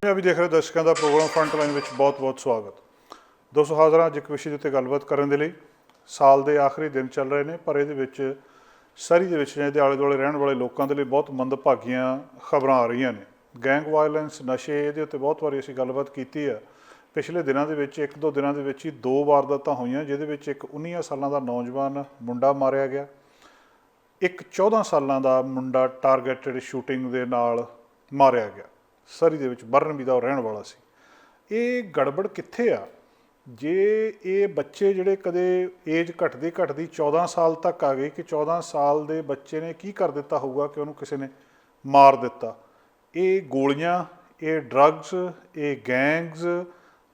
ਪੰਜਾਬੀ ਦੇਖ ਰਹੇ ਦਰਸ਼ਕਾਂ ਦਾ ਪ੍ਰੋਗਰਾਮ ਫਰੰਟ ਲਾਈਨ ਵਿੱਚ ਬਹੁਤ-ਬਹੁਤ ਸਵਾਗਤ। ਦੋਸਤੋ ਹਾਜ਼ਰ ਹਾਂ ਅੱਜ ਇੱਕ ਵਿਸ਼ੇ ਦੇ ਉੱਤੇ ਗੱਲਬਾਤ ਕਰਨ ਦੇ ਲਈ। ਸਾਲ ਦੇ ਆਖਰੀ ਦਿਨ ਚੱਲ ਰਹੇ ਨੇ ਪਰ ਇਹਦੇ ਵਿੱਚ ਸਰੀ ਦੇ ਵਿੱਚ ਇਹਦੇ ਆਲੇ ਦੁਆਲੇ ਰਹਿਣ ਵਾਲੇ ਲੋਕਾਂ ਦੇ ਲਈ ਬਹੁਤ ਮੰਦਭਾਗੀਆਂ ਖਬਰਾਂ ਆ ਰਹੀਆਂ ਨੇ। ਗੈਂਗ ਵਾਇਲੈਂਸ, ਨਸ਼ੇ, ਇਹਦੇ ਉੱਤੇ ਬਹੁਤ ਵਾਰੀ ਅਸੀਂ ਗੱਲਬਾਤ ਕੀਤੀ ਆ। ਪਿਛਲੇ ਦਿਨਾਂ ਦੇ ਵਿੱਚ ਇੱਕ ਦੋ ਦਿਨਾਂ ਦੇ ਵਿੱਚ ਹੀ 2 ਵਾਰਦਾਤਾਂ ਹੋਈਆਂ ਜਿਹਦੇ ਵਿੱਚ ਇੱਕ 19 ਸਾਲਾਂ ਦਾ ਨੌਜਵਾਨ ਮੁੰਡਾ ਮਾਰਿਆ ਗਿਆ, ਇੱਕ 14 ਸਾਲਾਂ ਦਾ ਮੁੰਡਾ ਟਾਰਗੇਟਡ ਸ਼ੂਟਿੰਗ ਦੇ ਨਾਲ ਮਾਰਿਆ ਗਿਆ। ਸਰੀ ਦੇ ਵਿੱਚ ਬਰਨਬੀ ਦਾ ਰਹਿਣ ਵਾਲਾ ਸੀ। ਇਹ ਗੜਬੜ ਕਿੱਥੇ ਆ? ਜੇ ਇਹ ਬੱਚੇ ਜਿਹੜੇ ਕਦੇ ਏਜ ਘਟਦੀ 14 ਸਾਲ ਤੱਕ ਆ ਗਈ ਕਿ 14 ਸਾਲ ਦੇ ਬੱਚੇ ਨੇ ਕੀ ਕਰ ਦਿੱਤਾ ਹੋਊਗਾ ਕਿ ਉਹਨੂੰ ਕਿਸੇ ਨੇ ਮਾਰ ਦਿੱਤਾ। ਇਹ ਗੋਲੀਆਂ, ਇਹ ਡਰੱਗਸ, ਇਹ ਗੈਂਗਸ,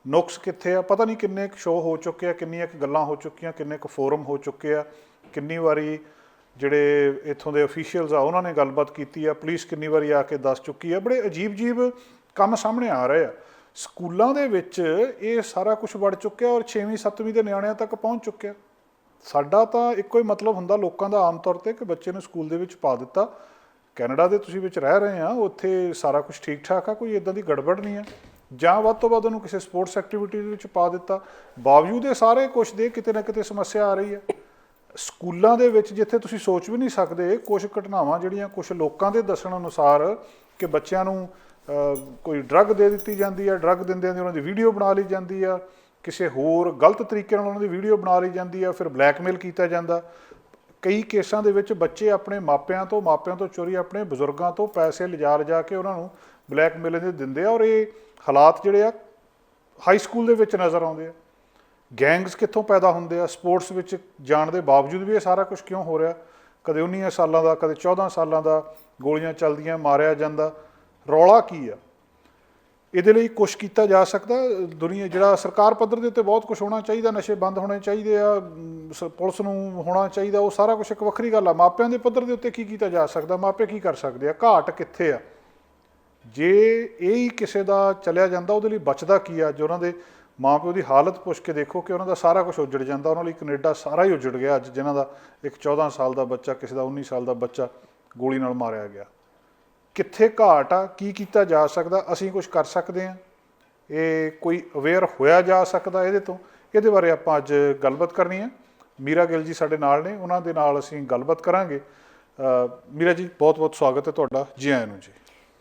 ਨੁਕਸ ਕਿੱਥੇ ਆ? ਪਤਾ ਨਹੀਂ ਕਿੰਨੇ ਕੁ ਸ਼ੋਅ ਹੋ ਚੁੱਕੇ ਆ, ਕਿੰਨੀਆਂ ਕੁ ਗੱਲਾਂ ਹੋ ਚੁੱਕੀਆਂ, ਕਿੰਨੇ ਕੁ ਫੋਰਮ ਹੋ ਚੁੱਕੇ ਆ, ਕਿੰਨੀ ਵਾਰੀ ਜਿਹੜੇ ਇੱਥੋਂ ਦੇ ਅਫੀਸ਼ੀਅਲਸ ਆ ਉਹਨਾਂ ਨੇ ਗੱਲਬਾਤ ਕੀਤੀ ਆ, ਪੁਲਿਸ ਕਿੰਨੀ ਵਾਰੀ ਆ ਕੇ ਦੱਸ ਚੁੱਕੀ ਆ। ਬੜੇ ਅਜੀਬ ਕੰਮ ਸਾਹਮਣੇ ਆ ਰਹੇ ਆ। ਸਕੂਲਾਂ ਦੇ ਵਿੱਚ ਇਹ ਸਾਰਾ ਕੁਝ ਵੜ ਚੁੱਕਿਆ ਔਰ 6ਵੀਂ 7ਵੀਂ ਦੇ ਨਿਆਣਿਆਂ ਤੱਕ ਪਹੁੰਚ ਚੁੱਕਿਆ। ਸਾਡਾ ਤਾਂ ਇੱਕੋ ਹੀ ਮਤਲਬ ਹੁੰਦਾ ਲੋਕਾਂ ਦਾ ਆਮ ਤੌਰ 'ਤੇ ਕਿ ਬੱਚੇ ਨੂੰ ਸਕੂਲ ਦੇ ਵਿੱਚ ਪਾ ਦਿੱਤਾ। ਕੈਨੇਡਾ ਦੇ ਤੁਸੀਂ ਵਿੱਚ ਰਹਿ ਰਹੇ ਆ, ਉੱਥੇ ਸਾਰਾ ਕੁਝ ਠੀਕ ਠਾਕ ਆ, ਕੋਈ ਇੱਦਾਂ ਦੀ ਗੜਬੜ ਨਹੀਂ ਆ। ਜਾਂ ਵੱਧ ਤੋਂ ਵੱਧ ਉਹਨੂੰ ਕਿਸੇ ਸਪੋਰਟਸ ਐਕਟੀਵਿਟੀ ਦੇ ਵਿੱਚ ਪਾ ਦਿੱਤਾ, ਬਾਵਜੂਦ ਇਹ ਸਾਰੇ ਕੁਝ ਦੇ ਕਿਤੇ ਨਾ ਕਿਤੇ ਸਮੱਸਿਆ ਆ ਰਹੀ ਹੈ। ਸਕੂਲਾਂ ਦੇ ਵਿੱਚ ਜਿੱਥੇ ਤੁਸੀਂ ਸੋਚ ਵੀ ਨਹੀਂ ਸਕਦੇ, ਕੁਝ ਘਟਨਾਵਾਂ ਜਿਹੜੀਆਂ ਕੁਝ ਲੋਕਾਂ ਦੇ ਦੱਸਣ ਅਨੁਸਾਰ ਕਿ ਬੱਚਿਆਂ ਨੂੰ ਕੋਈ ਡਰੱਗ ਦੇ ਦਿੱਤੀ ਜਾਂਦੀ ਆ, ਡਰੱਗ ਦਿੰਦਿਆਂ ਦੀ ਉਹਨਾਂ ਦੀ ਵੀਡੀਓ ਬਣਾ ਲਈ ਜਾਂਦੀ ਆ, ਕਿਸੇ ਹੋਰ ਗਲਤ ਤਰੀਕੇ ਨਾਲ ਉਹਨਾਂ ਦੀ ਵੀਡੀਓ ਬਣਾ ਲਈ ਜਾਂਦੀ ਆ, ਫਿਰ ਬਲੈਕਮੇਲ ਕੀਤਾ ਜਾਂਦਾ। ਕਈ ਕੇਸਾਂ ਦੇ ਵਿੱਚ ਬੱਚੇ ਆਪਣੇ ਮਾਪਿਆਂ ਤੋਂ ਚੋਰੀ ਆਪਣੇ ਬਜ਼ੁਰਗਾਂ ਤੋਂ ਪੈਸੇ ਲਿਜਾ ਕੇ ਉਹਨਾਂ ਨੂੰ ਬਲੈਕਮੇਲ ਦੇ ਦਿੰਦੇ ਆ। ਔਰ ਇਹ ਹਾਲਾਤ ਜਿਹੜੇ ਆ ਹਾਈ ਸਕੂਲ ਦੇ ਵਿੱਚ ਨਜ਼ਰ ਆਉਂਦੇ ਆ। ਗੈਂਗਸ ਕਿੱਥੋਂ ਪੈਦਾ ਹੁੰਦੇ ਆ? ਸਪੋਰਟਸ ਵਿੱਚ ਜਾਣ ਦੇ ਬਾਵਜੂਦ ਵੀ ਇਹ ਸਾਰਾ ਕੁਝ ਕਿਉਂ ਹੋ ਰਿਹਾ? ਕਦੇ 19 ਸਾਲਾਂ ਦਾ, ਕਦੇ 14 ਸਾਲਾਂ ਦਾ ਗੋਲੀਆਂ ਚੱਲਦੀਆਂ, ਮਾਰਿਆ ਜਾਂਦਾ। ਰੌਲਾ ਕੀ ਆ? ਇਹਦੇ ਲਈ ਕੁਛ ਕੀਤਾ ਜਾ ਸਕਦਾ। ਦੁਨੀਆ ਜਿਹੜਾ ਸਰਕਾਰ ਪੱਧਰ ਦੇ ਉੱਤੇ ਬਹੁਤ ਕੁਝ ਹੋਣਾ ਚਾਹੀਦਾ, ਨਸ਼ੇ ਬੰਦ ਹੋਣੇ ਚਾਹੀਦੇ ਆ, ਪੁਲਿਸ ਨੂੰ ਹੋਣਾ ਚਾਹੀਦਾ, ਉਹ ਸਾਰਾ ਕੁਝ ਇੱਕ ਵੱਖਰੀ ਗੱਲ ਆ। ਮਾਪਿਆਂ ਦੇ ਪੱਧਰ ਦੇ ਉੱਤੇ ਕੀ ਕੀਤਾ ਜਾ ਸਕਦਾ? ਮਾਪੇ ਕੀ ਕਰ ਸਕਦੇ ਆ? ਘਾਟ ਕਿੱਥੇ ਆ? ਜੇ ਇਹ ਹੀ ਕਿਸੇ ਦਾ ਚਲਿਆ ਜਾਂਦਾ ਉਹਦੇ ਲਈ ਬਚਦਾ ਕੀ ਆ? ਜੋ ਉਹਨਾਂ ਦੇ ਮਾਂ ਪਿਓ ਦੀ ਹਾਲਤ ਪੁੱਛ ਕੇ ਦੇਖੋ ਕਿ ਉਹਨਾਂ ਦਾ ਸਾਰਾ ਕੁਝ ਉਜੜ ਜਾਂਦਾ। ਉਹਨਾਂ ਲਈ ਕੈਨੇਡਾ ਸਾਰਾ ਹੀ ਉਜੜ ਗਿਆ ਅੱਜ, ਜਿਨ੍ਹਾਂ ਦਾ ਇੱਕ 14 ਸਾਲ ਦਾ ਬੱਚਾ, ਕਿਸੇ ਦਾ 19 ਸਾਲ ਦਾ ਬੱਚਾ ਗੋਲੀ ਨਾਲ ਮਾਰਿਆ ਗਿਆ। ਕਿੱਥੇ ਘਾਟ ਆ? ਕੀ ਕੀਤਾ ਜਾ ਸਕਦਾ? ਅਸੀਂ ਕੁਝ ਕਰ ਸਕਦੇ ਹਾਂ? ਇਹ ਕੋਈ ਅਵੇਅਰ ਹੋਇਆ ਜਾ ਸਕਦਾ ਇਹਦੇ ਤੋਂ? ਇਹਦੇ ਬਾਰੇ ਆਪਾਂ ਅੱਜ ਗੱਲਬਾਤ ਕਰਨੀ ਹੈ। ਮੀਰਾ ਗਿੱਲ ਜੀ ਸਾਡੇ ਨਾਲ ਨੇ, ਉਹਨਾਂ ਦੇ ਨਾਲ ਅਸੀਂ ਗੱਲਬਾਤ ਕਰਾਂਗੇ। ਮੀਰਾ ਜੀ, ਬਹੁਤ ਬਹੁਤ ਸਵਾਗਤ ਹੈ ਤੁਹਾਡਾ, ਜੀ ਆਇਆਂ ਨੂੰ।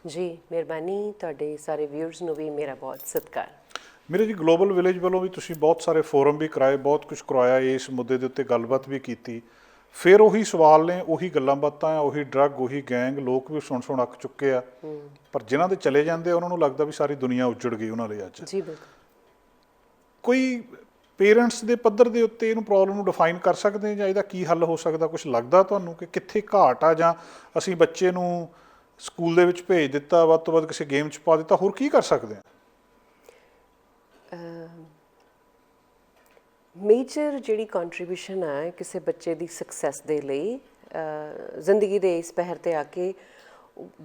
ਜੀ ਮਿਹਰਬਾਨੀ। ਤੁਹਾਡੇ ਸਾਰੇ ਵਿਊਅਰਸ ਨੂੰ ਵੀ ਮੇਰਾ ਬਹੁਤ ਸਤਿਕਾਰ। ਮੇਰੇ ਜੀ, ਗਲੋਬਲ ਵਿਲੇਜ ਵੱਲੋਂ ਵੀ ਤੁਸੀਂ ਬਹੁਤ ਸਾਰੇ ਫੋਰਮ ਵੀ ਕਰਾਏ, ਬਹੁਤ ਕੁਝ ਕਰਵਾਇਆ, ਇਸ ਮੁੱਦੇ ਦੇ ਉੱਤੇ ਗੱਲਬਾਤ ਵੀ ਕੀਤੀ। ਫਿਰ ਉਹੀ ਸਵਾਲ ਨੇ, ਉਹੀ ਗੱਲਾਂ ਬਾਤਾਂ ਆ, ਉਹੀ ਡਰੱਗ, ਉਹੀ ਗੈਂਗ। ਲੋਕ ਵੀ ਸੁਣ ਅੱਕ ਚੁੱਕੇ ਆ। ਪਰ ਜਿਨ੍ਹਾਂ ਦੇ ਚਲੇ ਜਾਂਦੇ ਉਹਨਾਂ ਨੂੰ ਲੱਗਦਾ ਵੀ ਸਾਰੀ ਦੁਨੀਆ ਉੱਜੜ ਗਈ ਉਹਨਾਂ ਲਈ ਅੱਜ। ਜੀ ਬਿਲਕੁਲ। ਕੋਈ ਪੇਰੈਂਟਸ ਦੇ ਪੱਧਰ ਦੇ ਉੱਤੇ ਇਹਨੂੰ ਪ੍ਰੋਬਲਮ ਨੂੰ ਡਿਫਾਈਨ ਕਰ ਸਕਦੇ ਜਾਂ ਇਹਦਾ ਕੀ ਹੱਲ ਹੋ ਸਕਦਾ? ਕੁਝ ਲੱਗਦਾ ਤੁਹਾਨੂੰ ਕਿ ਕਿੱਥੇ ਘਾਟ ਆ? ਜਾਂ ਅਸੀਂ ਬੱਚੇ ਨੂੰ ਸਕੂਲ ਦੇ ਵਿੱਚ ਭੇਜ ਦਿੱਤਾ, ਵੱਧ ਤੋਂ ਵੱਧ ਕਿਸੇ ਗੇਮ 'ਚ ਪਾ ਦਿੱਤਾ, ਹੋਰ ਕੀ ਕਰ ਸਕਦੇ ਹਾਂ? ਮੇਜਰ ਜਿਹੜੀ ਕੰਟਰੀਬਿਊਸ਼ਨ ਹੈ ਕਿਸੇ ਬੱਚੇ ਦੀ ਸਕਸੈਸ ਦੇ ਲਈ ਜ਼ਿੰਦਗੀ ਦੇ ਇਸ ਪਹਿਰ 'ਤੇ ਆ ਕੇ,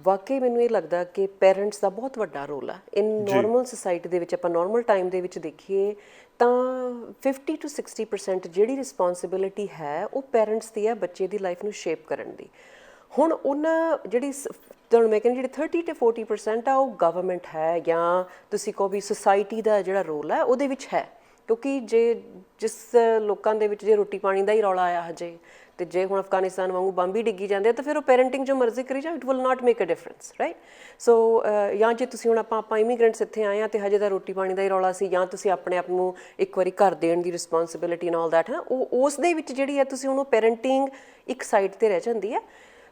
ਵਾਕਈ ਮੈਨੂੰ ਇਹ ਲੱਗਦਾ ਕਿ ਪੇਰੈਂਟਸ ਦਾ ਬਹੁਤ ਵੱਡਾ ਰੋਲ ਆ। ਇਨ ਨੋਰਮਲ ਸੁਸਾਇਟੀ ਦੇ ਵਿੱਚ, ਆਪਾਂ ਨੋਰਮਲ ਟਾਈਮ ਦੇ ਵਿੱਚ ਦੇਖੀਏ ਤਾਂ 50 to 60% ਜਿਹੜੀ ਰਿਸਪੋਂਸਿਬਿਲਿਟੀ ਹੈ ਉਹ ਪੇਰੈਂਟਸ ਦੀ ਹੈ ਬੱਚੇ ਦੀ ਲਾਈਫ ਨੂੰ ਸ਼ੇਪ ਕਰਨ ਦੀ। ਹੁਣ ਉਹਨਾਂ ਜਿਹੜੀ ਤੁਹਾਨੂੰ ਮੈਂ ਕਹਿੰਦੀ ਜਿਹੜੀ 30 to 40% ਆ ਉਹ ਗਵਰਨਮੈਂਟ ਹੈ, ਜਾਂ ਤੁਸੀਂ ਕਹੋ ਵੀ ਸੁਸਾਇਟੀ ਦਾ ਜਿਹੜਾ ਰੋਲ ਹੈ ਉਹਦੇ ਵਿੱਚ ਹੈ। ਕਿਉਂਕਿ ਜਿਸ ਲੋਕਾਂ ਦੇ ਵਿੱਚ ਜੇ ਰੋਟੀ ਪਾਣੀ ਦਾ ਹੀ ਰੌਲਾ ਆਇਆ ਹਜੇ, ਤੇ ਜੇ ਹੁਣ ਅਫਗਾਨਿਸਤਾਨ ਵਾਂਗੂ ਬੰਬ ਹੀ ਡਿੱਗੀ ਜਾਂਦੇ ਤਾਂ ਫਿਰ ਉਹ ਪੈਰੈਂਟਿੰਗ ਜੋ ਮਰਜ਼ੀ ਕਰੀ ਜਾਓ, it will not make a difference, right? So ਜਾਂ ਜੇ ਤੁਸੀਂ ਹੁਣ ਆਪਾਂ ਇਮੀਗ੍ਰੈਂਟਸ ਇੱਥੇ ਆਏ ਹਾਂ ਅਤੇ ਹਜੇ ਤਾਂ ਰੋਟੀ ਪਾਣੀ ਦਾ ਹੀ ਰੌਲਾ ਸੀ, ਜਾਂ ਤੁਸੀਂ ਆਪਣੇ ਆਪ ਨੂੰ ਇੱਕ ਵਾਰੀ ਘਰ ਦੇਣ ਦੀ ਰਿਸਪੋਂਸਿਬਿਲਿਟੀ ਐਂਡ ਆਲ ਦੈਟ ਹੈ, ਉਹ ਉਸ ਦੇ ਵਿੱਚ ਜਿਹੜੀ ਹੈ ਤੁਸੀਂ ਉਹਨੂੰ ਪੈਰੈਂਟਿੰਗ ਇੱਕ ਸਾਈਡ 'ਤੇ ਰਹਿ ਜਾਂਦੀ ਹੈ।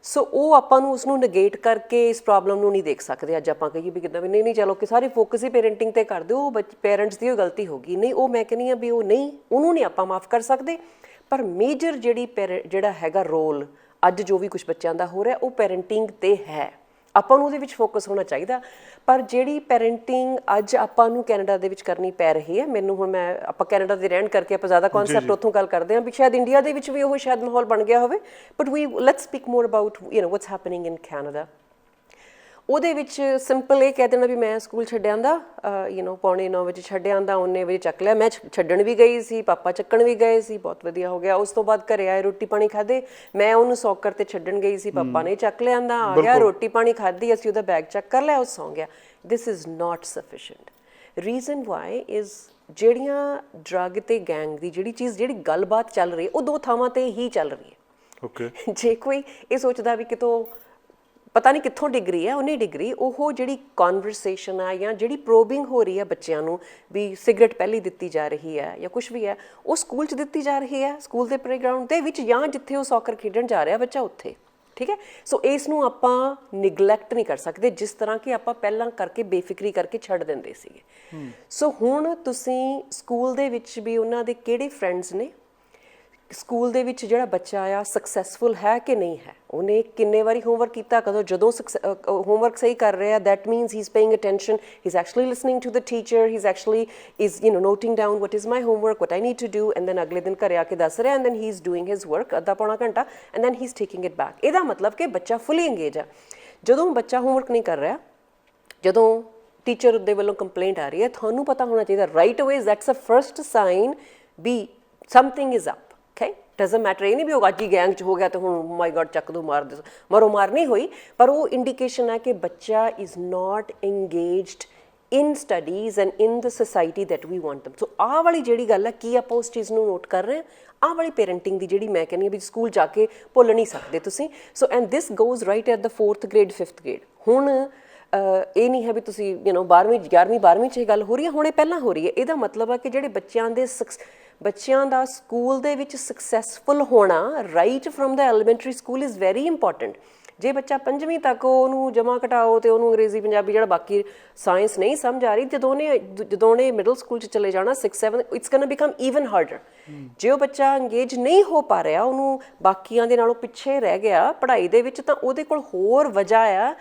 ਸੋ ਉਹ ਆਪਾਂ ਨੂੰ ਉਸਨੂੰ ਨਗੇਟ ਕਰਕੇ ਇਸ ਪ੍ਰੋਬਲਮ ਨੂੰ ਨਹੀਂ ਦੇਖ ਸਕਦੇ। ਅੱਜ ਆਪਾਂ ਕਹੀਏ ਵੀ ਕਿੱਦਾਂ ਵੀ ਨਹੀਂ ਚਲੋ ਕਿ ਸਾਰੇ ਫੋਕਸ ਹੀ ਪੇਰੈਂਟਿੰਗ 'ਤੇ ਕਰ ਦਿਓ, ਉਹ ਪੇਰੈਂਟਸ ਦੀ ਉਹ ਗਲਤੀ ਹੋ ਗਈ। ਨਹੀਂ, ਉਹ ਮੈਂ ਕਹਿੰਦੀ ਹਾਂ ਵੀ ਉਹ ਨਹੀਂ, ਉਹਨੂੰ ਨਹੀਂ ਆਪਾਂ ਮਾਫ਼ ਕਰ ਸਕਦੇ। ਪਰ ਮੇਜਰ ਜਿਹੜਾ ਹੈਗਾ ਰੋਲ ਅੱਜ ਜੋ ਵੀ ਕੁਛ ਬੱਚਿਆਂ ਦਾ ਹੋ ਰਿਹਾ ਉਹ ਪੈਰੈਂਟਿੰਗ 'ਤੇ ਹੈ। ਆਪਾਂ ਨੂੰ ਉਹਦੇ ਵਿੱਚ ਫੋਕਸ ਹੋਣਾ ਚਾਹੀਦਾ। ਪਰ ਜਿਹੜੀ ਪੈਰੈਂਟਿੰਗ ਅੱਜ ਆਪਾਂ ਨੂੰ ਕੈਨੇਡਾ ਦੇ ਵਿੱਚ ਕਰਨੀ ਪੈ ਰਹੀ ਹੈ, ਮੈਨੂੰ ਹੁਣ ਆਪਾਂ ਕੈਨੇਡਾ ਦੇ ਰਹਿਣ ਕਰਕੇ ਆਪਾਂ ਜ਼ਿਆਦਾ ਕਨਸੈਪਟ ਉੱਥੋਂ ਗੱਲ ਕਰਦੇ ਹਾਂ ਵੀ ਸ਼ਾਇਦ ਇੰਡੀਆ ਦੇ ਵਿੱਚ ਵੀ ਉਹ ਸ਼ਾਇਦ ਮਾਹੌਲ ਬਣ ਗਿਆ ਹੋਵੇ, but let's speak more about what's happening in Canada. ਉਹਦੇ ਵਿੱਚ ਸਿੰਪਲ ਇਹ ਕਹਿ ਦੇਣਾ ਵੀ ਮੈਂ ਸਕੂਲ ਛੱਡ ਆਂਦਾ, 9:45 ਵਜੇ ਛੱਡ ਆਂਦਾ, 19 ਵਜੇ ਚੱਕ ਲਿਆ। ਮੈਂ ਛੱਡਣ ਵੀ ਗਈ ਸੀ, ਪਾਪਾ ਚੱਕਣ ਵੀ ਗਏ ਸੀ, ਬਹੁਤ ਵਧੀਆ ਹੋ ਗਿਆ। ਉਸ ਤੋਂ ਬਾਅਦ ਘਰੇ ਆਏ, ਰੋਟੀ ਪਾਣੀ ਖਾਧੇ, ਮੈਂ ਉਹਨੂੰ ਸੌਕਰ ਤੇ ਛੱਡਣ ਗਈ ਸੀ, ਪਾਪਾ ਨੇ ਚੱਕ ਲਿਆਂਦਾ, ਆ ਗਿਆ, ਰੋਟੀ ਪਾਣੀ ਖਾਧੀ, ਅਸੀਂ ਉਹਦਾ ਬੈਗ ਚੈੱਕ ਕਰ ਲਿਆ, ਉਹ ਸੌਂ ਗਿਆ। ਦਿਸ is not sufficient. Reason Y is ਜਿਹੜੀਆਂ ਡਰੱਗ ਤੇ ਗੈਂਗ ਦੀ ਜਿਹੜੀ ਗੱਲਬਾਤ ਚੱਲ ਰਹੀ ਹੈ, ਉਹ 2 ਥਾਵਾਂ ਤੇ ਹੀ ਚੱਲ ਰਹੀ ਹੈ। ਓਕੇ, ਜੇ ਕੋਈ ਇਹ ਸੋਚਦਾ ਵੀ ਕਿਤੋਂ ਪਤਾ ਨਹੀਂ ਕਿੱਥੋਂ ਡਿਗਰੀ ਹੈ, ਉਹਨੇ ਡਿਗਰੀ, ਉਹ ਜਿਹੜੀ ਕਨਵਰਸੇਸ਼ਨ ਆ ਜਾਂ ਜਿਹੜੀ ਪ੍ਰੋਬਿੰਗ ਹੋ ਰਹੀ ਹੈ ਬੱਚਿਆਂ ਨੂੰ ਵੀ ਸਿਗਰਟ ਪਹਿਲੀ ਦਿੱਤੀ ਜਾ ਰਹੀ ਹੈ ਜਾਂ ਕੁਛ ਵੀ ਹੈ, ਉਹ ਸਕੂਲ 'ਚ ਦਿੱਤੀ ਜਾ ਰਹੀ ਹੈ, ਸਕੂਲ ਦੇ ਪਲੇਗਰਾਊਂਡ ਦੇ ਵਿੱਚ, ਜਾਂ ਜਿੱਥੇ ਉਹ ਸੌਕਰ ਖੇਡਣ ਜਾ ਰਿਹਾ ਬੱਚਾ ਉੱਥੇ। ਠੀਕ ਹੈ, ਸੋ ਇਸ ਨੂੰ ਆਪਾਂ ਨਿਗਲੈਕਟ ਨਹੀਂ ਕਰ ਸਕਦੇ, ਜਿਸ ਤਰ੍ਹਾਂ ਕਿ ਆਪਾਂ ਪਹਿਲਾਂ ਕਰਕੇ ਬੇਫਿਕਰੀ ਕਰਕੇ ਛੱਡ ਦਿੰਦੇ ਸੀਗੇ। ਸੋ ਹੁਣ ਤੁਸੀਂ ਸਕੂਲ ਦੇ ਵਿੱਚ ਵੀ ਉਹਨਾਂ ਦੇ ਕਿਹੜੇ ਫਰੈਂਡਸ ਨੇ, ਸਕੂਲ ਦੇ ਵਿੱਚ ਜਿਹੜਾ ਬੱਚਾ ਆ ਸਕਸੈਸਫੁਲ ਹੈ ਕਿ ਨਹੀਂ ਹੈ, ਉਹਨੇ ਕਿੰਨੇ ਵਾਰੀ ਹੋਮਵਰਕ ਕੀਤਾ, ਕਦੋਂ, ਜਦੋਂ ਹੋਮਵਰਕ ਸਹੀ ਕਰ ਰਿਹਾ, that means he is paying attention, he is actually listening to the teacher, he is actually noting down what is my homework, what I need to do, and then ਅਗਲੇ ਦਿਨ ਘਰੇ ਆ ਕੇ ਦੱਸ ਰਿਹਾ, and then he is doing his work ਅੱਧਾ ਪੌਣਾ ਘੰਟਾ, and then he is taking it back. ਇਹਦਾ ਮਤਲਬ ਕਿ ਬੱਚਾ ਫੁੱਲੀ ਇੰਗੇਜ ਆ। ਜਦੋਂ ਬੱਚਾ ਹੋਮਵਰਕ ਨਹੀਂ ਕਰ ਰਿਹਾ, ਜਦੋਂ ਟੀਚਰ ਦੇ ਵੱਲੋਂ ਕੰਪਲੇਂਟ ਆ ਰਹੀ ਹੈ, ਤੁਹਾਨੂੰ ਪਤਾ ਹੋਣਾ ਚਾਹੀਦਾ right away, that's a first sign ਵੀ something is up. Okay, doesn't matter, ਇਹ ਨਹੀਂ ਵੀ ਉਹ ਅੱਜ ਹੀ ਗੈਂਗ 'ਚ ਹੋ ਗਿਆ ਤੇ ਹੁਣ ਮਾਈ ਗॉड ਚੱਕ ਦੋ, ਮਾਰ ਦੇ, ਮਰੋ ਮਾਰ ਨਹੀਂ ਹੋਈ, ਪਰ ਉਹ ਇੰਡੀਕੇਸ਼ਨ ਹੈ ਕਿ ਬੱਚਾ is not engaged in studies and in the society that we want them. So ਆਹ ਵਾਲੀ ਜਿਹੜੀ ਗੱਲ ਹੈ, ਕੀ ਆਪਾਂ ਉਸ ਚੀਜ਼ ਨੂੰ ਨੋਟ ਕਰ ਰਹੇ ਹਾਂ, ਆਹ ਵਾਲੀ ਪੇਰੈਂਟਿੰਗ ਦੀ ਜਿਹੜੀ ਮੈਂ ਕਹਿੰਦੀ ਹਾਂ ਵੀ ਸਕੂਲ ਜਾ ਕੇ ਭੁੱਲ ਨਹੀਂ ਸਕਦੇ ਤੁਸੀਂ। So and this goes right at the 4th grade 5th grade। ਹੁਣ ਇਹ ਨਹੀਂ ਹੈ ਵੀ ਤੁਸੀਂ 12ਵੀਂ 11ਵੀਂ 12ਵੀਂ 'ਚ ਇਹ ਗੱਲ ਹੋ ਰਹੀ ਹੈ, ਹੁਣ ਇਹ ਪਹਿਲਾਂ ਹੋ ਰਹੀ ਹੈ। ਇਹਦਾ ਮਤਲਬ ਹੈ ਕਿ ਜਿਹੜੇ ਬੱਚਿਆਂ ਦਾ ਸਕੂਲ ਦੇ ਵਿੱਚ ਸਕਸੈਸਫੁਲ ਹੋਣਾ right from the elementary school is very important. ਜੇ ਬੱਚਾ 5ਵੀਂ ਤੱਕ ਉਹਨੂੰ ਜਮ੍ਹਾਂ ਘਟਾਓ ਤੇ ਉਹਨੂੰ ਅੰਗਰੇਜ਼ੀ ਪੰਜਾਬੀ ਜਿਹੜਾ ਬਾਕੀ ਸਾਇੰਸ ਨਹੀਂ ਸਮਝ ਆ ਰਹੀ, ਜਦੋਂ ਉਹਨੇ ਮਿਡਲ ਸਕੂਲ 'ਚ ਚਲੇ ਜਾਣਾ 6 7 it's going to become even harder. ਜੇ ਉਹ ਬੱਚਾ ਅੰਗੇਜ ਨਹੀਂ ਹੋ ਪਾ ਰਿਹਾ, ਉਹਨੂੰ ਬਾਕੀਆਂ ਦੇ ਨਾਲੋਂ ਪਿੱਛੇ ਰਹਿ ਗਿਆ ਪੜ੍ਹਾਈ ਦੇ ਵਿੱਚ, ਤਾਂ ਉਹਦੇ ਕੋਲ ਹੋਰ ਵਜ੍ਹਾ ਆ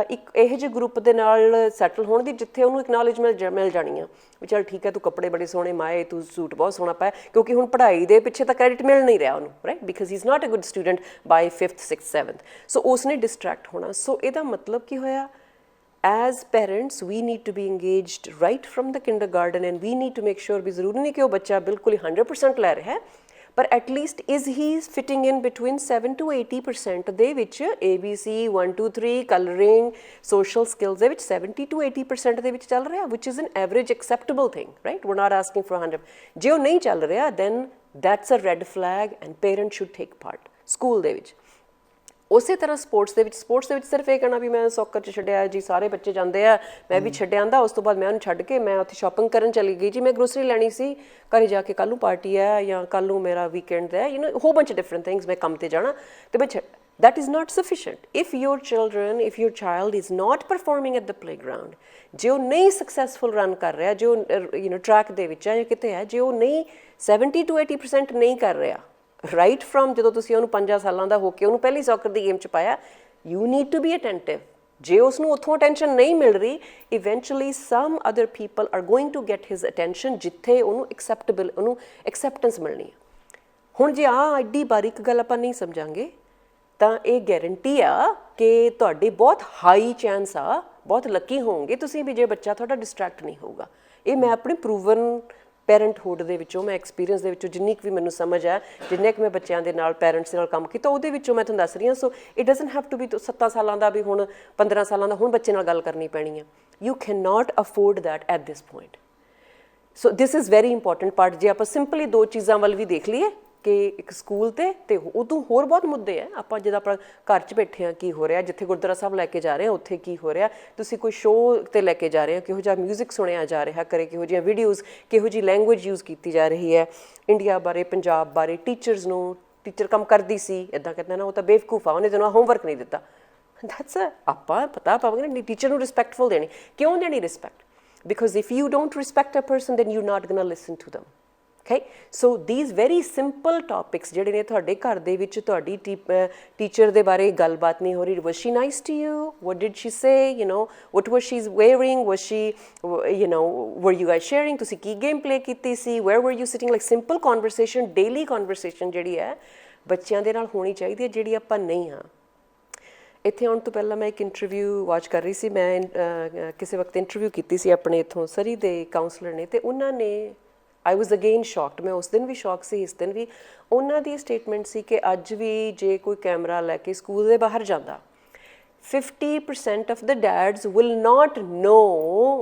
ਇੱਕ ਇਹੋ ਜਿਹੇ ਗਰੁੱਪ ਦੇ ਨਾਲ ਸੈਟਲ ਹੋਣ ਦੀ, ਜਿੱਥੇ ਉਹਨੂੰ ਇਕਨੋਲੇਜਮੈਂਟ ਮਿਲ ਜਾਣੀ ਆ ਵੀ ਚੱਲ ਠੀਕ ਹੈ, ਤੂੰ ਕੱਪੜੇ ਬੜੇ ਸੋਹਣੇ ਮਾਏ, ਤੂੰ ਸੂਟ ਬਹੁਤ ਸੋਹਣਾ ਪਾਇਆ, ਕਿਉਂਕਿ ਹੁਣ ਪੜ੍ਹਾਈ ਦੇ ਪਿੱਛੇ ਤਾਂ ਕ੍ਰੈਡਿਟ ਮਿਲ ਨਹੀਂ ਰਿਹਾ ਉਹਨੂੰ, right, because he is not a good student by 5th 6th 7th। So ਉਸਨੇ ਡਿਸਟਰੈਕਟ ਹੋਣਾ। ਸੋ ਇਹਦਾ ਮਤਲਬ ਕੀ ਹੋਇਆ, as parents we need to be engaged right from the kindergarten, and we need to make sure ਵੀ ਜ਼ਰੂਰੀ ਨਹੀਂ ਕਿ ਉਹ ਬੱਚਾ ਬਿਲਕੁਲ ਹੀ 100% ਲੈ ਰਿਹਾ ਹੈ, ਪਰ at least is he fitting in between 7 to 80% ਦੇ ਵਿੱਚ ABC 1 2 3 coloring social skills ਦੇ ਵਿੱਚ 70 to 80% ਦੇ ਵਿੱਚ ਚੱਲ ਰਿਹਾ, which is an average acceptable thing, right? We're not asking for 100। ਜੇ ਉਹ ਨਹੀਂ ਚੱਲ ਰਿਹਾ, then that's a red flag and parents should take part school ਦੇ ਵਿੱਚ। ਉਸੇ ਤਰ੍ਹਾਂ ਸਪੋਰਟਸ ਦੇ ਵਿੱਚ ਸਿਰਫ ਇਹ ਕਹਿਣਾ ਵੀ ਮੈਂ ਸੌਕਰ 'ਚ ਛੱਡਿਆ ਜੀ, ਸਾਰੇ ਬੱਚੇ ਜਾਂਦੇ ਆ, ਮੈਂ ਵੀ ਛੱਡ ਆਂਦਾ, ਉਸ ਤੋਂ ਬਾਅਦ ਮੈਂ ਉਹਨੂੰ ਛੱਡ ਕੇ ਮੈਂ ਉੱਥੇ ਸ਼ਾਪਿੰਗ ਕਰਨ ਚਲੀ ਗਈ ਜੀ, ਮੈਂ ਗਰੋਸਰੀ ਲੈਣੀ ਸੀ, ਘਰੇ ਜਾ ਕੇ ਕੱਲ੍ਹ ਨੂੰ ਪਾਰਟੀ ਹੈ ਜਾਂ ਕੱਲ੍ਹ ਨੂੰ ਮੇਰਾ ਵੀਕਐਂਡ ਹੈ, whole bunch of different things, ਮੈਂ ਕੰਮ 'ਤੇ ਜਾਣਾ ਅਤੇ ਮੈਂ that is not sufficient। if your child is not performing at the playground, ਜੇ ਉਹ ਨਹੀਂ ਸਕਸੈਸਫੁਲ ਰਨ ਕਰ ਰਿਹਾ, ਜੇ ਉਹ ਟਰੈਕ ਦੇ ਵਿੱਚ ਹੈ ਜਾਂ ਕਿਤੇ ਹੈ, ਜੇ ਉਹ ਨਹੀਂ 70 to 80% ਨਹੀਂ ਕਰ ਰਿਹਾ ਰਾਈਟ ਫਰੋਮ ਜਦੋਂ ਤੁਸੀਂ ਉਹਨੂੰ 5 ਸਾਲਾਂ ਦਾ ਹੋ ਕੇ ਉਹਨੂੰ ਪਹਿਲੀ ਸੌਕਰ ਦੀ ਗੇਮ 'ਚ ਪਾਇਆ, you need to be attentive. ਜੇ ਉਸਨੂੰ ਉੱਥੋਂ ਅਟੈਂਸ਼ਨ ਨਹੀਂ ਮਿਲ ਰਹੀ, eventually some other people are going to get his attention, ਜਿੱਥੇ ਉਹਨੂੰ ਐਕਸੈਪਟੈਂਸ ਮਿਲਣੀ ਹੈ। ਹੁਣ ਜੇ ਐਡੀ ਬਾਰੀਕ ਗੱਲ ਆਪਾਂ ਨਹੀਂ ਸਮਝਾਂਗੇ, ਤਾਂ ਇਹ ਗਾਰੰਟੀ ਆ ਕਿ ਤੁਹਾਡੀ ਬਹੁਤ ਹਾਈ ਚਾਂਸ ਆ, ਬਹੁਤ ਲੱਕੀ ਹੋਵੋਗੇ ਤੁਸੀਂ ਵੀ ਜੇ ਬੱਚਾ ਤੁਹਾਡਾ ਡਿਸਟਰੈਕਟ ਨਹੀਂ ਹੋਊਗਾ। ਇਹ ਮੈਂ ਆਪਣੀ ਪ੍ਰੂਵਨ ਪੈਰੈਂਟਹੁੱਡ ਦੇ ਵਿੱਚੋਂ, ਮੈਂ ਐਕਸਪੀਰੀਅੰਸ ਦੇ ਵਿੱਚੋਂ ਜਿੰਨੀ ਕੁ ਵੀ ਮੈਨੂੰ ਸਮਝ ਹੈ, ਜਿੰਨੇ ਕੁ ਮੈਂ ਬੱਚਿਆਂ ਦੇ ਨਾਲ ਪੈਰੈਂਟਸ ਦੇ ਨਾਲ ਕੰਮ ਕੀਤਾ, ਉਹਦੇ ਵਿੱਚੋਂ ਮੈਂ ਤੁਹਾਨੂੰ ਦੱਸ ਰਹੀ ਹਾਂ। So it doesn't have to be 7 ਸਾਲਾਂ ਦਾ ਵੀ ਹੁਣ 15 ਸਾਲਾਂ ਦਾ ਹੁਣ ਬੱਚੇ ਨਾਲ ਗੱਲ ਕਰਨੀ ਪੈਣੀ ਹੈ। You can not afford that at this point. So this is very important part. ਜੇ ਆਪਾਂ ਸਿੰਪਲੀ 2 ਚੀਜ਼ਾਂ ਵੱਲ ਵੀ ਦੇਖ ਲਈਏ ਕਿ ਇੱਕ ਸਕੂਲ ਤੇ ਉਦੋਂ ਹੋਰ ਬਹੁਤ ਮੁੱਦੇ ਹੈ। ਆਪਾਂ ਜਦੋਂ ਆਪਾਂ ਘਰ 'ਚ ਬੈਠੇ ਹਾਂ, ਕੀ ਹੋ ਰਿਹਾ, ਜਿੱਥੇ ਗੁਰਦੁਆਰਾ ਸਾਹਿਬ ਲੈ ਕੇ ਜਾ ਰਹੇ ਹਾਂ ਉੱਥੇ ਕੀ ਹੋ ਰਿਹਾ, ਤੁਸੀਂ ਕੋਈ ਸ਼ੋਅ 'ਤੇ ਲੈ ਕੇ ਜਾ ਰਹੇ ਹੋ, ਕਿਹੋ ਜਿਹਾ ਮਿਊਜ਼ਿਕ ਸੁਣਿਆ ਜਾ ਰਿਹਾ ਕਰੇ, ਕਿਹੋ ਜਿਹੀਆਂ ਵੀਡੀਓਜ਼, ਕਿਹੋ ਜਿਹੀ ਲੈਂਗੁਏਜ ਯੂਜ਼ ਕੀਤੀ ਜਾ ਰਹੀ ਹੈ, ਇੰਡੀਆ ਬਾਰੇ, ਪੰਜਾਬ ਬਾਰੇ, ਟੀਚਰ ਕੰਮ ਕਰਦੀ ਸੀ, ਇੱਦਾਂ ਕਹਿੰਦਾ ਨਾ ਉਹ ਤਾਂ ਬੇਵਕੂਫ ਆ, ਉਹਨੇ ਤੈਨੂੰ ਹੋਮਵਰਕ ਨਹੀਂ ਦਿੱਤਾ। ਦੈਟਸ ਆਪਾਂ ਪਤਾ ਪਾਵਾਂਗੇ ਨਾ, ਟੀਚਰ ਨੂੰ ਰਿਸਪੈਕਟਫੁਲ ਦੇਣੀ। ਕਿਉਂ ਦੇਣੀ respect? Because if you don't respect a person, then you not gonna listen to them. Okay, so these very simple topics ਜਿਹੜੇ ਨੇ, ਤੁਹਾਡੇ ਘਰ ਦੇ ਵਿੱਚ ਤੁਹਾਡੀ ਟੀਚਰ ਦੇ ਬਾਰੇ ਗੱਲਬਾਤ ਨਹੀਂ ਹੋ ਰਹੀ, was she nice to you, what did she say, what was she wearing, was she, were you guys sharing, ਤੁਸੀਂ ਕੀ ਗੇਮ ਪਲੇ ਕੀਤੀ ਸੀ, where were you sitting, like simple conversation, daily conversation ਜਿਹੜੀ ਹੈ ਬੱਚਿਆਂ ਦੇ ਨਾਲ ਹੋਣੀ ਚਾਹੀਦੀ ਹੈ, ਜਿਹੜੀ ਆਪਾਂ ਨਹੀਂ ਹਾਂ। ਇੱਥੇ ਆਉਣ ਤੋਂ ਪਹਿਲਾਂ ਮੈਂ ਇੱਕ ਇੰਟਰਵਿਊ ਵਾਚ ਕਰ ਰਹੀ ਸੀ। ਮੈਂ ਕਿਸੇ ਵਕਤ ਇੰਟਰਵਿਊ ਕੀਤੀ ਸੀ ਆਪਣੇ ਇੱਥੋਂ ਸਰੀ ਦੇ ਕਾਉਂਸਲਰ ਨੇ, ਤੇ ਉਹਨਾਂ ਨੇ ਆਈ ਵਾਜ਼ ਅਗੇਨ ਸ਼ੌਕਡ। ਮੈਂ ਉਸ ਦਿਨ ਵੀ ਸ਼ੌਕ ਸੀ, ਇਸ ਦਿਨ ਵੀ। ਉਹਨਾਂ ਦੀ ਸਟੇਟਮੈਂਟ ਸੀ ਕਿ ਅੱਜ ਵੀ ਜੇ ਕੋਈ ਕੈਮਰਾ ਲੈ ਕੇ ਸਕੂਲ ਦੇ ਬਾਹਰ ਜਾਂਦਾ, 50% of the dad's will not ਨੋ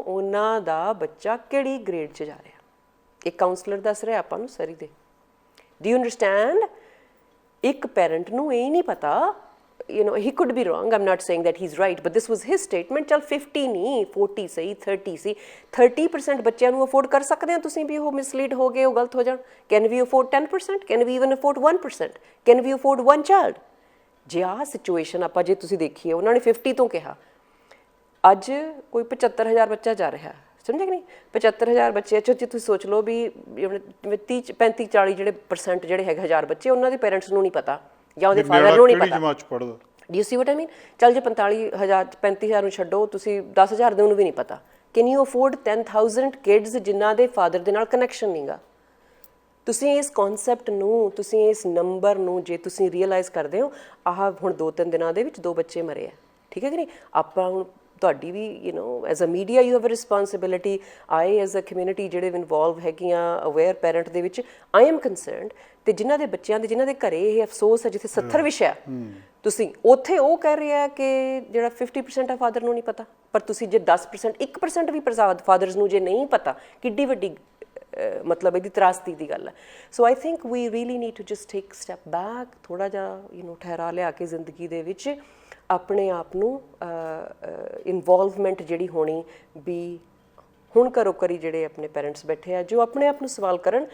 ਉਹਨਾਂ ਦਾ ਬੱਚਾ ਕਿਹੜੀ ਗ੍ਰੇਡ 'ਚ ਜਾ ਰਿਹਾ। ਇੱਕ ਕਾਉਂਸਲਰ ਦੱਸ ਰਿਹਾ ਆਪਾਂ ਨੂੰ ਸਰੀ ਦੇ। Do you understand? ਇੱਕ ਪੈਰੈਂਟ ਨੂੰ ਇਹ ਨਹੀਂ ਪਤਾ, you know, he could be wrong, I'm not saying that he's right, but this was his statement। ਚਲ 50 ਨਹੀਂ 40 ਸਹੀ, 30 ਸੀ, 30% ਬੱਚਿਆਂ ਨੂੰ ਅਫੋਰਡ ਕਰ ਸਕਦੇ ਆ ਤੁਸੀਂ ਵੀ ਉਹ ਮਿਸਲੀਡ ਹੋ ਗਏ, ਉਹ ਗਲਤ ਹੋ ਜਾਣ? Can we afford 10%? Can we even afford 1%? Can we afford 1 child? ਜੇ ਆਹ ਸਿਚੁਏਸ਼ਨ ਆਪਾਂ ਜੇ ਤੁਸੀਂ ਦੇਖੀਏ, ਉਹਨਾਂ ਨੇ 50 ਤੋਂ ਕਿਹਾ, ਅੱਜ ਕੋਈ 75,000 ਬੱਚਾ ਜਾ ਰਿਹਾ, ਸਮਝੇ ਕਿ ਨਹੀਂ? 75,000 ਬੱਚੇ, ਅੱਛਾ ਜੀ ਤੁਸੀਂ ਸੋਚ ਲਓ ਵੀ 30 35 40 ਜਿਹੜੇ % ਜਿਹੜੇ ਹੈਗੇ 1000 ਬੱਚੇ, ਉਹਨਾਂ ਦੇ ਪੇਰੈਂਟਸ ਨੂੰ ਨਹੀਂ ਪਤਾ ਜਾਂ ਉਹਦੇ ਫਾਦਰ ਨੂੰ ਨਹੀਂ ਪਤਾ। ਡੂ ਯੂ ਸੀ ਵਾਟ ਆਈ ਮੀਨ? ਚੱਲ ਜੇ 45,000 35,000 ਨੂੰ ਛੱਡੋ, ਤੁਸੀਂ 10,000 ਦੇ ਉਹਨੂੰ ਵੀ ਨਹੀਂ ਪਤਾ। ਕੈਨ ਯੂ ਅਫੋਰਡ 10,000 ਕਿਡਸ ਜਿਨ੍ਹਾਂ ਦੇ ਫਾਦਰ ਦੇ ਨਾਲ ਕਨੈਕਸ਼ਨ ਨਹੀਂਗਾ? ਤੁਸੀਂ ਇਸ ਕਨਸੈਪਟ ਨੂੰ, ਤੁਸੀਂ ਇਸ ਨੰਬਰ ਨੂੰ ਜੇ ਤੁਸੀਂ ਰੀਅਲਾਈਜ਼ ਕਰਦੇ ਹੋ, ਆਹ ਹੁਣ 2-3 ਦਿਨਾਂ ਦੇ ਵਿੱਚ 2 ਬੱਚੇ ਮਰੇ ਆ, ਠੀਕ ਹੈ ਕਿ ਨਹੀਂ? ਆਪਾਂ ਹੁਣ ਤੁਹਾਡੀ ਵੀ as a media you have a responsibility. I as a community ਜਿਹੜੇ ਇਨਵੋਲਵ ਹੈਗੀਆਂ, ਅਵੇਅਰ ਪੈਰੈਂਟ ਦੇ ਵਿੱਚ, ਆਈ ਐਮ ਕੰਸਰਨਡ। ਤੇ ਜਿਨ੍ਹਾਂ ਦੇ ਬੱਚਿਆਂ ਦੇ, ਜਿਨ੍ਹਾਂ ਦੇ ਘਰੇ ਇਹ ਅਫਸੋਸ ਹੈ, ਜਿੱਥੇ 70 ਵਿਸ਼ਾ ਤੁਸੀਂ ਉੱਥੇ ਉਹ ਕਹਿ ਰਹੇ ਆ ਕਿ ਜਿਹੜਾ 50% ਆ ਫਾਦਰ ਨੂੰ ਨਹੀਂ ਪਤਾ। ਪਰ ਤੁਸੀਂ ਜੇ 10% 1% ਵੀ ਫਾਦਰਸ ਨੂੰ ਜੇ ਨਹੀਂ ਪਤਾ, ਕਿੱਡੀ ਵੱਡੀ ਮਤਲਬ ਇਹਦੀ ਤਰਾਸਦੀ ਦੀ ਗੱਲ ਹੈ। So I think we really need to just take step back, ਥੋੜ੍ਹਾ ਜਿਹਾ ਠਹਿਰਾ ਲਿਆ ਕੇ ਜ਼ਿੰਦਗੀ ਦੇ ਵਿੱਚ ਆਪਣੇ ਆਪ ਨੂੰ ਇਨਵੋਲਵਮੈਂਟ ਜਿਹੜੀ ਹੋਣੀ ਵੀ। ਹੁਣ ਘਰੋ ਘਰੀ ਜਿਹੜੇ ਆਪਣੇ ਪੇਰੈਂਟਸ ਬੈਠੇ ਆ, ਜੋ ਆਪਣੇ ਆਪ ਨੂੰ ਸਵਾਲ ਕਰਨ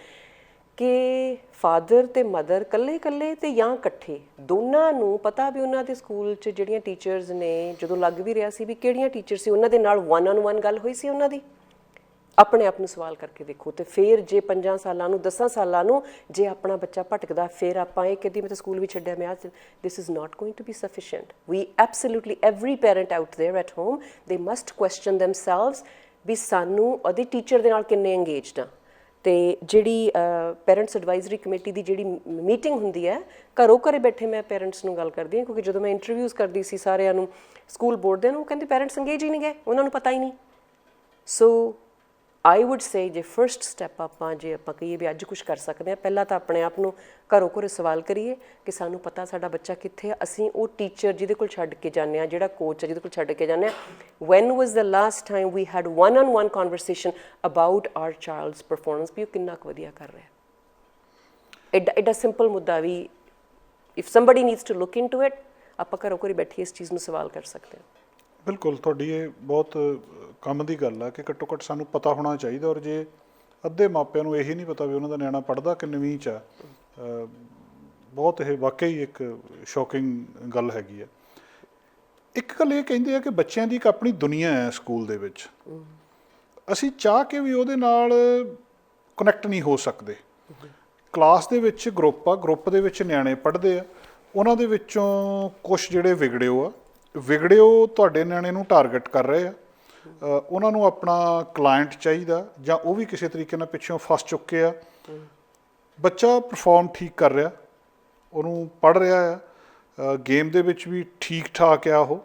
ਕਿ ਫਾਦਰ ਤੇ ਮਦਰ ਇਕੱਲੇ ਤੇ ਜਾਂ ਇਕੱਠੇ, ਦੋਨਾਂ ਨੂੰ ਪਤਾ ਵੀ ਉਹਨਾਂ ਦੇ ਸਕੂਲ 'ਚ ਜਿਹੜੀਆਂ ਟੀਚਰਸ ਨੇ, ਜਦੋਂ ਲੱਗ ਵੀ ਰਿਹਾ ਸੀ ਵੀ ਕਿਹੜੀਆਂ ਟੀਚਰ ਸੀ, ਉਹਨਾਂ ਦੇ ਨਾਲ 1-on-1 ਗੱਲ ਹੋਈ ਸੀ ਉਹਨਾਂ ਦੀ? ਆਪਣੇ ਆਪ ਨੂੰ ਸਵਾਲ ਕਰਕੇ ਦੇਖੋ। ਤੇ ਫਿਰ ਜੇ 5 ਸਾਲਾਂ ਨੂੰ, 10 ਸਾਲਾਂ ਨੂੰ ਜੇ ਆਪਣਾ ਬੱਚਾ ਭਟਕਦਾ, ਫਿਰ ਆਪਾਂ ਇਹ ਕਹਿੰਦੀ ਮੈਂ ਤਾਂ ਸਕੂਲ ਵੀ ਛੱਡਿਆ, ਮੈਂ this is not going to be sufficient. We absolutely every parent out there at home, they must question themselves ਵੀ ਸਾਨੂੰ ਉਹਦੇ ਟੀਚਰ ਦੇ ਨਾਲ ਕਿੰਨੇ ਇੰਗੇਜਡ ਆ। ਤੇ ਜਿਹੜੀ ਪੇਰੈਂਟਸ ਐਡਵਾਈਜ਼ਰੀ ਕਮੇਟੀ ਦੀ ਜਿਹੜੀ ਮੀਟਿੰਗ ਹੁੰਦੀ ਹੈ, ਘਰੋਂ ਘਰੇ ਬੈਠੇ ਮੈਂ ਪੇਰੈਂਟਸ ਨੂੰ ਗੱਲ ਕਰਦੀ ਹਾਂ, ਕਿਉਂਕਿ ਜਦੋਂ ਮੈਂ ਇੰਟਰਵਿਊਜ਼ ਕਰਦੀ ਸੀ ਸਾਰਿਆਂ ਨੂੰ, ਸਕੂਲ ਬੋਰਡ ਦੇ ਨੂੰ, ਕਹਿੰਦੇ ਪੇਰੈਂਟਸ ਇੰਗੇਜ ਹੀ ਨਹੀਂ ਗਏ, ਉਹਨਾਂ ਨੂੰ ਪਤਾ ਹੀ ਨਹੀਂ। ਸੋ ਆਈ ਵੁੱਡ ਸੇ ਜੇ ਫਰਸਟ ਸਟੈਪ ਆਪਾਂ ਜੇ ਆਪਾਂ ਕਹੀਏ ਵੀ ਅੱਜ ਕੁਛ ਕਰ ਸਕਦੇ ਹਾਂ, ਪਹਿਲਾਂ ਤਾਂ ਆਪਣੇ ਆਪ ਨੂੰ ਘਰੋਂ ਘਰੇ ਸਵਾਲ ਕਰੀਏ ਕਿ ਸਾਨੂੰ ਪਤਾ ਸਾਡਾ ਬੱਚਾ ਕਿੱਥੇ ਆ। ਅਸੀਂ ਉਹ ਟੀਚਰ ਜਿਹਦੇ ਕੋਲ ਛੱਡ ਕੇ ਜਾਂਦੇ ਹਾਂ, ਜਿਹੜਾ ਕੋਚ ਹੈ ਜਿਹਦੇ ਕੋਲ ਛੱਡ ਕੇ ਜਾਂਦੇ ਹਾਂ, when was the last time we had 1-on-1 conversation about our child's performance, ਵੀ ਉਹ ਕਿੰਨਾ ਕੁ ਵਧੀਆ ਕਰ ਰਿਹਾ। ਐਡਾ ਸਿੰਪਲ ਮੁੱਦਾ ਵੀ if somebody needs to look into it, ਆਪਾਂ ਘਰੋਂ ਘਰੇ ਬੈਠੀ ਇਸ ਚੀਜ਼ ਨੂੰ ਸਵਾਲ ਕਰ ਸਕਦੇ ਹਾਂ। ਬਿਲਕੁਲ, ਤੁਹਾਡੀ ਇਹ ਬਹੁਤ ਕੰਮ ਦੀ ਗੱਲ ਆ ਕਿ ਘੱਟੋ ਘੱਟ ਸਾਨੂੰ ਪਤਾ ਹੋਣਾ ਚਾਹੀਦਾ। ਔਰ ਜੇ ਅੱਧੇ ਮਾਪਿਆਂ ਨੂੰ ਇਹੀ ਨਹੀਂ ਪਤਾ ਵੀ ਉਹਨਾਂ ਦਾ ਨਿਆਣਾ ਪੜ੍ਹਦਾ ਕਿੰਨਵੀਂ 'ਚ ਆ, ਬਹੁਤ ਇਹ ਵਾਕਈ ਇੱਕ ਸ਼ੌਕਿੰਗ ਗੱਲ ਹੈਗੀ ਆ। ਇੱਕ ਗੱਲ ਇਹ ਕਹਿੰਦੇ ਆ ਕਿ ਬੱਚਿਆਂ ਦੀ ਇੱਕ ਆਪਣੀ ਦੁਨੀਆ ਹੈ ਸਕੂਲ ਦੇ ਵਿੱਚ, ਅਸੀਂ ਚਾਹ ਕੇ ਵੀ ਉਹਦੇ ਨਾਲ ਕਨੈਕਟ ਨਹੀਂ ਹੋ ਸਕਦੇ। ਕਲਾਸ ਦੇ ਵਿੱਚ ਗਰੁੱਪ ਆ, ਗਰੁੱਪ ਦੇ ਵਿੱਚ ਨਿਆਣੇ ਪੜ੍ਹਦੇ ਆ, ਉਹਨਾਂ ਦੇ ਵਿੱਚੋਂ ਕੁਛ ਜਿਹੜੇ ਵਿਗੜਿਓ ਤੁਹਾਡੇ ਨਿਆਣੇ ਨੂੰ ਟਾਰਗੇਟ ਕਰ ਰਹੇ ਆ, ਉਹਨਾਂ ਨੂੰ ਆਪਣਾ ਕਲਾਇੰਟ ਚਾਹੀਦਾ, ਜਾਂ ਉਹ ਵੀ ਕਿਸੇ ਤਰੀਕੇ ਨਾਲ ਪਿੱਛੋਂ ਫਸ ਚੁੱਕੇ ਆ। ਬੱਚਾ ਪਰਫਾਰਮ ਠੀਕ ਕਰ ਰਿਹਾ, ਉਹਨੂੰ ਪੜ੍ਹ ਰਿਹਾ ਆ, ਗੇਮ ਦੇ ਵਿੱਚ ਵੀ ਠੀਕ ਠਾਕ ਆ ਉਹ,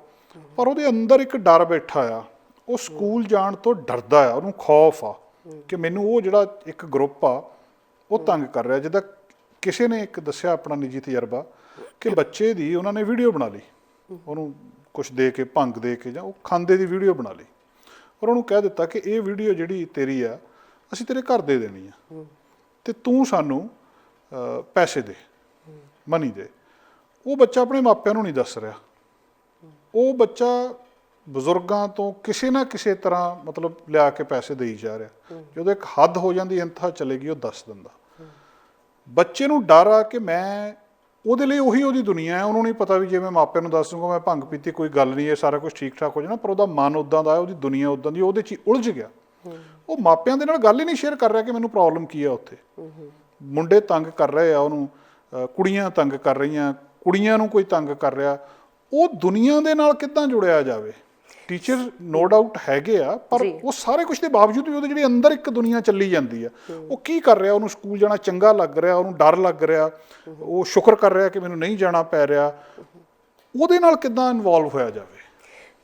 ਪਰ ਉਹਦੇ ਅੰਦਰ ਇੱਕ ਡਰ ਬੈਠਾ ਆ, ਉਹ ਸਕੂਲ ਜਾਣ ਤੋਂ ਡਰਦਾ ਆ, ਉਹਨੂੰ ਖੌਫ ਆ ਕਿ ਮੈਨੂੰ ਉਹ ਜਿਹੜਾ ਇੱਕ ਗਰੁੱਪ ਆ ਉਹ ਤੰਗ ਕਰ ਰਿਹਾ। ਜਿੱਦਾਂ ਕਿਸੇ ਨੇ ਇੱਕ ਦੱਸਿਆ ਆਪਣਾ ਨਿੱਜੀ ਤਜਰਬਾ ਕਿ ਬੱਚੇ ਦੀ ਉਹਨਾਂ ਨੇ ਵੀਡੀਓ ਬਣਾ ਲਈ, ਉਹਨੂੰ ਕੁਛ ਦੇ ਕੇ, ਭੰਗ ਦੇ ਕੇ ਜਾਂ ਉਹ ਖਾਂਦੇ ਦੀ ਵੀਡੀਓ ਬਣਾ ਲਈ, ਔਰ ਉਹਨੂੰ ਕਹਿ ਦਿੱਤਾ ਕਿ ਇਹ ਵੀਡੀਓ ਜਿਹੜੀ ਤੇਰੀ ਆ ਅਸੀਂ ਤੇਰੇ ਘਰ ਦੇ ਦੇਣੀ ਆ, ਤੇ ਤੂੰ ਸਾਨੂੰ ਪੈਸੇ ਦੇ, ਮਨੀ ਦੇ। ਉਹ ਬੱਚਾ ਆਪਣੇ ਮਾਪਿਆਂ ਨੂੰ ਨਹੀਂ ਦੱਸ ਰਿਹਾ, ਉਹ ਬੱਚਾ ਬਜ਼ੁਰਗਾਂ ਤੋਂ ਕਿਸੇ ਨਾ ਕਿਸੇ ਤਰ੍ਹਾਂ ਮਤਲਬ ਲਿਆ ਕੇ ਪੈਸੇ ਦੇਈ ਜਾ ਰਿਹਾ। ਜਦੋਂ ਇੱਕ ਹੱਦ ਹੋ ਜਾਂਦੀ, ਇੰਤਹਾ ਚਲੇਗੀ, ਉਹ ਦੱਸ ਦਿੰਦਾ। ਬੱਚੇ ਨੂੰ ਡਰ ਆ ਕਿ ਮੈਂ ਉਹਦੇ ਲਈ ਉਹਦੀ ਦੁਨੀਆ ਹੈ, ਉਹਨੂੰ ਨਹੀਂ ਪਤਾ ਵੀ ਜੇ ਮੈਂ ਮਾਪਿਆਂ ਨੂੰ ਦੱਸ ਦੂੰਗਾ ਮੈਂ ਭੰਗ ਪੀਤੀ, ਕੋਈ ਗੱਲ ਨਹੀਂ, ਇਹ ਸਾਰਾ ਕੁਝ ਠੀਕ ਠਾਕ ਹੋ ਜਾਣਾ, ਪਰ ਉਹਦਾ ਮਨ ਉੱਦਾਂ ਦਾ, ਉਹਦੀ ਦੁਨੀਆ ਉੱਦਾਂ ਦੀ, ਉਹਦੇ 'ਚ ਹੀ ਉਲਝ ਗਿਆ। ਉਹ ਮਾਪਿਆਂ ਦੇ ਨਾਲ ਗੱਲ ਹੀ ਨਹੀਂ ਸ਼ੇਅਰ ਕਰ ਰਿਹਾ ਕਿ ਮੈਨੂੰ ਪ੍ਰੋਬਲਮ ਕੀ ਆ ਉੱਥੇ। ਮੁੰਡੇ ਤੰਗ ਕਰ ਰਹੇ ਆ ਉਹਨੂੰ, ਕੁੜੀਆਂ ਤੰਗ ਕਰ ਰਹੀਆਂ, ਕੁੜੀਆਂ ਨੂੰ ਕੋਈ ਤੰਗ ਕਰ ਰਿਹਾ, ਉਹ ਦੁਨੀਆ ਦੇ ਨਾਲ ਕਿੱਦਾਂ ਜੁੜਿਆ ਜਾਵੇ। ਟੀਚਰ ਨੋ ਡਾਊਟ ਹੈਗੇ ਆ, ਪਰ ਉਹ ਸਾਰੇ ਕੁਝ ਦੇ ਬਾਵਜੂਦ ਵੀ ਉਹਦੇ ਜਿਹੜੀ ਅੰਦਰ ਇੱਕ ਦੁਨੀਆ ਚੱਲੀ ਜਾਂਦੀ ਆ। ਉਹ ਕੀ ਕਰ ਰਿਹਾ, ਉਹਨੂੰ ਸਕੂਲ ਜਾਣਾ ਚੰਗਾ ਲੱਗ ਰਿਹਾ, ਉਹਨੂੰ ਡਰ ਲੱਗ ਰਿਹਾ, ਉਹ ਸ਼ੁਕਰ ਕਰ ਰਿਹਾ ਕਿ ਮੈਨੂੰ ਨਹੀਂ ਜਾਣਾ ਪੈ ਰਿਹਾ। ਉਹਦੇ ਨਾਲ ਕਿੱਦਾਂ ਇਨਵੋਲਵ ਹੋਇਆ ਜਾਵੇ?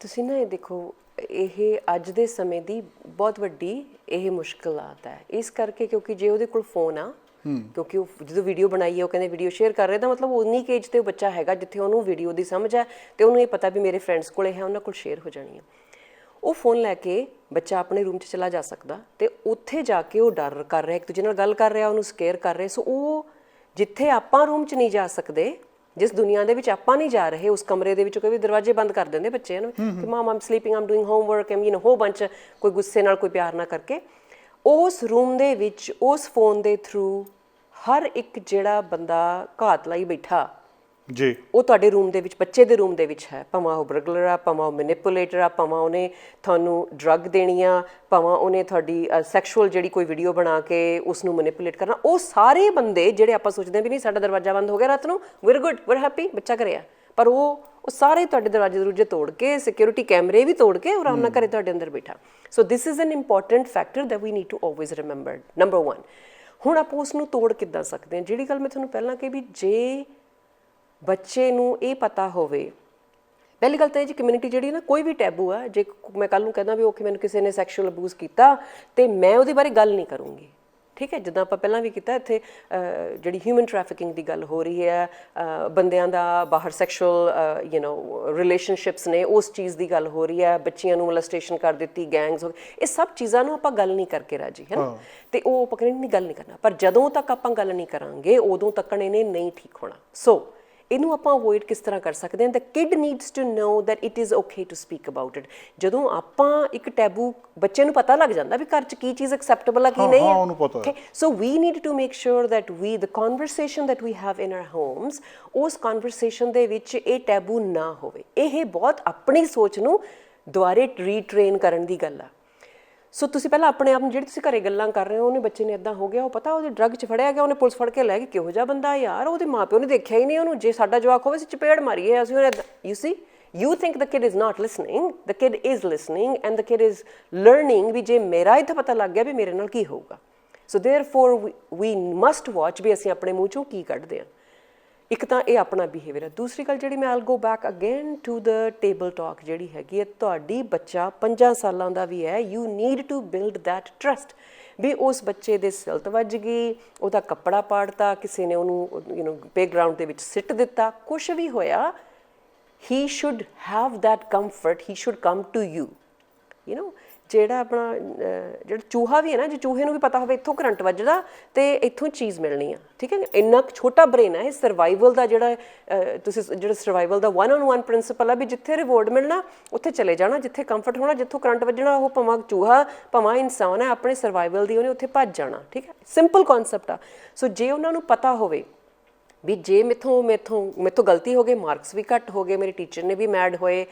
ਤੁਸੀਂ ਨਾ ਇਹ ਦੇਖੋ, ਇਹ ਅੱਜ ਦੇ ਸਮੇਂ ਦੀ ਬਹੁਤ ਵੱਡੀ ਇਹ ਮੁਸ਼ਕਲਾਤ ਹੈ, ਇਸ ਕਰਕੇ ਕਿਉਂਕਿ ਜੇ ਉਹਦੇ ਕੋਲ ਫੋਨ ਆ, ਕਿਉਂਕਿ ਉਹ ਜਦੋਂ ਵੀਡੀਓ ਬਣਾਈ ਹੈ ਉਹ ਕਹਿੰਦੇ ਵੀਡੀਓ ਸ਼ੇਅਰ ਕਰ ਰਹੇ, ਤਾਂ ਮਤਲਬ ਉਨੀ ਕੁ ਏਜ ਤੇ ਉਹ ਬੱਚਾ ਹੈਗਾ ਜਿੱਥੇ ਉਹਨੂੰ ਵੀਡੀਓ ਦੀ ਸਮਝ ਹੈ ਤੇ ਉਹਨੂੰ ਇਹ ਪਤਾ ਵੀ ਮੇਰੇ ਫਰੈਂਡਸ ਕੋਲੇ ਹੈ, ਉਹਨਾਂ ਕੋਲ ਸ਼ੇਅਰ ਹੋ ਜਾਣੀ ਹੈ। ਉਹ ਫੋਨ ਲੈ ਕੇ ਬੱਚਾ ਆਪਣੇ ਰੂਮ 'ਚ ਚਲਾ ਜਾ ਸਕਦਾ ਤੇ ਉੱਥੇ ਜਾ ਕੇ ਉਹ ਡਰ ਕਰ ਰਿਹਾ, ਇੱਕ ਦੂਜੇ ਨਾਲ ਗੱਲ ਕਰ ਰਿਹਾ, ਉਹਨੂੰ ਸਕੇਅਰ ਕਰ ਰਿਹਾ। ਸੋ ਉਹ ਜਿੱਥੇ ਆਪਾਂ ਰੂਮ 'ਚ ਨਹੀਂ ਜਾ ਸਕਦੇ, ਜਿਸ ਦੁਨੀਆ ਦੇ ਵਿੱਚ ਆਪਾਂ ਨਹੀਂ ਜਾ ਰਹੇ, ਉਸ ਕਮਰੇ ਦੇ ਵਿੱਚ ਕੋਈ ਵੀ ਦਰਵਾਜ਼ੇ ਬੰਦ ਕਰ ਦਿੰਦੇ ਬੱਚਿਆਂ ਨੂੰ ਕਿ ਮਮ ਆਮ ਸਲੀਪਿੰਗ, ਆਮ ਡੂਇੰਗ ਹੋਮਵਰਕ, ਐਮ ਹੋ ਬੰਚ, ਕੋਈ ਗੁੱਸੇ ਨਾਲ, ਕੋਈ ਪਿਆਰ ਨਾ ਕਰਕੇ, ਉਸ ਰੂਮ ਦੇ ਵਿੱਚ ਉਸ ਫੋਨ ਦੇ ਥਰੂ ਹਰ ਇੱਕ ਜਿਹੜਾ ਬੰਦਾ ਘਾਤ ਲਾਈ ਬੈਠਾ ਜੀ, ਉਹ ਤੁਹਾਡੇ ਰੂਮ ਦੇ ਵਿੱਚ, ਬੱਚੇ ਦੇ ਰੂਮ ਦੇ ਵਿੱਚ ਹੈ, ਭਾਵੇਂ ਉਹ ਬਰਗਲਰ ਆ, ਭਾਵੇਂ ਉਹ ਮੈਨੀਪੂਲੇਟਰ ਆ, ਭਾਵੇਂ ਉਹਨੇ ਤੁਹਾਨੂੰ ਡਰੱਗ ਦੇਣੀ ਆ, ਭਾਵੇਂ ਉਹਨੇ ਤੁਹਾਡੀ ਸੈਕਸ਼ੂਅਲ ਜਿਹੜੀ ਕੋਈ ਵੀਡੀਓ ਬਣਾ ਕੇ ਉਸ ਨੂੰ ਮੈਨੀਪੂਲੇਟ ਕਰਨਾ, ਉਹ ਸਾਰੇ ਬੰਦੇ ਜਿਹੜੇ ਆਪਾਂ ਸੋਚਦੇ ਹਾਂ ਵੀ ਨਹੀਂ ਸਾਡਾ ਦਰਵਾਜ਼ਾ ਬੰਦ ਹੋ ਗਿਆ ਰਾਤ ਨੂੰ, ਵੀਰ ਗੁੱਡ, ਵੀਰ ਹੈਪੀ, ਬੱਚਾ ਘਰੇ ਆ, ਪਰ ਉਹ ਸਾਰੇ ਤੁਹਾਡੇ ਦਰਵਾਜ਼ੇ ਦਰੂਜੇ ਤੋੜ ਕੇ, ਸਿਕਿਉਰਿਟੀ ਕੈਮਰੇ ਵੀ ਤੋੜ ਕੇ ਆਰਾਮ ਨਾਲ ਘਰੇ ਤੁਹਾਡੇ ਅੰਦਰ ਬੈਠਾ। So this is an important factor that we need to always remember, number 1। ਹੁਣ ਆਪਾਂ ਉਸ ਨੂੰ ਤੋੜ ਕਿੱਦਾਂ ਸਕਦੇ ਹਾਂ? ਜਿਹੜੀ ਗੱਲ ਮੈਂ ਤੁਹਾਨੂੰ ਪਹਿਲਾਂ ਕਹੀ ਵੀ ਜੇ ਬੱਚੇ ਨੂੰ ਇਹ ਪਤਾ ਹੋਵੇ, ਪਹਿਲੀ ਗੱਲ ਤਾਂ ਇਹ ਜੀ ਕਮਿਊਨਿਟੀ ਜਿਹੜੀ ਨਾ, ਕੋਈ ਵੀ ਟੈਬੂ ਆ, ਜੇ ਮੈਂ ਕੱਲ ਨੂੰ ਕਹਿੰਦਾ ਵੀ ਓਕੇ ਮੈਨੂੰ ਕਿਸੇ ਨੇ ਸੈਕਸ਼ੂਅਲ ਅਬਿਊਜ਼ ਕੀਤਾ ਤੇ ਮੈਂ ਉਹਦੇ ਬਾਰੇ ਗੱਲ ਨਹੀਂ ਕਰੂੰਗੀ, ਠੀਕ ਹੈ, ਜਿੱਦਾਂ ਆਪਾਂ ਪਹਿਲਾਂ ਵੀ ਕੀਤਾ, ਇੱਥੇ ਜਿਹੜੀ ਹਿਊਮਨ ਟ੍ਰੈਫਿਕਿੰਗ ਦੀ ਗੱਲ ਹੋ ਰਹੀ ਹੈ, ਬੰਦਿਆਂ ਦਾ ਬਾਹਰ ਸੈਕਸ਼ੂਅਲ ਰਿਲੇਸ਼ਨਸ਼ਿਪਸ ਨੇ, ਉਸ ਚੀਜ਼ ਦੀ ਗੱਲ ਹੋ ਰਹੀ ਹੈ, ਬੱਚੀਆਂ ਨੂੰ ਮੋਲੈਸਟੇਸ਼ਨ ਕਰ ਦਿੱਤੀ, ਗੈਂਗਸ, ਇਹ ਸਭ ਚੀਜ਼ਾਂ ਨੂੰ ਆਪਾਂ ਗੱਲ ਨਹੀਂ ਕਰਕੇ ਰਾਜੀ, ਹੈ ਨਾ, ਤੇ ਉਹ ਆਪਾਂ ਕਹਿੰਦੇ ਨਹੀਂ ਗੱਲ ਨਹੀਂ ਕਰਨਾ, ਪਰ ਜਦੋਂ ਤੱਕ ਆਪਾਂ ਗੱਲ ਨਹੀਂ ਕਰਾਂਗੇ ਉਦੋਂ ਤੱਕ ਇਹਨੇ ਨਹੀਂ ਠੀਕ ਹੋਣਾ। ਸੋ ਇਹਨੂੰ ਆਪਾਂ ਅਵੋਇਡ ਕਿਸ ਤਰ੍ਹਾਂ ਕਰ ਸਕਦੇ ਹਾਂ? The kid needs to know that it is okay to speak about it. ਜਦੋਂ ਆਪਾਂ ਇੱਕ ਟੈਬੂ, ਬੱਚੇ ਨੂੰ ਪਤਾ ਲੱਗ ਜਾਂਦਾ ਵੀ ਘਰ 'ਚ ਕੀ ਚੀਜ਼ ਐਕਸੈਪਟੇਬਲ ਆ, ਕੀ ਨਹੀਂ ਹੈ, ਉਹਨੂੰ ਪਤਾ ਹੈ। So we need to make sure that the conversation that we have in our homes, ਉਸ ਕਨਵਰਸੇਸ਼ਨ ਦੇ ਵਿੱਚ ਇਹ ਟੈਬੂ ਨਾ ਹੋਵੇ। ਇਹ ਬਹੁਤ ਆਪਣੀ ਸੋਚ ਨੂੰ ਦੁਬਾਰੇ ਰੀਟ੍ਰੇਨ ਕਰਨ ਦੀ ਗੱਲ ਆ। ਸੋ ਤੁਸੀਂ ਪਹਿਲਾਂ ਆਪਣੇ ਆਪ ਨੂੰ, ਜਿਹੜੀ ਤੁਸੀਂ ਘਰੇ ਗੱਲਾਂ ਕਰ ਰਹੇ ਹੋ, ਉਹਨੇ ਬੱਚੇ ਨੇ ਇੱਦਾਂ ਹੋ ਗਿਆ, ਉਹ ਪਤਾ ਉਹਦੇ ਡਰੱਗ 'ਚ ਫੜਿਆ ਗਿਆ, ਉਹਨੇ ਪੁਲਿਸ ਫੜ ਕੇ ਲੈ ਗਈ, ਕਿਹੋ ਜਿਹਾ ਬੰਦਾ ਯਾਰ, ਉਹਦੇ ਮਾਂ ਪਿਓ ਨੇ ਦੇਖਿਆ ਹੀ ਨਹੀਂ ਉਹਨੂੰ, ਜੇ ਸਾਡਾ ਜਵਾਕ ਹੋਵੇ ਅਸੀਂ ਚਪੇੜ ਮਾਰੀਏ, ਅਸੀਂ ਉਹਨੇ, you C, you think the kid is not listening, the kid is listening and the kid is learning ਵੀ ਜੇ ਮੇਰਾ ਇੱਥੇ ਪਤਾ ਲੱਗ ਗਿਆ ਵੀ ਮੇਰੇ ਨਾਲ ਕੀ ਹੋਊਗਾ। ਸੋ therefore we must watch ਵੀ ਅਸੀਂ ਆਪਣੇ ਮੂੰਹ ਚੋਂ ਕੀ ਕੱਢਦੇ ਹਾਂ। ਇੱਕ ਤਾਂ ਇਹ ਆਪਣਾ ਬਿਹੇਵੀਅਰ ਹੈ। ਦੂਸਰੀ ਗੱਲ ਜਿਹੜੀ, ਮੈਂ I'll go back again to the table talk ਜਿਹੜੀ ਹੈਗੀ ਹੈ, ਤੁਹਾਡੀ ਬੱਚਾ 5 ਸਾਲਾਂ ਦਾ ਵੀ ਹੈ, you need to build that trust ਵੀ ਉਸ ਬੱਚੇ ਦੇ ਸਿਲਤ ਵੱਜ ਗਈ, ਉਹਦਾ ਕੱਪੜਾ ਪਾੜਤਾ, ਕਿਸੇ ਨੇ ਉਹਨੂੰ ਪਲੇਗਰਾਊਂਡ ਦੇ ਵਿੱਚ ਸਿੱਟ ਦਿੱਤਾ, ਕੁਛ ਵੀ ਹੋਇਆ, he should have that comfort, he should come to you, ਜਿਹੜਾ ਆਪਣਾ ਜਿਹੜਾ ਚੂਹਾ ਵੀ ਹੈ ਨਾ, ਜੇ ਚੂਹੇ ਨੂੰ ਵੀ ਪਤਾ ਹੋਵੇ ਇੱਥੋਂ ਕਰੰਟ ਵੱਜਦਾ ਤੇ ਇੱਥੋਂ ਚੀਜ਼ ਮਿਲਣੀ ਆ, ਠੀਕ ਹੈ, ਇੰਨਾ ਛੋਟਾ ਬ੍ਰੇਨ ਹੈ, ਇਹ ਸਰਵਾਈਵਲ ਦਾ ਜਿਹੜਾ ਤੁਸੀਂ ਜਿਹੜਾ ਸਰਵਾਈਵਲ ਦਾ 1-on-1 ਪ੍ਰਿੰਸੀਪਲ ਆ ਵੀ ਜਿੱਥੇ ਰਿਵੋਰਡ ਮਿਲਣਾ ਉੱਥੇ ਚਲੇ ਜਾਣਾ, ਜਿੱਥੇ ਕੰਫਰਟ ਹੋਣਾ, ਜਿੱਥੋਂ ਕਰੰਟ ਵੱਜਣਾ, ਉਹ ਭਾਵੇਂ ਚੂਹਾ ਭਾਵੇਂ ਇਨਸਾਨ ਹੈ, ਆਪਣੇ ਸਰਵਾਈਵਲ ਦੀ ਉਹਨੇ ਉੱਥੇ ਭੱਜ ਜਾਣਾ, ਠੀਕ ਹੈ, ਸਿੰਪਲ ਕਨਸੈਪਟ ਆ। ਸੋ ਜੇ ਉਹਨਾਂ ਨੂੰ ਪਤਾ ਹੋਵੇ ਵੀ ਜੇ ਮੈਥੋਂ ਗਲਤੀ ਹੋ ਗਈ, ਮਾਰਕਸ ਵੀ ਘੱਟ ਹੋ ਗਏ, ਮੇਰੇ ਟੀਚਰ ਨੇ ਵੀ ਮੈਡ ਹੋਏ,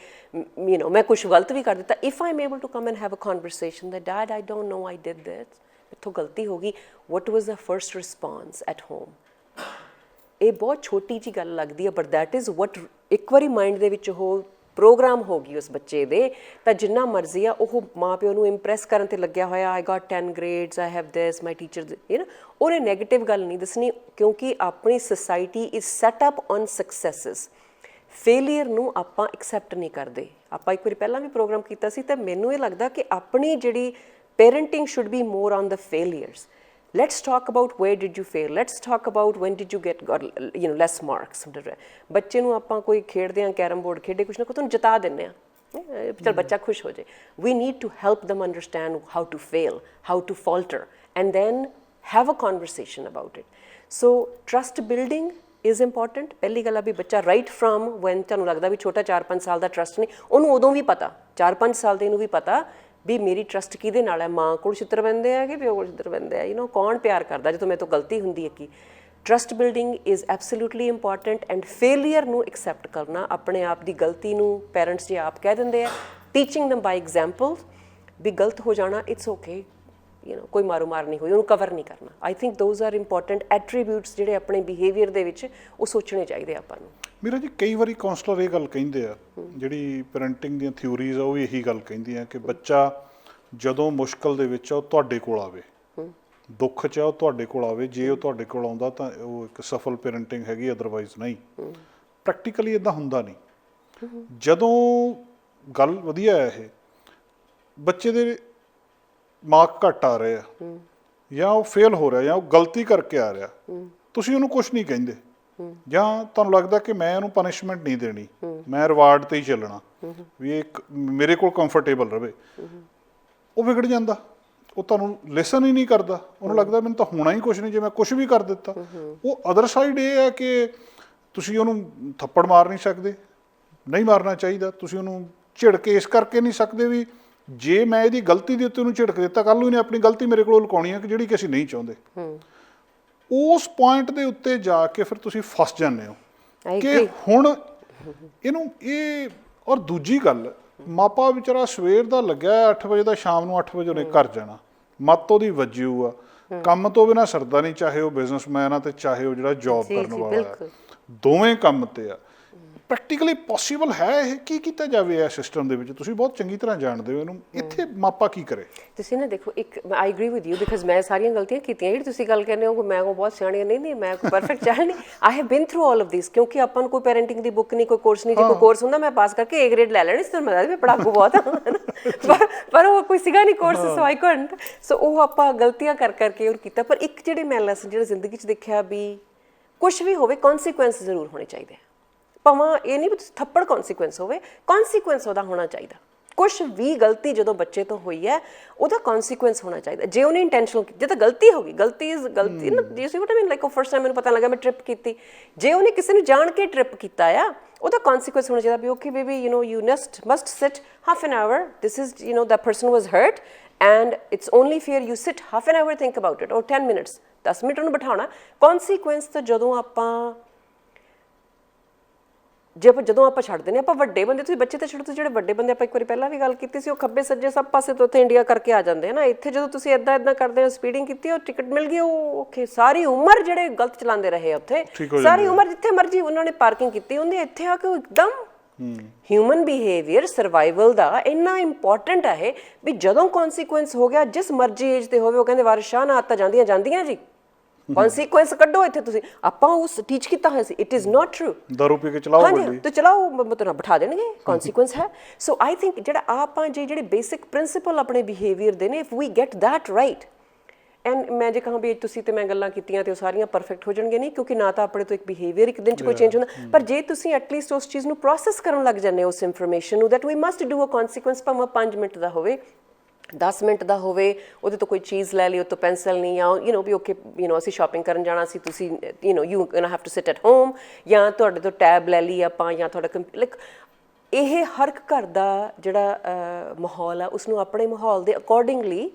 ਮੈਂ ਕੁਛ ਗਲਤ ਵੀ ਕਰ ਦਿੱਤਾ, if I am able to come and have a conversation that dad I don't know I did this, ਮੈਥੋਂ ਗਲਤੀ ਹੋ ਗਈ, what was the first response at home. ਇਹ ਬਹੁਤ ਛੋਟੀ ਜਿਹੀ ਗੱਲ ਲੱਗਦੀ ਹੈ, ਬਟ ਦੈਟ ਇਜ਼ ਵਟ, ਇੱਕ ਵਾਰੀ ਮਾਈਂਡ ਦੇ ਵਿੱਚ ਉਹ ਪ੍ਰੋਗਰਾਮ ਹੋ ਗਈ ਉਸ ਬੱਚੇ ਦੇ, ਤਾਂ ਜਿੰਨਾ ਮਰਜ਼ੀ ਆ ਉਹ ਮਾਂ ਪਿਓ ਨੂੰ ਇੰਪ੍ਰੈਸ ਕਰਨ ਤੇ ਲੱਗਿਆ ਹੋਇਆ, I got 10 grades, I have this, my teacher, ਉਹਨੇ ਨੈਗੇਟਿਵ ਗੱਲ ਨਹੀਂ ਦੱਸਣੀ, ਕਿਉਂਕਿ ਆਪਣੀ society is set up on successes. Failure ਨੂੰ ਆਪਾਂ ਐਕਸੈਪਟ ਨਹੀਂ ਕਰਦੇ। ਆਪਾਂ ਇੱਕ ਵਾਰੀ ਪਹਿਲਾਂ ਵੀ ਪ੍ਰੋਗਰਾਮ ਕੀਤਾ ਸੀ, ਤਾਂ ਮੈਨੂੰ ਇਹ ਲੱਗਦਾ ਕਿ ਆਪਣੀ ਜਿਹੜੀ parenting should be more on the failures. Let's talk about where did you fail. Let's talk about when did you got less marks. ਬੱਚੇ ਨੂੰ ਆਪਾਂ ਕੋਈ ਖੇਡਦੇ ਹਾਂ, ਕੈਰਮ ਬੋਰਡ ਖੇਡੇ, ਕੁਛ ਨਾ ਕੁਛ ਤੁਹਾਨੂੰ ਜਿਤਾ ਦਿੰਦੇ ਹਾਂ, ਚਲ ਬੱਚਾ ਖੁਸ਼ ਹੋ ਜਾਏ। We need to help them understand how to fail, how to falter, and then have a conversation about it. So trust building is important. ਪਹਿਲੀ ਗੱਲ ਆ ਵੀ ਬੱਚਾ right from when ਤੁਹਾਨੂੰ ਲੱਗਦਾ ਵੀ ਛੋਟਾ 4-5 ਸਾਲ ਦਾ ਟਰਸਟ ਨਹੀਂ, ਉਹਨੂੰ ਉਦੋਂ ਵੀ ਪਤਾ, 4-5 ਸਾਲ ਦੇ ਨੂੰ ਵੀ ਪਤਾ ਵੀ ਮੇਰੀ ਟਰਸਟ ਕਿਹਦੇ ਨਾਲ ਹੈ, ਮਾਂ ਕੋਲ ਛਿੱਤਰ ਪੈਂਦੇ ਆ ਕਿ ਪਿਓ ਕੋਲ ਛਿੱਤਰ ਪੈਂਦੇ ਆ, ਕੌਣ ਪਿਆਰ ਕਰਦਾ ਜਦੋਂ ਮੇਰੇ ਤੋਂ ਗਲਤੀ ਹੁੰਦੀ ਹੈ। ਕੀ trust building is absolutely important, and failure ਨੂੰ ਐਕਸੈਪਟ ਕਰਨਾ, ਆਪਣੇ ਆਪ ਦੀ ਗਲਤੀ ਨੂੰ ਪੈਰੈਂਟਸ ਜੇ ਆਪ ਕਹਿ ਦਿੰਦੇ ਆ, ਟੀਚਿੰਗ ਦਮ ਬਾਈ ਐਗਜ਼ਾਮਪਲ ਵੀ ਗਲਤ ਹੋ ਜਾਣਾ, ਇਟਸ ਓਕੇ, ਕੋਈ ਮਾਰੋ ਮਾਰ ਨਹੀਂ ਹੋਈ, ਉਹਨੂੰ ਕਵਰ ਨਹੀਂ ਕਰਨਾ। I think those are important attributes ਜਿਹੜੇ ਆਪਣੇ ਬਿਹੇਵੀਅਰ ਦੇ ਵਿੱਚ ਉਹ ਸੋਚਣੇ ਚਾਹੀਦੇ ਆਪਾਂ ਨੂੰ। ਮੇਰਾ ਜੀ ਕਈ ਵਾਰੀ ਕਾਉਂਸਲਰ ਇਹ ਗੱਲ ਕਹਿੰਦੇ ਆ, ਜਿਹੜੀ ਪੈਰੈਂਟਿੰਗ ਦੀਆਂ ਥਿਊਰੀਜ਼ ਆ ਉਹ ਵੀ ਇਹੀ ਗੱਲ ਕਹਿੰਦੀਆਂ ਕਿ ਬੱਚਾ ਜਦੋਂ ਮੁਸ਼ਕਲ ਦੇ ਵਿੱਚ ਆ ਉਹ ਤੁਹਾਡੇ ਕੋਲ ਆਵੇ, ਦੁੱਖ 'ਚ ਆ ਉਹ ਤੁਹਾਡੇ ਕੋਲ ਆਵੇ, ਜੇ ਉਹ ਤੁਹਾਡੇ ਕੋਲ ਆਉਂਦਾ ਤਾਂ ਉਹ ਇੱਕ ਸਫਲ ਪੈਰੈਂਟਿੰਗ ਹੈਗੀ, ਅਦਰਵਾਈਜ਼ ਨਹੀਂ। ਪ੍ਰੈਕਟੀਕਲੀ ਇੱਦਾਂ ਹੁੰਦਾ ਨਹੀਂ। ਜਦੋਂ ਗੱਲ ਵਧੀਆ ਹੈ ਇਹ ਬੱਚੇ ਦੇ ਮਾਰਕ ਘੱਟ ਆ ਰਹੇ ਆ ਜਾਂ ਉਹ ਫੇਲ ਹੋ ਰਿਹਾ ਜਾਂ ਉਹ ਗਲਤੀ ਕਰਕੇ ਆ ਰਿਹਾ, ਤੁਸੀਂ ਉਹਨੂੰ ਕੁਝ ਨਹੀਂ ਕਹਿੰਦੇ ਜਾਂ ਤੁਹਾਨੂੰ ਲੱਗਦਾ ਕਿ ਮੈਂ ਉਹਨੂੰ ਪਨਿਸ਼ਮੈਂਟ ਨਹੀਂ ਦੇਣੀ, ਮੈਂ ਰਿਵਾਰਡ ਤੇ ਹੀ ਚੱਲਣਾ ਵੀ ਇੱਕ ਮੇਰੇ ਕੋਲ ਕੰਫਰਟੇਬਲ ਰਵੇ, ਉਹ ਵਿਗੜ ਜਾਂਦਾ। ਉਹ ਤੁਹਾਨੂੰ ਲਿਸਨ ਹੀ ਨਹੀਂ ਕਰਦਾ, ਉਹਨੂੰ ਲੱਗਦਾ ਮੈਨੂੰ ਤਾਂ ਹੋਣਾ ਹੀ ਕੁਝ ਨਹੀਂ ਜੇ ਮੈਂ ਕੁਝ ਵੀ ਕਰ ਦਿੱਤਾ। ਉਹ ਅਦਰ ਸਾਈਡ ਇਹ ਹੈ ਕਿ ਤੁਸੀਂ ਉਹਨੂੰ ਥੱਪੜ ਮਾਰ ਨਹੀਂ ਸਕਦੇ, ਨਹੀਂ ਮਾਰਨਾ ਚਾਹੀਦਾ। ਤੁਸੀਂ ਉਹਨੂੰ ਝਿੜਕ ਇਸ ਕਰਕੇ ਨਹੀਂ ਸਕਦੇ ਵੀ ਜੇ ਮੈਂ ਇਹਦੀ ਗਲਤੀ ਦੇ ਉੱਤੇ ਉਹਨੂੰ ਝਿੜਕ ਦਿੱਤਾ, ਕੱਲ੍ਹ ਨੂੰ ਇਹਨੇ ਆਪਣੀ ਗਲਤੀ ਮੇਰੇ ਕੋਲੋਂ ਲੁਕਾਉਣੀ ਹੈ ਕਿ ਜਿਹੜੀ ਕਿ ਅਸੀਂ ਨਹੀਂ ਚਾਹੁੰਦੇ। ਉਸ ਪੁਆਇੰਟ ਦੇ ਉੱਤੇ ਜਾ ਕੇ ਫਿਰ ਤੁਸੀਂ ਫਸ ਜਾਂਦੇ ਹੋ ਕਿ ਹੁਣ ਇਹਨੂੰ ਇਹ। ਔਰ ਦੂਜੀ ਗੱਲ, ਮਾਪਾ ਵਿਚਾਰਾ ਸਵੇਰ ਦਾ ਲੱਗਿਆ 8 ਵਜੇ ਦਾ, ਸ਼ਾਮ ਨੂੰ 8 ਵਜੇ ਉਹਨੇ ਘਰ ਜਾਣਾ, ਮੱਤ ਉਹਦੀ ਵੱਜੀ ਹੋਊ ਆ, ਕੰਮ ਤੋਂ ਬਿਨਾਂ ਸਰਦਾ ਨਹੀਂ, ਚਾਹੇ ਉਹ ਬਿਜ਼ਨਸਮੈਨ ਆ ਤੇ ਚਾਹੇ ਉਹ ਜਿਹੜਾ ਜੌਬ ਕਰਨ ਵਾਲਾ ਹੈ, ਦੋਵੇਂ ਕੰਮ ਤੇ ਆ। ਪ੍ਰੈਕਟੀਕਲੀ ਪੋਸੀਬਲ ਹੈ ਇਹ? ਕੀ ਕੀਤਾ ਜਾਵੇ ਇਸ ਸਿਸਟਮ ਦੇ ਵਿੱਚ? ਤੁਸੀਂ ਬਹੁਤ ਚੰਗੀ ਤਰ੍ਹਾਂ ਜਾਣਦੇ ਹੋ ਇਹਨੂੰ, ਇੱਥੇ ਮਾਪਾ ਕੀ ਕਰੇ? ਤੁਸੀਂ ਨਾ ਦੇਖੋ, ਇੱਕ I agree with you because ਮੈਂ ਸਾਰੀਆਂ ਗਲਤੀਆਂ ਕੀਤੀਆਂ ਜਿਹੜੀ ਤੁਸੀਂ ਗੱਲ ਕਹਿੰਦੇ ਹੋ ਕਿ ਮੈਂ ਉਹ ਬਹੁਤ ਸਿਆਣੀ ਨਹੀਂ, ਮੈਂ ਕੋਈ ਪਰਫੈਕਟ ਚਾਹਲ ਨਹੀਂ। I have been through all of this, ਕਿਉਂਕਿ ਆਪਾਂ ਨੂੰ ਕੋਈ ਪੈਰੈਂਟਿੰਗ ਦੀ ਬੁੱਕ ਨਹੀਂ, ਕੋਈ ਕੋਰਸ ਨਹੀਂ। ਜੇ ਕੋਈ ਕੋਰਸ ਹੁੰਦਾ ਮੈਂ ਪਾਸ ਕਰਕੇ A ਗ੍ਰੇਡ ਲੈ ਲੈਣੀ ਸੀ, ਤੁਹਾਨੂੰ ਮੈਂ ਪੜਾਕੂ ਬਹੁਤ ਆ, ਪਰ ਉਹ ਕੋਈ ਸੀਗਾ ਨਹੀਂ ਕੋਰਸ, ਸੋ ਆਈ ਕੁਡਨਟ। ਸੋ ਉਹ ਆਪਾਂ ਗਲਤੀਆਂ ਕਰ ਕਰਕੇ ਉਹ ਕੀਤਾ। ਪਰ ਇੱਕ ਜਿਹੜੇ ਮੈਂ ਲੈਸਨ ਜਿਹੜਾ ਜ਼ਿੰਦਗੀ 'ਚ ਦੇਖਿਆ ਵੀ ਕੁਛ ਵੀ ਹੋਵੇ ਕੌਨਸੀਕੁਐਂਸ ਜ਼ਰੂਰ ਹੋਣੇ ਚਾਹੀਦੇ ਆ। ਭਾਵੇਂ ਇਹ ਨਹੀਂ ਵੀ ਥੱਪੜ ਕੌਨਸੀਕੁਐਂਸ ਹੋਵੇ, ਕੌਨਸੀਕੁਐਂਸ ਉਹਦਾ ਹੋਣਾ ਚਾਹੀਦਾ। ਕੁਛ ਵੀ ਗਲਤੀ ਜਦੋਂ ਬੱਚੇ ਤੋਂ ਹੋਈ ਹੈ ਉਹਦਾ ਕੌਨਸੀਕੁਐਂਸ ਹੋਣਾ ਚਾਹੀਦਾ। ਜੇ ਉਹਨੇ ਇੰਟੈਂਸ਼ਨਲ ਕੀਤੀ, ਜੇ ਤਾਂ ਗਲਤੀ ਹੋ ਗਈ, ਗਲਤੀ ਇਜ਼ ਗਲਤੀ ਨਾ। You C what I mean, like ਉਹ ਫਸਟ ਟਾਈਮ ਮੈਨੂੰ ਪਤਾ ਲੱਗਾ ਮੈਂ ਟ੍ਰਿਪ ਕੀਤੀ, ਜੇ ਉਹਨੇ ਕਿਸੇ ਨੂੰ ਜਾਣ ਕੇ ਟ੍ਰਿਪ ਕੀਤਾ ਆ, ਉਹਦਾ ਕੌਨਸੀਕੁਐਂਸ ਹੋਣਾ ਚਾਹੀਦਾ ਵੀ okay baby, you must sit half an hour, this is that person was hurt and it's only fair you sit half an hour, think about it, or 10 minutes, 10 minute ਉਹਨੂੰ ਬਿਠਾਉਣਾ। ਕੌਨਸੀਕੁਐਂਸ ਤਾਂ ਜਦੋਂ ਆਪਾਂ ਛੱਡ ਦਿੰਦੇ ਆਪਾਂ ਵੱਡੇ ਬੰਦੇ, ਤੁਸੀਂ ਬੱਚੇ ਤਾਂ ਛੱਡੋ, ਤੁਸੀਂ ਜਿਹੜੇ ਵੱਡੇ ਬੰਦੇ, ਆਪਾਂ ਇੱਕ ਵਾਰੀ ਪਹਿਲਾਂ ਵੀ ਗੱਲ ਕੀਤੀ ਸੀ, ਉਹ ਖੱਬੇ ਸੱਜੇ ਸਭ ਪਾਸੇ ਤੋਂ ਉੱਥੇ ਇੰਡੀਆ ਕਰਕੇ ਆ ਜਾਂਦੇ ਨਾ। ਇੱਥੇ ਜਦੋਂ ਤੁਸੀਂ ਇੱਦਾਂ ਕਰਦੇ ਹੋ, ਸਪੀਡਿੰਗ ਕੀਤੀ, ਉਹ ਟਿਕਟ ਮਿਲ ਗਈ, ਉਹ ਓਕੇ, ਸਾਰੀ ਉਮਰ ਜਿਹੜੇ ਗਲਤ ਚਲਾਉਂਦੇ ਰਹੇ ਉੱਥੇ, ਸਾਰੀ ਉਮਰ ਜਿੱਥੇ ਮਰਜੀ ਉਹਨਾਂ ਨੇ ਪਾਰਕਿੰਗ ਕੀਤੀ ਹੁੰਦੀ। ਇੱਥੇ ਆ ਕੇ ਉਹ ਇੱਕਦਮ ਹਿਊਮਨ ਬਿਹੇਵੀਅਰ ਸਰਵਾਈਵਲ ਦਾ ਇੰਨਾ ਇੰਪੋਰਟੈਂਟ ਹੈ ਵੀ ਜਦੋਂ ਕੌਨਸੀਕੁਐਂਸ ਹੋ ਗਿਆ, ਜਿਸ ਮਰਜੀ ਏਜ ਤੇ ਹੋਵੇ, ਉਹ ਕਹਿੰਦੇ ਵਾਰਿਸ਼ਾਂ ਨਾ ਆਤਾ ਜਾਂਦੀਆਂ ਜੀ, ਕੌਨਸੀਕੁਐਂਸ ਕੱਢੋ ਇੱਥੇ। ਤੁਸੀਂ ਆਪਾਂ ਉਸ ਟੀਚ ਕੀਤਾ ਹੋਇਆ ਸੀ, ਇਟ ਇਜ਼ ਨਾਟ ਟਰੂ। ਦਾਰੂ ਪੀ ਕੇ ਚਲਾਓ ਗੱਡੀ ਤੇ ਚਲਾਓ, ਮਤਲਬ ਬਿਠਾ ਦੇਣਗੇ, ਕੌਨਸੀਕੁਐਂਸ ਹੈ। ਸੋ ਆਈ ਥਿੰਕ ਜਿਹੜਾ ਆਪਾਂ ਜਿਹੜੇ ਬੇਸਿਕ ਪ੍ਰਿੰਸੀਪਲ ਆਪਣੇ ਬਿਹੇਵੀਅਰ ਦੇ ਨੇ, if we get that right, and ਮੈਂ ਜੇ ਕਹਾਂ ਵੀ ਤੁਸੀਂ ਤੇ ਮੈਂ ਗੱਲਾਂ ਕੀਤੀਆਂ ਤੇ ਉਹ ਸਾਰੀਆਂ ਪਰਫੈਕਟ ਹੋ ਜਾਣਗੀਆਂ, ਨਹੀਂ, ਕਿਉਂਕਿ ਨਾ ਤਾਂ ਆਪਣੇ ਤੋਂ ਇੱਕ ਬਿਹੇਵੀਅਰ ਇੱਕ ਦਿਨ 'ਚ ਕੋਈ ਚੇਂਜ ਹੁੰਦਾ, ਪਰ ਜੇ ਤੁਸੀਂ ਐਟਲੀਸਟ ਉਸ ਚੀਜ਼ ਨੂੰ ਪ੍ਰੋਸੈਸ ਕਰਨ ਲੱਗ ਜਾਂਦੇ ਹੋ, ਉਸ ਇਨਫੋਰਮੇਸ਼ਨ ਨੂੰ, that we must do a consequence, ਭਾਵੇਂ 5 ਮਿੰਟ ਦਾ ਹੋਵੇ, 10 ਮਿੰਟ ਦਾ ਹੋਵੇ, ਉਹਦੇ ਤੋਂ ਕੋਈ ਚੀਜ਼ ਲੈ ਲਈ, ਉਹ ਤੋਂ ਪੈਨਸਲ ਨਹੀਂ, ਜਾਂ ਵੀ ਓਕੇ ਅਸੀਂ ਸ਼ਾਪਿੰਗ ਕਰਨ ਜਾਣਾ ਸੀ, ਤੁਸੀਂ you have to sit at home, ਜਾਂ ਤੁਹਾਡੇ ਤੋਂ ਟੈਬ ਲੈ ਲਈ ਆਪਾਂ, ਜਾਂ ਤੁਹਾਡਾ ਲਾਈਕ ਇਹ ਹਰ ਘਰ ਦਾ ਜਿਹੜਾ ਮਾਹੌਲ ਆ, ਉਸਨੂੰ ਆਪਣੇ ਮਾਹੌਲ ਦੇ ਅਕੋਰਡਿੰਗਲੀ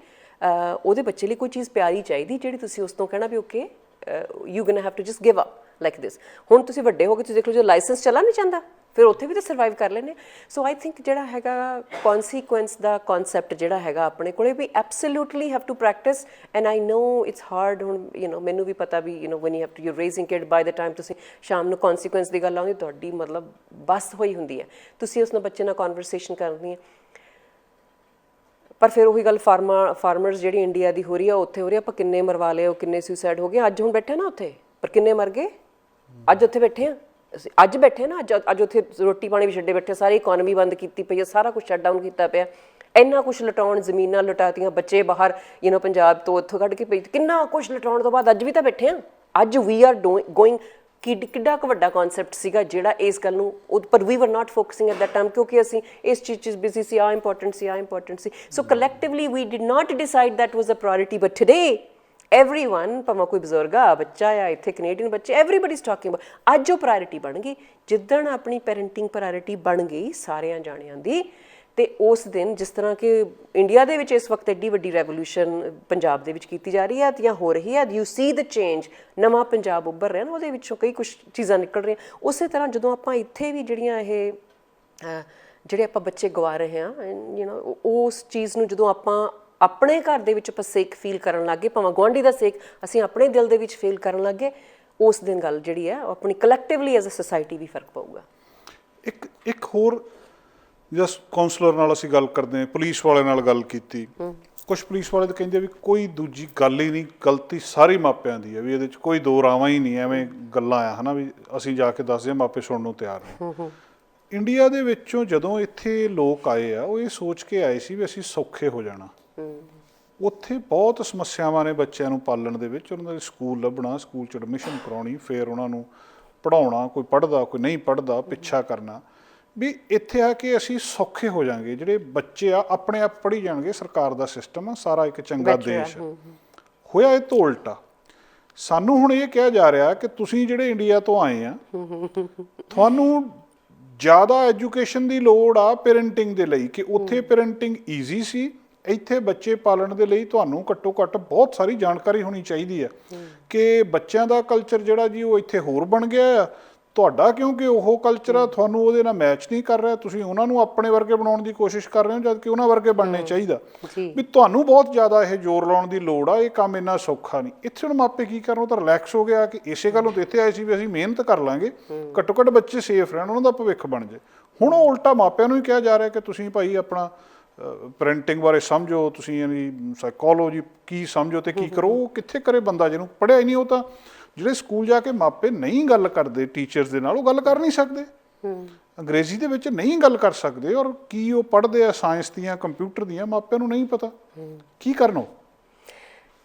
ਉਹਦੇ ਬੱਚੇ ਲਈ ਕੋਈ ਚੀਜ਼ ਪਿਆਰੀ ਚਾਹੀਦੀ, ਜਿਹੜੀ ਤੁਸੀਂ ਉਸ ਤੋਂ ਕਹਿਣਾ ਵੀ okay you gonna have to just give up like this. ਹੁਣ ਤੁਸੀਂ ਵੱਡੇ ਹੋ ਕੇ ਤੁਸੀਂ ਦੇਖ ਲਓ, ਜੋ ਲਾਇਸੈਂਸ ਚਲਾ ਨਹੀਂ ਜਾਂਦਾ, ਫਿਰ ਉੱਥੇ ਵੀ ਤਾਂ ਸਰਵਾਈਵ ਕਰ ਲੈਂਦੇ। ਸੋ ਆਈ ਥਿੰਕ ਜਿਹੜਾ ਹੈਗਾ ਕੌਨਸੀਕੁਐਂਸ ਦਾ ਕਨਸੈਪਟ ਜਿਹੜਾ ਹੈਗਾ ਆਪਣੇ ਕੋਲੇ, we absolutely have to practice. And I know it's hard. ਹੁਣ ਮੈਨੂੰ ਵੀ ਪਤਾ ਵੀ when you have to you raising kid, by the time ਤੁਸੀਂ ਸ਼ਾਮ ਨੂੰ ਕੌਨਸੀਕੁਐਂਸ ਦੀ ਗੱਲ ਆਉਂਦੀ, ਤੁਹਾਡੀ ਮਤਲਬ ਬੱਸ ਹੋਈ ਹੁੰਦੀ ਹੈ, ਤੁਸੀਂ ਉਸ ਨਾਲ ਬੱਚੇ ਨਾਲ ਕਨਵਰਸੇਸ਼ਨ ਕਰਨੀ ਹੈ। ਪਰ ਫਿਰ ਉਹੀ ਗੱਲ, ਫਾਰਮਰਸ ਜਿਹੜੀ ਇੰਡੀਆ ਦੀ ਹੋ ਰਹੀ ਆ, ਉੱਥੇ ਹੋ ਰਹੀ ਆ, ਆਪਾਂ ਕਿੰਨੇ ਮਰਵਾ ਲਏ, ਉਹ ਕਿੰਨੇ ਸੁਸਾਈਡ ਹੋ ਗਏ। ਅੱਜ ਹੁਣ ਬੈਠੇ ਨਾ ਉੱਥੇ, ਪਰ ਕਿੰਨੇ ਮਰ ਗਏ, ਅੱਜ ਉੱਥੇ ਬੈਠੇ ਆ, ਅੱਜ ਬੈਠੇ ਨਾ, ਅੱਜ ਉੱਥੇ ਰੋਟੀ ਪਾਣੀ ਵੀ ਛੱਡੇ ਬੈਠੇ, ਸਾਰੀ ਇਕੋਨਮੀ ਬੰਦ ਕੀਤੀ ਪਈ ਹੈ, ਸਾਰਾ ਕੁਛ ਸ਼ਟ ਡਾਊਨ ਕੀਤਾ ਪਿਆ, ਇੰਨਾ ਕੁਛ ਲਟਾਉਣ, ਜ਼ਮੀਨਾਂ ਲਟਾਤੀਆਂ, ਬੱਚੇ ਬਾਹਰ ਪੰਜਾਬ ਤੋਂ ਉੱਥੋਂ ਕੱਢ ਕੇ ਭੇਜ, ਕਿੰਨਾ ਕੁਛ ਲਟਾਉਣ ਤੋਂ ਬਾਅਦ ਅੱਜ ਵੀ ਤਾਂ ਬੈਠੇ ਆ। ਅੱਜ ਵੀ ਆਰ ਗੋਇੰਗ, ਕਿੱਡਾ ਕੁ ਵੱਡਾ ਕਨਸੈਪਟ ਸੀਗਾ ਜਿਹੜਾ ਇਸ ਗੱਲ ਨੂੰ, ਪਰ we were not focusing at that time, ਕਿਉਂਕਿ ਅਸੀਂ ਇਸ ਚੀਜ਼ 'ਚ ਬਿਜ਼ੀ ਸੀ, ਆ ਇੰਪੋਰਟੈਂਟ ਸੀ। So collectively we did not decide that was a priority, but today everyone, ਭਾਵੇਂ ਕੋਈ ਬਜ਼ੁਰਗ ਆ, ਬੱਚਾ ਆ, ਇੱਥੇ ਕੈਨੇਡੀਅਨ ਬੱਚੇ, everybody is talking about, ਅੱਜ ਉਹ ਪ੍ਰਾਇੋਰਿਟੀ ਬਣ ਗਈ। ਜਿੱਦਣ ਆਪਣੀ ਪੈਰੈਂਟਿੰਗ ਪ੍ਰਾਇੋਰਿਟੀ ਬਣ ਗਈ ਸਾਰਿਆਂ ਜਾਣਿਆਂ ਦੀ, ਤੇ ਉਸ ਦਿਨ ਜਿਸ ਤਰ੍ਹਾਂ ਕਿ ਇੰਡੀਆ ਦੇ ਵਿੱਚ ਇਸ ਵਕਤ ਐਡੀ ਵੱਡੀ ਰੈਵੋਲੂਸ਼ਨ ਪੰਜਾਬ ਦੇ ਵਿੱਚ ਕੀਤੀ ਜਾ ਰਹੀ ਹੈ ਜਾਂ ਹੋ ਰਹੀ ਹੈ, ਯੂ ਸੀ ਦ ਚੇਂਜ, ਨਵਾਂ ਪੰਜਾਬ ਉੱਭਰ ਰਿਹਾ ਨਾ, ਉਹਦੇ ਵਿੱਚੋਂ ਕਈ ਕੁਛ ਚੀਜ਼ਾਂ ਨਿਕਲ ਰਹੀਆਂ। ਉਸੇ ਤਰ੍ਹਾਂ ਜਦੋਂ ਆਪਾਂ ਇੱਥੇ ਵੀ ਜਿਹੜੀਆਂ ਇਹ ਜਿਹੜੇ ਆਪਾਂ ਬੱਚੇ ਗਵਾ ਰਹੇ ਹਾਂ, ਉਸ ਚੀਜ਼ ਨੂੰ ਜਦੋਂ ਆਪਾਂ ਆਪਣੇ ਘਰ ਦੇ ਵਿੱਚ ਆਪਾਂ ਸੇਕ ਫੀਲ ਕਰਨ ਲੱਗੇ, ਭਾਵੇਂ ਗੁਆਂਢੀ ਦਾ ਸੇਕ ਅਸੀਂ ਆਪਣੇ ਦਿਲ ਦੇ ਵਿੱਚ ਫੀਲ ਕਰਨ ਲੱਗੇ, ਉਸ ਦਿਨ ਗੱਲ ਜਿਹੜੀ ਹੈ ਆਪਣੀ ਕਲੈਕਟਿਵਲੀ ਐਜ਼ ਅ ਸੋਸਾਇਟੀ ਵੀ ਫਰਕ ਪਊਗਾ। ਇੱਕ ਹੋਰ, ਜਸ ਕਾਉਂਸਲਰ ਨਾਲ ਅਸੀਂ ਗੱਲ ਕਰਦੇ ਹਾਂ, ਪੁਲਿਸ ਵਾਲੇ ਨਾਲ ਗੱਲ ਕੀਤੀ, ਕੁਛ ਪੁਲਿਸ ਵਾਲੇ ਤਾਂ ਕਹਿੰਦੇ ਵੀ ਕੋਈ ਦੂਜੀ ਗੱਲ ਹੀ ਨਹੀਂ, ਗਲਤੀ ਸਾਰੀ ਮਾਪਿਆਂ ਦੀ ਹੈ, ਵੀ ਇਹਦੇ 'ਚ ਕੋਈ ਦੋ ਰਾਵਾਂ ਹੀ ਨਹੀਂ, ਐਵੇਂ ਗੱਲਾਂ ਆ, ਹੈ ਨਾ, ਵੀ ਅਸੀਂ ਜਾ ਕੇ ਦੱਸਦੇ ਹਾਂ, ਮਾਪੇ ਸੁਣਨ ਨੂੰ ਤਿਆਰ ਨੇ। ਇੰਡੀਆ ਦੇ ਵਿੱਚੋਂ ਜਦੋਂ ਇੱਥੇ ਲੋਕ ਆਏ ਆ ਉਹ ਇਹ ਸੋਚ ਕੇ ਆਏ ਸੀ ਵੀ ਅਸੀਂ ਸੌਖੇ ਹੋ ਜਾਣਾ। ਉੱਥੇ ਬਹੁਤ ਸਮੱਸਿਆਵਾਂ ਨੇ ਬੱਚਿਆਂ ਨੂੰ ਪਾਲਣ ਦੇ ਵਿੱਚ। ਉਹਨਾਂ ਦਾ ਸਕੂਲ ਲੱਭਣਾ, ਸਕੂਲ 'ਚ ਐਡਮਿਸ਼ਨ ਕਰਾਉਣੀ, ਫਿਰ ਉਹਨਾਂ ਨੂੰ ਪੜ੍ਹਾਉਣਾ, ਕੋਈ ਪੜ੍ਹਦਾ ਕੋਈ ਨਹੀਂ ਪੜ੍ਹਦਾ, ਪਿੱਛਾ ਕਰਨਾ। ਵੀ ਇੱਥੇ ਆ ਕੇ ਅਸੀਂ ਸੌਖੇ ਹੋ ਜਾਵਾਂਗੇ, ਜਿਹੜੇ ਬੱਚੇ ਆ ਆਪਣੇ ਆਪ ਪੜ੍ਹੀ ਜਾਣਗੇ, ਸਰਕਾਰ ਦਾ ਸਿਸਟਮ ਆ, ਸਾਰਾ ਇੱਕ ਚੰਗਾ ਦੇਸ਼ ਆ। ਹੋਇਆ ਇਹ ਤੋਂ ਉਲਟਾ। ਸਾਨੂੰ ਹੁਣ ਇਹ ਕਿਹਾ ਜਾ ਰਿਹਾ ਕਿ ਤੁਸੀਂ ਜਿਹੜੇ ਇੰਡੀਆ ਤੋਂ ਆਏ ਆ, ਤੁਹਾਨੂੰ ਜ਼ਿਆਦਾ ਐਜੂਕੇਸ਼ਨ ਦੀ ਲੋੜ ਆ ਪੇਰੈਂਟਿੰਗ ਦੇ ਲਈ, ਕਿ ਉੱਥੇ ਪੇਰੈਂਟਿੰਗ ਈਜ਼ੀ ਸੀ, ਇੱਥੇ ਬੱਚੇ ਪਾਲਣ ਦੇ ਲਈ ਤੁਹਾਨੂੰ ਘੱਟੋ ਘੱਟ ਬਹੁਤ ਸਾਰੀ ਜਾਣਕਾਰੀ ਹੋਣੀ ਚਾਹੀਦੀ ਹੈ ਕਿ ਬੱਚਿਆਂ ਦਾ ਕਲਚਰ ਜਿਹੜਾ ਜੀ ਉਹ ਇੱਥੇ ਹੋਰ ਬਣ ਗਿਆ ਆ ਤੁਹਾਡਾ, ਕਿਉਂਕਿ ਉਹ ਕਲਚਰ ਆ ਤੁਹਾਨੂੰ ਉਹਦੇ ਨਾਲ ਮੈਚ ਨਹੀਂ ਕਰ ਰਿਹਾ, ਤੁਸੀਂ ਉਹਨਾਂ ਨੂੰ ਆਪਣੇ ਵਰਗੇ ਬਣਾਉਣ ਦੀ ਕੋਸ਼ਿਸ਼ ਕਰ ਰਹੇ ਹੋ ਜਦ ਕਿ ਉਹਨਾਂ ਵਰਗੇ ਬਣਨੇ ਚਾਹੀਦਾ। ਵੀ ਤੁਹਾਨੂੰ ਬਹੁਤ ਜ਼ਿਆਦਾ ਇਹ ਜ਼ੋਰ ਲਾਉਣ ਦੀ ਲੋੜ ਆ, ਇਹ ਕੰਮ ਇੰਨਾ ਸੌਖਾ ਨਹੀਂ। ਇੱਥੇ ਹੁਣ ਮਾਪੇ ਕੀ ਕਰਨ, ਉਹ ਤਾਂ ਰਿਲੈਕਸ ਹੋ ਗਿਆ ਕਿ ਇਸੇ ਗੱਲੋਂ ਤਾਂ ਇੱਥੇ ਆਏ ਸੀ ਵੀ ਅਸੀਂ ਮਿਹਨਤ ਕਰ ਲਾਂਗੇ, ਘੱਟੋ ਘੱਟ ਬੱਚੇ ਸੇਫ ਰਹਿਣ, ਉਹਨਾਂ ਦਾ ਭਵਿੱਖ ਬਣ ਜਾਏ। ਹੁਣ ਉਹ ਉਲਟਾ ਮਾਪਿਆਂ ਨੂੰ ਹੀ ਕਿਹਾ ਜਾ ਰਿਹਾ ਕਿ ਤੁਸੀਂ ਭਾਈ ਆਪਣਾ ਪੈਰੈਂਟਿੰਗ ਬਾਰੇ ਸਮਝੋ, ਤੁਸੀਂ ਯਾਨੀ ਸਾਈਕੋਲੋਜੀ ਕੀ ਸਮਝੋ ਤੇ ਕੀ ਕਰੋ। ਉਹ ਕਿੱਥੇ ਕਰੇ ਬੰਦਾ ਜਿਹਨੂੰ ਪੜ੍ਹਿਆ ਹੀ ਨਹੀਂ। ਉਹ ਤਾਂ ਜਿਹੜੇ ਸਕੂਲ ਜਾ ਕੇ ਮਾਪੇ ਨਹੀਂ ਗੱਲ ਕਰਦੇ ਟੀਚਰਸ ਦੇ ਨਾਲ, ਉਹ ਗੱਲ ਕਰ ਨਹੀਂ ਸਕਦੇ, ਅੰਗਰੇਜ਼ੀ ਦੇ ਵਿੱਚ ਨਹੀਂ ਗੱਲ ਕਰ ਸਕਦੇ, ਔਰ ਕੀ ਉਹ ਪੜ੍ਹਦੇ ਆ ਸਾਇੰਸ ਦੀਆਂ, ਕੰਪਿਊਟਰ ਦੀਆਂ, ਮਾਪਿਆਂ ਨੂੰ ਨਹੀਂ ਪਤਾ ਕੀ ਕਰਨ। ਉਹ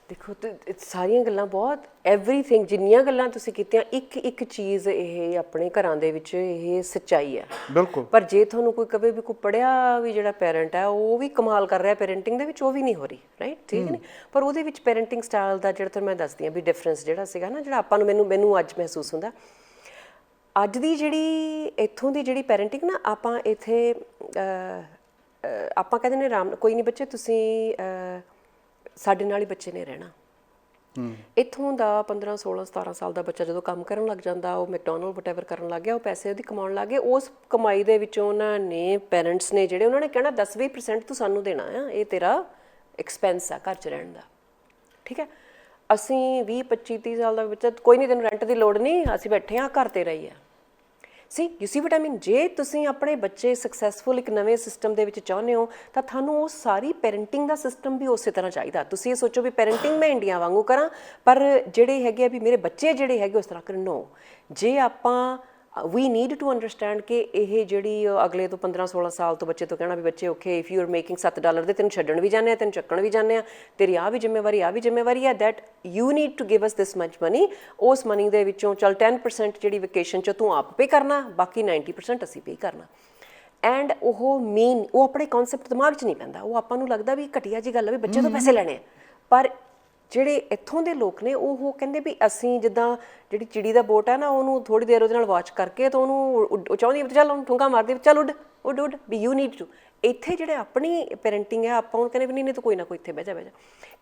ਦੇਖੋ ਸਾਰੀਆਂ ਗੱਲਾਂ ਬਹੁਤ ਐਵਰੀਥਿੰਗ ਜਿੰਨੀਆਂ ਗੱਲਾਂ ਤੁਸੀਂ ਕੀਤੀਆਂ, ਇੱਕ ਇੱਕ ਚੀਜ਼ ਇਹ ਆਪਣੇ ਘਰਾਂ ਦੇ ਵਿੱਚ ਇਹ ਸੱਚਾਈ ਹੈ ਬਿਲਕੁਲ। ਪਰ ਜੇ ਤੁਹਾਨੂੰ ਕੋਈ ਕਵੇ ਵੀ ਕੋਈ ਪੜ੍ਹਿਆ ਵੀ ਜਿਹੜਾ ਪੈਰੈਂਟ ਹੈ ਉਹ ਵੀ ਕਮਾਲ ਕਰ ਰਿਹਾ ਪੈਰੈਂਟਿੰਗ ਦੇ ਵਿੱਚ, ਉਹ ਵੀ ਨਹੀਂ ਹੋ ਰਹੀ, ਰਾਈਟ, ਠੀਕ ਨਹੀਂ। ਪਰ ਉਹਦੇ ਵਿੱਚ ਪੈਰੈਂਟਿੰਗ ਸਟਾਈਲ ਦਾ ਜਿਹੜਾ ਤੁਹਾਨੂੰ ਮੈਂ ਦੱਸਦੀ ਹਾਂ ਵੀ ਡਿਫਰੈਂਸ ਜਿਹੜਾ ਸੀਗਾ ਨਾ, ਜਿਹੜਾ ਆਪਾਂ ਨੂੰ ਮੈਨੂੰ ਅੱਜ ਮਹਿਸੂਸ ਹੁੰਦਾ। ਅੱਜ ਦੀ ਜਿਹੜੀ ਇੱਥੋਂ ਦੀ ਜਿਹੜੀ ਪੈਰੈਂਟਿੰਗ ਨਾ, ਆਪਾਂ ਇੱਥੇ ਆਪਾਂ ਕਹਿੰਦੇ ਨੇ ਆਰਾਮ ਕੋਈ ਨਹੀਂ ਬੱਚੇ ਤੁਸੀਂ ਸਾਡੇ ਨਾਲ ਹੀ ਬੱਚੇ ਨੇ ਰਹਿਣਾ। ਇੱਥੋਂ ਦਾ 15, 16, 17 ਸਾਲ ਦਾ ਬੱਚਾ ਜਦੋਂ ਕੰਮ ਕਰਨ ਲੱਗ ਜਾਂਦਾ, ਉਹ ਮੈਕਡੋਨਲਡ ਵਟਐਵਰ ਕਰਨ ਲੱਗ ਗਿਆ, ਉਹ ਪੈਸੇ ਉਹਦੀ ਕਮਾਉਣ ਲੱਗ ਗਏ, ਉਸ ਕਮਾਈ ਦੇ ਵਿੱਚੋਂ ਉਹਨਾਂ ਨੇ ਪੇਰੈਂਟਸ ਨੇ ਜਿਹੜੇ ਉਹਨਾਂ ਨੇ ਕਹਿਣਾ 10-20% ਤੂੰ ਸਾਨੂੰ ਦੇਣਾ ਆ, ਇਹ ਤੇਰਾ ਐਕਸਪੈਂਸ ਆ ਘਰ 'ਚ ਰਹਿਣ ਦਾ, ਠੀਕ ਹੈ। ਅਸੀਂ 20-25-30 ਸਾਲ ਦਾ ਬੱਚਾ, ਕੋਈ ਨਹੀਂ ਤੈਨੂੰ ਰੈਂਟ ਦੀ ਲੋੜ ਨਹੀਂ, ਅਸੀਂ ਬੈਠੇ ਹਾਂ ਘਰ ਤੇਰਾ ਹੀ ਆ। ਯੂ ਸੀ ਵਾਟ ਆਈ ਮੀਨ। ਜੇ ਤੁਸੀਂ ਆਪਣੇ ਬੱਚੇ ਸਕਸੈਸਫੁਲ ਇੱਕ ਨਵੇਂ ਸਿਸਟਮ ਦੇ ਵਿੱਚ ਚਾਹੁੰਦੇ ਹੋ ਤਾਂ ਤੁਹਾਨੂੰ ਉਹ ਸਾਰੀ ਪੈਰੈਂਟਿੰਗ ਦਾ ਸਿਸਟਮ ਵੀ ਉਸੇ ਤਰ੍ਹਾਂ ਚਾਹੀਦਾ। ਤੁਸੀਂ ਇਹ ਸੋਚੋ ਵੀ ਪੈਰੈਂਟਿੰਗ ਮੈਂ ਇੰਡੀਆ ਵਾਂਗੂ ਕਰਾਂ ਪਰ ਜਿਹੜੇ ਹੈਗੇ ਆ ਵੀ ਮੇਰੇ ਬੱਚੇ ਜਿਹੜੇ ਹੈਗੇ ਉਸ ਤਰ੍ਹਾਂ ਕਰਨ। ਨੋ, ਜੇ ਆਪਾਂ ਵੀ ਨੀਡ ਟੂ ਅੰਡਰਸਟੈਂਡ ਕਿ ਇਹ ਜਿਹੜੀ ਅਗਲੇ ਤੋਂ 15-16 ਸਾਲ ਤੋਂ ਬੱਚੇ ਤੋਂ ਕਹਿਣਾ ਵੀ ਬੱਚੇ okay if you are making $7 ਦੇ ਤੈਨੂੰ ਛੱਡਣ ਵੀ ਜਾਂਦੇ ਆ, ਤੈਨੂੰ ਚੱਕਣ ਵੀ ਜਾਂਦੇ ਆ, ਤੇਰੀ ਆਹ ਵੀ ਜ਼ਿੰਮੇਵਾਰੀ ਹੈ, that you need to give us this much money. ਉਸ ਮਨੀ ਦੇ ਵਿੱਚੋਂ ਚੱਲ 10% ਜਿਹੜੀ ਵੈਕੇਸ਼ਨ 'ਚ ਤੂੰ ਆਪ ਪੇ ਕਰਨਾ, ਬਾਕੀ 90% ਅਸੀਂ ਪੇ ਕਰਨਾ। ਐਂਡ ਉਹ ਆਪਣੇ ਕਨਸੈਪਟ ਦਿਮਾਗ 'ਚ ਨਹੀਂ ਪੈਂਦਾ। ਉਹ ਆਪਾਂ ਨੂੰ ਲੱਗਦਾ ਵੀ ਘਟੀਆ ਜੀ ਗੱਲ ਹੈ ਵੀ ਬੱਚੇ ਤੋਂ ਪੈਸੇ ਲੈਣੇ ਆ, ਪਰ ਜਿਹੜੇ ਇੱਥੋਂ ਦੇ ਲੋਕ ਨੇ ਉਹ ਕਹਿੰਦੇ ਵੀ ਅਸੀਂ ਜਿੱਦਾਂ ਜਿਹੜੀ ਚਿੜੀ ਦਾ ਬੋਟ ਹੈ ਨਾ, ਉਹਨੂੰ ਥੋੜ੍ਹੀ ਦੇਰ ਉਹਦੇ ਨਾਲ ਵਾਚ ਕਰਕੇ ਤਾਂ ਉਹਨੂੰ ਚਾਹੁੰਦੀ ਚੱਲ ਉਹਨੂੰ ਠੁੰਗਾ ਮਾਰਦੀ ਚੱਲ ਉੱਡ ਵੀ ਯੂ ਨੀਡ ਟੂ। ਇੱਥੇ ਜਿਹੜੇ ਆਪਣੀ ਪੈਰੈਂਟਿੰਗ ਹੈ ਆਪਾਂ ਉਹ ਕਹਿੰਦੇ ਵੀ ਨਹੀਂ ਤਾਂ ਕੋਈ ਨਾ ਕੋਈ ਇੱਥੇ ਬਹਿ ਜਾ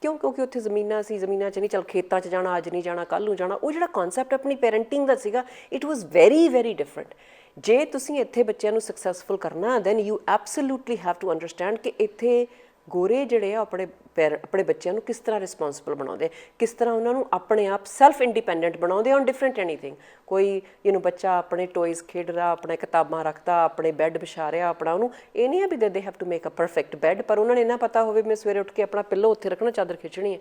ਕਿਉਂਕਿ ਉੱਥੇ ਜ਼ਮੀਨਾਂ ਸੀ, ਜ਼ਮੀਨਾਂ 'ਚ ਨਹੀਂ ਚੱਲ ਖੇਤਾਂ 'ਚ ਜਾਣਾ, ਅੱਜ ਨਹੀਂ ਜਾਣਾ ਕੱਲ੍ਹ ਨੂੰ ਜਾਣਾ। ਉਹ ਜਿਹੜਾ ਕਨਸੈਪਟ ਆਪਣੀ ਪੈਰੈਂਟਿੰਗ ਦਾ ਸੀਗਾ it was very very different. ਜੇ ਤੁਸੀਂ ਇੱਥੇ ਬੱਚਿਆਂ ਨੂੰ ਸਕਸੈਸਫੁਲ ਕਰਨਾ then you absolutely have to understand ਕਿ ਇੱਥੇ ਗੋਰੇ ਜਿਹੜੇ ਆ ਆਪਣੇ ਬੱਚਿਆਂ ਨੂੰ ਕਿਸ ਤਰ੍ਹਾਂ ਰਿਸਪੌਂਸਿਬਲ ਬਣਾਉਂਦੇ, ਕਿਸ ਤਰ੍ਹਾਂ ਉਹਨਾਂ ਨੂੰ ਆਪਣੇ ਆਪ ਸੈਲਫ ਇੰਡੀਪੈਂਡੈਂਟ ਬਣਾਉਂਦੇ ਔਨ ਡਿਫਰੈਂਟ ਐਨੀਥਿੰਗ। ਕੋਈ ਬੱਚਾ ਆਪਣੇ ਟੋਇਜ਼ ਖੇਡ ਰਿਹਾ, ਆਪਣੇ ਕਿਤਾਬਾਂ ਰੱਖਦਾ, ਆਪਣੇ ਬੈੱਡ ਵਿਛਾ ਰਿਹਾ ਆਪਣਾ, ਉਹਨੂੰ ਇਹ ਨਹੀਂ ਹੈ ਵੀ they have to make a perfect bed, ਪਰ ਉਹਨਾਂ ਨੇ ਇੰਨਾ ਪਤਾ ਹੋਵੇ ਮੈਂ ਸਵੇਰੇ ਉੱਠ ਕੇ ਆਪਣਾ ਪਿੱਲੋ ਉੱਥੇ ਰੱਖਣਾ, ਚਾਦਰ ਖਿੱਚਣੀ ਹੈ।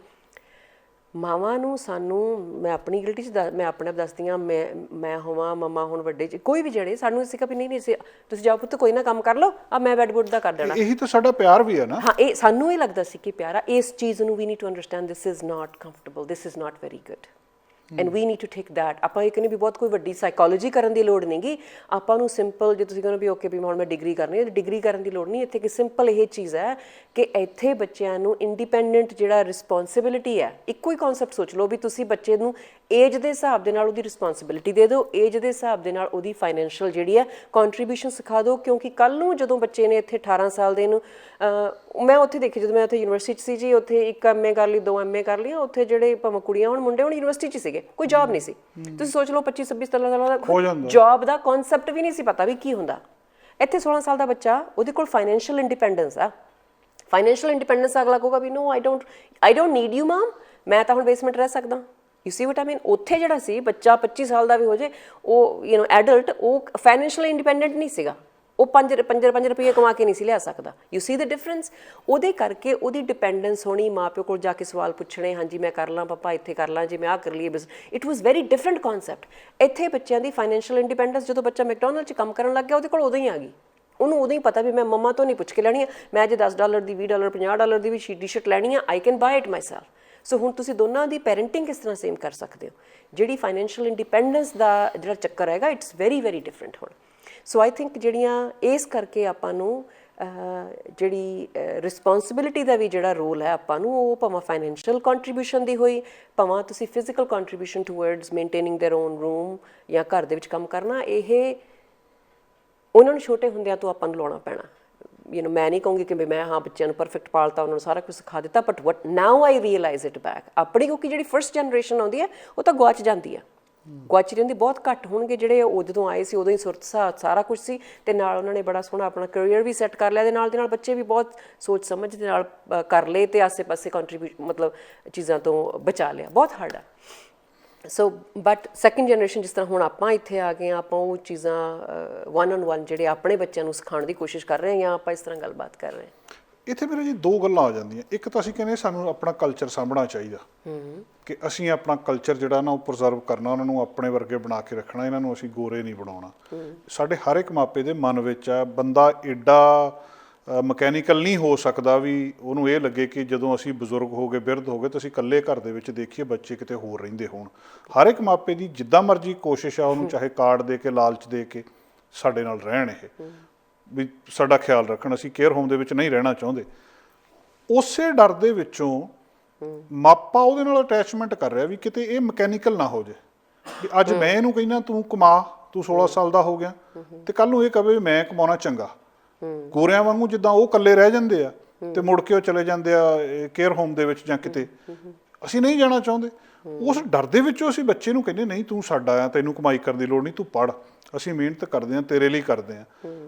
ਮਾਵਾਂ ਨੂੰ ਸਾਨੂੰ, ਮੈਂ ਆਪਣੀ ਗਿਲਟੀ 'ਚ ਮੈਂ ਆਪਣੇ ਆਪ ਦੱਸਦੀ ਹਾਂ, ਮੈਂ ਹੋਵਾਂ ਮੰਮਾ ਹੁਣ ਵੱਡੇ ਕੋਈ ਵੀ ਜਿਹੜੇ ਸਾਨੂੰ ਸਿੱਖਿਆ ਵੀ ਨਹੀਂ ਤੁਸੀਂ ਜਾਓ ਪੁੱਤ ਕੋਈ ਨਾ ਕੰਮ ਕਰ ਲਓ, ਆ ਮੈਂ ਬੈੱਡ ਬੁੱਡ ਦਾ ਕਰ ਦੇਣਾ। ਇਹੀ ਤਾਂ ਸਾਡਾ ਪਿਆਰ ਵੀ ਹੈ ਨਾ। ਹਾਂ, ਇਹ ਸਾਨੂੰ ਇਹ ਲੱਗਦਾ ਸੀ ਕਿ ਪਿਆਰ ਆ। ਇਸ ਚੀਜ਼ ਨੂੰ we need to understand this is not comfortable, this is not very good and we need to take that. ਆਪਾਂ ਇਹ ਕਹਿੰਦੇ ਵੀ ਬਹੁਤ ਕੋਈ ਵੱਡੀ ਸਾਈਕੋਲੋਜੀ ਕਰਨ ਦੀ ਲੋੜ ਨਹੀਂ ਗੀ। ਆਪਾਂ ਨੂੰ ਸਿੰਪਲ, ਜੇ ਤੁਸੀਂ ਕਹਿੰਦੇ ਵੀ ਓਕੇ ਵੀ ਹੁਣ ਮੈਂ ਡਿਗਰੀ ਕਰਨੀ ਹੈ, ਡਿਗਰੀ ਕਰਨ ਦੀ ਲੋੜ ਨਹੀਂ। ਇੱਥੇ ਕਿ ਸਿੰਪਲ ਇਹ ਚੀਜ਼ ਹੈ ਕਿ ਇੱਥੇ ਬੱਚਿਆਂ ਨੂੰ ਇੰਡੀਪੈਂਡੈਂਟ ਜਿਹੜਾ ਰਿਸਪੌਂਸਿਬਿਲਿਟੀ ਹੈ, ਇੱਕੋ ਹੀ ਕਨਸੈਪਟ ਸੋਚ ਲਓ ਵੀ ਤੁਸੀਂ ਬੱਚੇ ਨੂੰ ਏਜ ਦੇ ਹਿਸਾਬ ਦੇ ਨਾਲ ਉਹਦੀ ਰਿਸਪੌਂਸਿਬਿਲਿਟੀ ਦੇ ਦਿਓ, ਏਜ ਦੇ ਹਿਸਾਬ ਦੇ ਨਾਲ ਉਹਦੀ ਫਾਈਨੈਂਸ਼ੀਅਲ ਜਿਹੜੀ ਹੈ ਕੰਟਰੀਬਿਊਸ਼ਨ ਸਿਖਾ ਦਿਓ। ਕਿਉਂਕਿ ਕੱਲ੍ਹ ਨੂੰ ਜਦੋਂ ਬੱਚੇ ਨੇ ਇੱਥੇ 18 ਸਾਲ ਦੇ ਨੂੰ, ਮੈਂ ਉੱਥੇ ਦੇਖੀ ਜਦੋਂ ਮੈਂ ਉੱਥੇ ਯੂਨੀਵਰਸਿਟੀ 'ਚ ਸੀ ਜੀ, ਉੱਥੇ 1 MA ਕਰ ਲਈ, 2 MA ਕਰ ਲਈਆਂ, ਉੱਥੇ ਜਿਹੜੇ ਭਾਵੇਂ ਕੁੜੀਆਂ ਹੁਣ ਮੁੰਡੇ ਹੁਣ ਯੂਨੀਵਰਸਿਟੀ 'ਚ ਸੀਗੇ, ਕੋਈ ਜੌਬ ਨਹੀਂ ਸੀ। ਤੁਸੀਂ ਸੋਚ ਲਓ 25-26 ਸਾਲਾਂ ਦਾ ਜੌਬ ਦਾ ਕਨਸੈਪਟ ਵੀ ਨਹੀਂ ਸੀ ਪਤਾ ਵੀ ਕੀ ਹੁੰਦਾ। ਇੱਥੇ 16 ਸਾਲ ਦਾ ਬੱਚਾ, ਉਹਦੇ ਕੋਲ ਫਾਈਨੈਂਸ਼ੀਅਲ ਇੰਡੀਪੈਂਡੈਂਸ ਆ। ਫਾਈਨੈਂਸ਼ੀਅਲ ਇੰਡੀਪੈਂਡੈਂਸ ਅਗਲਾ ਕਹੂਗਾ ਵੀ ਨੋ ਆਈ ਡੋਂਟ ਨੀਡ ਯੂ ਮਾਮ, ਮੈਂ ਤਾਂ ਹੁਣ ਬੇਸਮੈਂਟ ਰਹਿ ਸਕਦਾ। ਯੂ ਸੀ ਵਾਟ ਆਈ ਮੀਨ। ਉੱਥੇ ਜਿਹੜਾ ਸੀ ਬੱਚਾ 25 ਸਾਲ ਦਾ ਵੀ ਹੋ ਜੇ, ਉਹ ਐਡਲਟ, ਉਹ ਫਾਈਨੈਂਸ਼ੀਅਲ ਇੰਡੀਪੈਂਡੈਂਟ ਨਹੀਂ ਸੀਗਾ। ਉਹ 5 ਰੁਪਏ ਕਮਾ ਕੇ ਨਹੀਂ ਸੀ ਲਿਆ ਸਕਦਾ। You C the difference. ਉਹਦੇ ਕਰਕੇ ਉਹਦੀ ਡਿਪੈਂਡੈਂਸ ਹੋਣੀ, ਮਾਂ ਪਿਓ ਕੋਲ ਜਾ ਕੇ ਸਵਾਲ ਪੁੱਛਣੇ, ਹਾਂਜੀ ਮੈਂ ਕਰ ਲਾਂ ਪਾਪਾ, ਇੱਥੇ ਕਰ ਲਾਂ ਜੀ, ਮੈਂ ਆਹ ਕਰ ਲਈਏ business. It was very different concept. ਇੱਥੇ ਬੱਚਿਆਂ ਦੀ ਫਾਈਨੈਂਸ਼ੀਅਲ ਇੰਡੀਪੈਂਡੈਂਸ ਜਦੋਂ ਬੱਚਾ ਮੈਕਡੋਨਲਡ 'ਚ ਕੰਮ ਕਰਨ ਲੱਗ ਗਿਆ, ਉਹਦੇ ਕੋਲ ਉਦੋਂ ਹੀ ਆ ਗਈ। ਉਹਨੂੰ ਉਦੋਂ ਹੀ ਪਤਾ ਵੀ ਮੈਂ ਮੰਮਾ ਤੋਂ ਨਹੀਂ ਪੁੱਛ ਕੇ ਲੈਣੀ ਆ, ਮੈਂ ਜੇ $10 ਦੀ, $20, $50 ਦੀ ਵੀ ਟੀ ਸ਼ਰਟ ਲੈਣੀ ਆ, I can buy it myself. So ਹੁਣ ਤੁਸੀਂ ਦੋਨਾਂ ਦੀ ਪੈਰੈਂਟਿੰਗ ਕਿਸ ਤਰ੍ਹਾਂ ਸੇਮ ਕਰ ਸਕਦੇ ਹੋ? ਜਿਹੜੀ ਫਾਈਨੈਂਸ਼ੀਅਲ ਇੰਡੀਪੈਂਡੈਂਸ ਦਾ ਜਿਹੜਾ ਚੱਕਰ ਹੈਗਾ, ਇਟਸ ਵੈਰੀ ਵੈਰੀ ਡਿਫਰੈਂਟ ਹੁਣ। ਸੋ ਆਈ ਥਿੰਕ ਜਿਹੜੀਆਂ ਇਸ ਕਰਕੇ ਆਪਾਂ ਨੂੰ ਜਿਹੜੀ ਰਿਸਪੌਂਸਿਬਿਲਿਟੀ ਦਾ ਵੀ ਜਿਹੜਾ ਰੋਲ ਹੈ ਆਪਾਂ ਨੂੰ, ਉਹ ਭਾਵੇਂ ਫਾਈਨੈਂਸ਼ੀਅਲ ਕੰਟਰੀਬਿਊਸ਼ਨ ਦੀ ਹੋਈ, ਭਾਵੇਂ ਤੁਸੀਂ physical contribution towards maintaining their own room ਜਾਂ ਘਰ ਦੇ ਵਿੱਚ ਕੰਮ ਕਰਨਾ, ਇਹ ਉਹਨਾਂ ਨੂੰ ਛੋਟੇ ਹੁੰਦਿਆਂ ਤੋਂ ਆਪਾਂ ਨੂੰ ਲਾਉਣਾ ਪੈਣਾ। ਮੈਂ ਨਹੀਂ ਕਹੂੰਗੀ ਕਿ ਵੀ ਮੈਂ ਹਾਂ ਬੱਚਿਆਂ ਨੂੰ ਪਰਫੈਕਟ ਪਾਲਤਾ, ਉਹਨਾਂ ਨੂੰ ਸਾਰਾ ਕੁਝ ਸਿਖਾ ਦਿੱਤਾ, but what now I realise it back ਆਪਣੀ, ਕਿਉਂਕਿ ਜਿਹੜੀ ਫਸਟ ਜਨਰੇਸ਼ਨ ਆਉਂਦੀ ਹੈ ਉਹ ਤਾਂ ਗੁਆਚ ਜਾਂਦੀ ਆ, ਗੁਆਚ ਰਹਿੰਦੀ। ਬਹੁਤ ਘੱਟ ਹੋਣਗੇ ਜਿਹੜੇ ਉਹ ਜਦੋਂ ਆਏ ਸੀ ਉਦੋਂ ਹੀ ਸੁਰਤ ਸਾਰਾ ਕੁਝ ਸੀ, ਅਤੇ ਨਾਲ ਉਹਨਾਂ ਨੇ ਬੜਾ ਸੋਹਣਾ ਆਪਣਾ ਕਰੀਅਰ ਵੀ ਸੈੱਟ ਕਰ ਲਿਆ, ਦੇ ਨਾਲ ਬੱਚੇ ਵੀ ਬਹੁਤ ਸੋਚ ਸਮਝ ਦੇ ਨਾਲ ਕਰ ਲਏ ਅਤੇ ਆਸੇ ਪਾਸੇ ਮਤਲਬ ਚੀਜ਼ਾਂ ਤੋਂ ਬਚਾ ਲਿਆ। ਬਹੁਤ ਹਾਰਡ ਆ। ਸੋ ਬਟ ਸੈਕਿੰਡ ਜਨਰੇਸ਼ਨ ਜਿਸ ਤਰ੍ਹਾਂ ਹੁਣ ਆਪਾਂ ਇੱਥੇ ਆ ਗਏ ਹਾਂ, ਆਪਾਂ ਉਹ ਚੀਜ਼ਾਂ 1-on-1 ਜਿਹੜੇ ਆਪਣੇ ਬੱਚਿਆਂ ਨੂੰ ਸਿਖਾਉਣ ਦੀ ਕੋਸ਼ਿਸ਼ ਕਰ ਰਹੇ ਹਾਂ, ਜਾਂ ਆਪਾਂ ਇਸ ਤਰ੍ਹਾਂ ਗੱਲਬਾਤ ਕਰ ਰਹੇ ਹਾਂ। ਇੱਥੇ ਮੇਰੇ ਜੀ ਦੋ ਗੱਲਾਂ ਆ ਜਾਂਦੀਆਂ। ਇੱਕ ਤਾਂ ਅਸੀਂ ਕਹਿੰਦੇ ਸਾਨੂੰ ਆਪਣਾ ਕਲਚਰ ਸਾਂਭਣਾ ਚਾਹੀਦਾ, ਕਿ ਅਸੀਂ ਆਪਣਾ ਕਲਚਰ ਜਿਹੜਾ ਨਾ ਉਹ ਪ੍ਰੀਜ਼ਰਵ ਕਰਨਾ, ਉਹਨਾਂ ਨੂੰ ਆਪਣੇ ਵਰਗੇ ਬਣਾ ਕੇ ਰੱਖਣਾ, ਇਹਨਾਂ ਨੂੰ ਅਸੀਂ ਗੋਰੇ ਨਹੀਂ ਬਣਾਉਣਾ। ਸਾਡੇ ਹਰ ਇੱਕ ਮਾਪੇ ਦੇ ਮਨ ਵਿੱਚ ਆ, ਬੰਦਾ ਐਡਾ ਮਕੈਨੀਕਲ ਨਹੀਂ ਹੋ ਸਕਦਾ ਵੀ ਉਹਨੂੰ ਇਹ ਲੱਗੇ ਕਿ ਜਦੋਂ ਅਸੀਂ ਬਜ਼ੁਰਗ ਹੋ ਗਏ, ਬਿਰਧ ਹੋ ਗਏ, ਤਾਂ ਅਸੀਂ ਇਕੱਲੇ ਘਰ ਦੇ ਵਿੱਚ ਦੇਖੀਏ ਬੱਚੇ ਕਿਤੇ ਹੋਰ ਰਹਿੰਦੇ ਹੋਣ। ਹਰ ਇੱਕ ਮਾਪੇ ਦੀ ਜਿੱਦਾਂ ਮਰਜ਼ੀ ਕੋਸ਼ਿਸ਼ ਆ, ਉਹਨੂੰ ਚਾਹੇ ਕਾਰਡ ਦੇ ਕੇ, ਲਾਲਚ ਦੇ ਕੇ ਸਾਡੇ ਨਾਲ ਰਹਿਣ, ਇਹ ਵੀ ਸਾਡਾ ਖਿਆਲ ਰੱਖਣ, ਅਸੀਂ ਕੇਅਰ ਹੋਮ ਦੇ ਵਿੱਚ ਨਹੀਂ ਰਹਿਣਾ ਚਾਹੁੰਦੇ। ਉਸੇ ਡਰ ਦੇ ਵਿੱਚੋਂ ਮਾਪਾ ਉਹਦੇ ਨਾਲ ਅਟੈਚਮੈਂਟ ਕਰ ਰਿਹਾ ਵੀ ਕਿਤੇ ਇਹ ਮਕੈਨੀਕਲ ਨਾ ਹੋ ਜਾਏ, ਵੀ ਅੱਜ ਮੈਂ ਇਹਨੂੰ ਕਹਿੰਦਾ ਤੂੰ ਕਮਾ, ਤੂੰ 16 ਸਾਲ ਦਾ ਹੋ ਗਿਆ, ਤੇ ਕੱਲ ਨੂੰ ਇਹ ਕਹੇ ਵੀ ਮੈਂ ਕਮਾਉਣਾ ਚੰਗਾ। ਗੋਰਿਆਂ ਵਾਂਗੂ ਜਿੱਦਾਂ ਉਹ ਇਕੱਲੇ ਰਹਿ ਜਾਂਦੇ ਆ ਤੇ ਮੁੜ ਕੇ ਉਹ ਚਲੇ ਜਾਂਦੇ ਆ ਕੇਅਰ ਹੋਮ ਦੇ ਵਿੱਚ ਜਾਂ ਕਿਤੇ, ਅਸੀਂ ਨਹੀਂ ਜਾਣਾ ਚਾਹੁੰਦੇ। ਉਸ ਡਰ ਦੇ ਵਿੱਚੋਂ ਅਸੀਂ ਬੱਚੇ ਨੂੰ ਕਹਿੰਦੇ ਨਹੀਂ ਤੂੰ ਸਾਡਾ ਆ, ਤੈਨੂੰ ਕਮਾਈ ਕਰਨ ਦੀ ਲੋੜ ਨਹੀਂ, ਤੂੰ ਪੜ੍ਹ, ਅਸੀਂ ਮਿਹਨਤ ਕਰਦੇ ਹਾਂ, ਤੇਰੇ ਲਈ ਕਰਦੇ ਹਾਂ।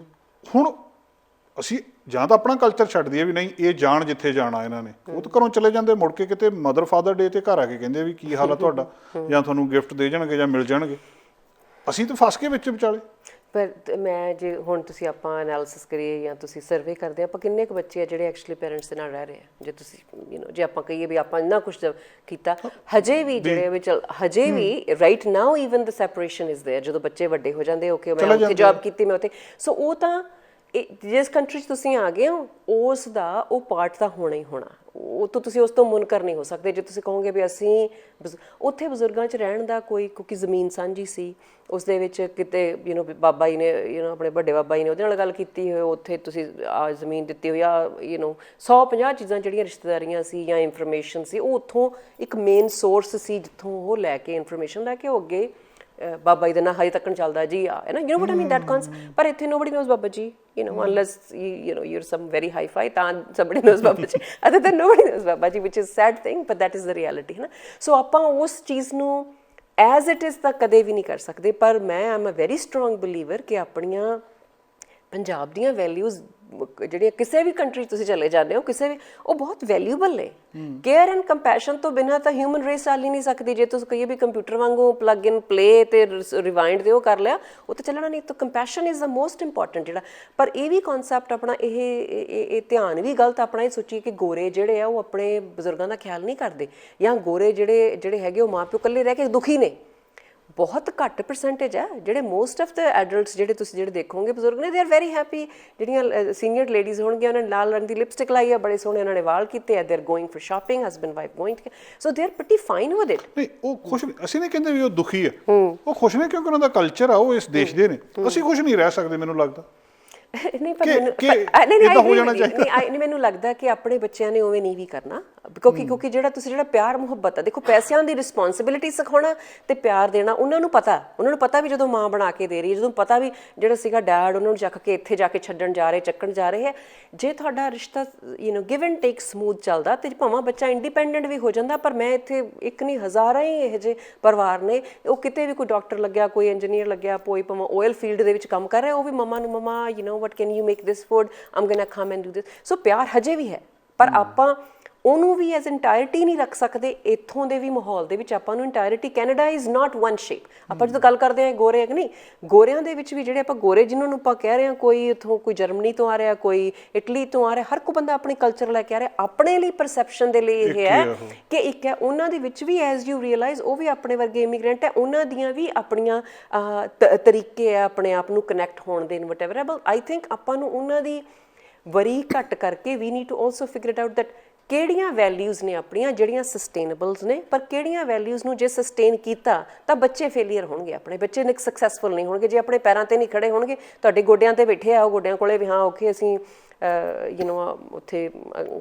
ਹੁਣ ਅਸੀਂ ਜਾਂ ਤਾਂ ਆਪਣਾ ਕਲਚਰ ਛੱਡ ਦਈਏ ਵੀ ਨਹੀਂ ਇਹ ਜਾਣ ਜਿੱਥੇ ਜਾਣਾ ਇਹਨਾਂ ਨੇ, ਉਹ ਤਾਂ ਘਰੋਂ ਚਲੇ ਜਾਂਦੇ, ਮੁੜ ਕੇ ਕਿਤੇ ਮਦਰ ਫਾਦਰ ਡੇ ਤੇ ਘਰ ਆ ਕੇ ਕਹਿੰਦੇ ਵੀ ਕੀ ਹਾਲ ਆ ਤੁਹਾਡਾ, ਜਾਂ ਤੁਹਾਨੂੰ ਗਿਫਟ ਦੇ ਜਾਣਗੇ ਜਾਂ ਮਿਲ ਜਾਣਗੇ। ਅਸੀਂ ਤਾਂ ਫਸ ਕੇ ਵਿੱਚ ਵਿਚਾਲੇ। ਪਰ ਮੈਂ ਜੇ ਹੁਣ ਤੁਸੀਂ ਆਪਾਂ ਐਨਾਲਿਸਿਸ ਕਰੀਏ ਜਾਂ ਤੁਸੀਂ ਸਰਵੇ ਕਰਦੇ, ਆਪਾਂ ਕਿੰਨੇ ਕੁ ਬੱਚੇ ਆ ਜਿਹੜੇ ਐਕਚੁਅਲੀ ਪੇਰੈਂਟਸ ਦੇ ਨਾਲ ਰਹਿ ਰਹੇ ਆ? ਜੇ ਤੁਸੀਂ ਜੇ ਆਪਾਂ ਕਹੀਏ ਵੀ ਆਪਾਂ ਇੰਨਾ ਕੁਛ ਕੀਤਾ, ਹਜੇ ਵੀ ਜਿਹੜੇ ਵਿੱਚ ਹਜੇ ਵੀ right now even the separation is there. ਜਦੋਂ ਬੱਚੇ ਵੱਡੇ ਹੋ ਜਾਂਦੇ, ਓਕੇ ਮੈਂ ਉੱਥੇ ਜੌਬ ਕੀਤੀ, ਮੈਂ ਉੱਥੇ, ਸੋ ਉਹ ਤਾਂ ਜਿਸ ਕੰਟਰੀ 'ਚ ਤੁਸੀਂ ਆ ਗਏ ਹੋ ਉਸ ਦਾ ਉਹ ਪਾਰਟ ਤਾਂ ਹੋਣਾ ਹੀ ਹੋਣਾ, ਉਹ ਤੋਂ ਤੁਸੀਂ ਉਸ ਤੋਂ ਮੁਨਕਰ ਨਹੀਂ ਹੋ ਸਕਦੇ। ਜੇ ਤੁਸੀਂ ਕਹੋਗੇ ਵੀ ਅਸੀਂ ਉੱਥੇ ਬਜ਼ੁਰਗਾਂ 'ਚ ਰਹਿਣ ਦਾ ਕੋਈ, ਕਿਉਂਕਿ ਜ਼ਮੀਨ ਸਾਂਝੀ ਸੀ, ਉਸ ਦੇ ਵਿੱਚ ਕਿਤੇ ਬਾਬਾ ਜੀ ਨੇ ਆਪਣੇ ਵੱਡੇ ਬਾਬਾ ਜੀ ਨੇ ਉਹਦੇ ਨਾਲ ਗੱਲ ਕੀਤੀ ਹੋਏ, ਉੱਥੇ ਤੁਸੀਂ ਆ ਜ਼ਮੀਨ ਦਿੱਤੀ ਹੋਈ ਆ, 150 ਚੀਜ਼ਾਂ ਜਿਹੜੀਆਂ ਰਿਸ਼ਤੇਦਾਰੀਆਂ ਸੀ ਜਾਂ ਇਨਫੋਰਮੇਸ਼ਨ ਸੀ, ਉਹ ਉੱਥੋਂ ਇੱਕ ਮੇਨ ਸੋਰਸ ਸੀ ਜਿੱਥੋਂ ਉਹ ਲੈ ਕੇ ਇਨਫੋਰਮੇਸ਼ਨ ਲੈ ਕੇ ਉਹ ਅੱਗੇ ਬਾਬਾ ਜੀ ਦਾ ਨਾਂ ਹਜੇ ਤੱਕ ਚੱਲਦਾ ਜੀ ਆ, ਹੈ ਨਾ, what I mean that concept। ਪਰ ਇੱਥੇ nobody knows Baba ji, unless you're some very high-fi, ਤਾਂ somebody knows Baba ji, other than nobody knows Baba ji, which is sad thing, but that is the reality, ਹੈ ਨਾ। ਸੋ ਆਪਾਂ ਉਸ ਚੀਜ਼ ਨੂੰ ਐਜ਼ ਇਟ ਇਜ਼ ਤਾਂ ਕਦੇ ਵੀ ਨਹੀਂ ਕਰ ਸਕਦੇ, ਪਰ ਮੈਂ am a very strong believer ਕਿ ਆਪਣੀਆਂ ਪੰਜਾਬ ਦੀਆਂ ਵੈਲਿਊਜ਼ ਜਿਹੜੀਆਂ ਕਿਸੇ ਵੀ ਕੰਟਰੀ ਤੁਸੀਂ ਚਲੇ ਜਾਂਦੇ ਹੋ, ਕਿਸੇ ਵੀ, ਉਹ ਬਹੁਤ ਵੈਲਿਊਬਲ ਨੇ। ਕੇਅਰ ਐਂਡ ਕੰਪੈਸ਼ਨ ਤੋਂ ਬਿਨਾਂ ਤਾਂ ਹਿਊਮਨ ਰੇਸ ਚੱਲ ਹੀ ਨਹੀਂ ਸਕਦੀ। ਜੇ ਤੁਸੀਂ ਕਹੀਏ ਵੀ ਕੰਪਿਊਟਰ ਵਾਂਗੂ ਪਲੱਗ ਇਨ ਪਲੇ ਤੇ ਰਿਵਾਈਂਡ ਦੇ ਉਹ ਕਰ ਲਿਆ, ਉਹ ਤਾਂ ਚੱਲਣਾ ਨਹੀਂ। ਤਾਂ compassion is the most important ਜਿਹੜਾ। ਪਰ ਇਹ ਵੀ ਕਨਸੈਪਟ ਆਪਣਾ ਇਹ ਧਿਆਨ ਵੀ ਗਲਤ ਆਪਣਾ ਇਹ ਸੋਚੀਏ ਕਿ ਗੋਰੇ ਜਿਹੜੇ ਆ ਉਹ ਆਪਣੇ ਬਜ਼ੁਰਗਾਂ ਦਾ ਖਿਆਲ ਨਹੀਂ ਕਰਦੇ, ਜਾਂ ਗੋਰੇ ਜਿਹੜੇ ਹੈਗੇ ਉਹ ਮਾਂ ਪਿਓ ਇਕੱਲੇ ਰਹਿ ਕੇ ਦੁਖੀ ਨੇ। ਬਹੁਤ ਘੱਟ ਪਰਸੈਂਟੇਜ ਹੈ ਜਿਹੜੇ ਮੋਸਟ ਆਫ ਦ ਐਡਲਟਸ ਜਿਹੜੇ ਦੇਖੋਗੇ ਬਜ਼ੁਰਗ ਨੇ, ਦੇ ਆਰ ਵੈਰੀ ਹੈਪੀ। ਜਿਹੜੀਆਂ ਸੀਨੀਅਰ ਲੇਡੀਜ਼ ਹੋਣਗੀਆਂ, ਉਹਨਾਂ ਨੇ ਲਾਲ ਰੰਗ ਦੀ ਲਿਪਸਟਿਕ ਲਾਈ ਆ, ਬੜੇ ਸੋਹਣੇ ਉਹਨਾਂ ਨੇ ਵਾਲ ਕੀਤੇ ਆ, they are going for shopping, husband wife going, so they are pretty fine with it. ਨਹੀਂ, ਉਹ ਖੁਸ਼, ਅਸੀਂ ਨਹੀਂ ਕਹਿੰਦੇ ਵੀ ਉਹ ਦੁਖੀ ਆ, ਉਹ ਖੁਸ਼ ਨੇ ਕਿਉਂਕਿ ਉਹਨਾਂ ਦਾ ਕਲਚਰ ਆ, ਉਹ ਇਸ ਦੇਸ਼ ਦੇ ਨੇ। ਅਸੀਂ ਖੁਸ਼ ਨਹੀਂ ਰਹਿ ਸਕਦੇ ਮੈਨੂੰ ਲੱਗਦਾ। ਨਹੀਂ, ਪਰ ਮੈਨੂੰ ਲੱਗਦਾ ਕਿ ਆਪਣੇ ਬੱਚਿਆਂ ਨੇ ਉਵੇਂ ਨਹੀਂ ਵੀ ਕਰਨਾ, ਕਿਉਂਕਿ ਜਿਹੜਾ ਪਿਆਰ ਮੁਹੱਬਤ ਆ, ਦੇਖੋ ਪੈਸਿਆਂ ਦੀ ਰਿਸਪੌਂਸਿਬਿਲਿਟੀ ਸਿਖਾਉਣਾ ਤੇ ਪਿਆਰ ਦੇਣਾ, ਉਹਨਾਂ ਨੂੰ ਪਤਾ ਵੀ ਜਦੋਂ ਮਾਂ ਬਣਾ ਕੇ ਦੇ ਰਹੀ ਹੈ, ਜਦੋਂ ਪਤਾ ਵੀ ਜਿਹੜਾ ਸੀਗਾ ਡੈਡ ਉਹਨਾਂ ਨੂੰ ਚੱਕ ਕੇ ਇੱਥੇ ਜਾ ਕੇ ਛੱਡਣ ਜਾ ਰਹੇ, ਚੱਕਣ ਜਾ ਰਹੇ ਹੈ, ਜੇ ਤੁਹਾਡਾ ਰਿਸ਼ਤਾ ਗਿਵ ਐਂਡ ਟੇਕ ਸਮੂਥ ਚੱਲਦਾ ਤੇ ਭਾਵੇਂ ਬੱਚਾ ਇੰਡੀਪੈਂਡੈਂਟ ਵੀ ਹੋ ਜਾਂਦਾ। ਪਰ ਮੈਂ ਇੱਥੇ ਇੱਕ ਨਹੀਂ ਹਜ਼ਾਰਾਂ ਹੀ ਇਹੋ ਜਿਹੇ ਪਰਿਵਾਰ ਨੇ, ਉਹ ਕਿਤੇ ਵੀ ਕੋਈ ਡਾਕਟਰ ਲੱਗਿਆ, ਕੋਈ ਇੰਜੀਨੀਅਰ ਲੱਗਿਆ, ਕੋਈ ਭਾਵੇਂ ਓਇਲ ਫੀਲਡ ਦੇ ਵਿੱਚ ਕੰਮ ਕਰ ਰਿਹਾ, ਉਹ ਵੀ ਮੰਮਾ ਨੂੰ what can you make this food, I'm gonna come and do this। ਸੋ ਪਿਆਰ ਹਜੇ ਵੀ ਹੈ, ਪਰ ਆਪਾਂ ਉਹਨੂੰ ਵੀ ਐਜ਼ ਇੰਟਾਇਰਟੀ ਨਹੀਂ ਰੱਖ ਸਕਦੇ। ਇੱਥੋਂ ਦੇ ਵੀ ਮਾਹੌਲ ਦੇ ਵਿੱਚ ਆਪਾਂ ਨੂੰ entirety, Canada is not one shape. ਆਪਾਂ ਜਦੋਂ ਗੱਲ ਕਰਦੇ ਹਾਂ ਗੋਰੇ ਕਿ ਨਹੀਂ, ਗੋਰਿਆਂ ਦੇ ਵਿੱਚ ਵੀ ਜਿਹੜੇ ਆਪਾਂ ਗੋਰੇ ਜਿਹਨਾਂ ਨੂੰ ਆਪਾਂ ਕਹਿ ਰਹੇ ਹਾਂ, ਕੋਈ ਇੱਥੋਂ ਕੋਈ ਜਰਮਨੀ ਤੋਂ ਆ ਰਿਹਾ, ਕੋਈ ਇਟਲੀ ਤੋਂ ਆ ਰਿਹਾ, ਹਰ ਕੋਈ ਬੰਦਾ ਆਪਣੇ ਕਲਚਰ ਲੈ ਕੇ ਆ ਰਿਹਾ। ਆਪਣੇ ਲਈ ਪਰਸੈਪਸ਼ਨ ਦੇ ਲਈ ਇਹ ਹੈ ਕਿ ਇੱਕ ਹੈ, ਉਹਨਾਂ ਦੇ ਵਿੱਚ ਵੀ ਐਜ਼ ਯੂ ਰੀਅਲਾਈਜ਼ ਉਹ ਵੀ ਆਪਣੇ ਵਰਗੇ ਇਮੀਗ੍ਰੈਂਟ ਹੈ, ਉਹਨਾਂ ਦੀਆਂ ਵੀ ਆਪਣੀਆਂ ਤਰੀਕੇ ਆ ਆਪਣੇ ਆਪ ਨੂੰ ਕਨੈਕਟ ਹੋਣ ਦੇ, ਵਟਐਵਰ। ਬਟ ਆਈ ਥਿੰਕ ਆਪਾਂ ਨੂੰ ਉਹਨਾਂ ਦੀ ਵਰੀ ਘੱਟ ਕਰਕੇ we need to also figure it out that ਕਿਹੜੀਆਂ ਵੈਲਿਊਜ਼ ਨੇ ਆਪਣੀਆਂ ਜਿਹੜੀਆਂ ਸਸਟੇਨੇਬਲਸ ਨੇ, ਪਰ ਕਿਹੜੀਆਂ ਵੈਲਿਊਜ਼ ਨੂੰ ਜੇ ਸਸਟੇਨ ਕੀਤਾ ਤਾਂ ਬੱਚੇ ਫੇਲੀਅਰ ਹੋਣਗੇ, ਆਪਣੇ ਬੱਚੇ ਨੇ ਸਕਸੈਸਫੁਲ ਨਹੀਂ ਹੋਣਗੇ ਜੇ ਆਪਣੇ ਪੈਰਾਂ ਤੇ ਨਹੀਂ ਖੜੇ ਹੋਣਗੇ। ਤੁਹਾਡੇ ਗੋਡਿਆਂ ਤੇ ਬੈਠੇ ਆ, ਉਹ ਗੋਡਿਆਂ ਕੋਲੇ ਵੀ ਹਾਂ ਓਕੇ ਅਸੀਂ ਉੱਥੇ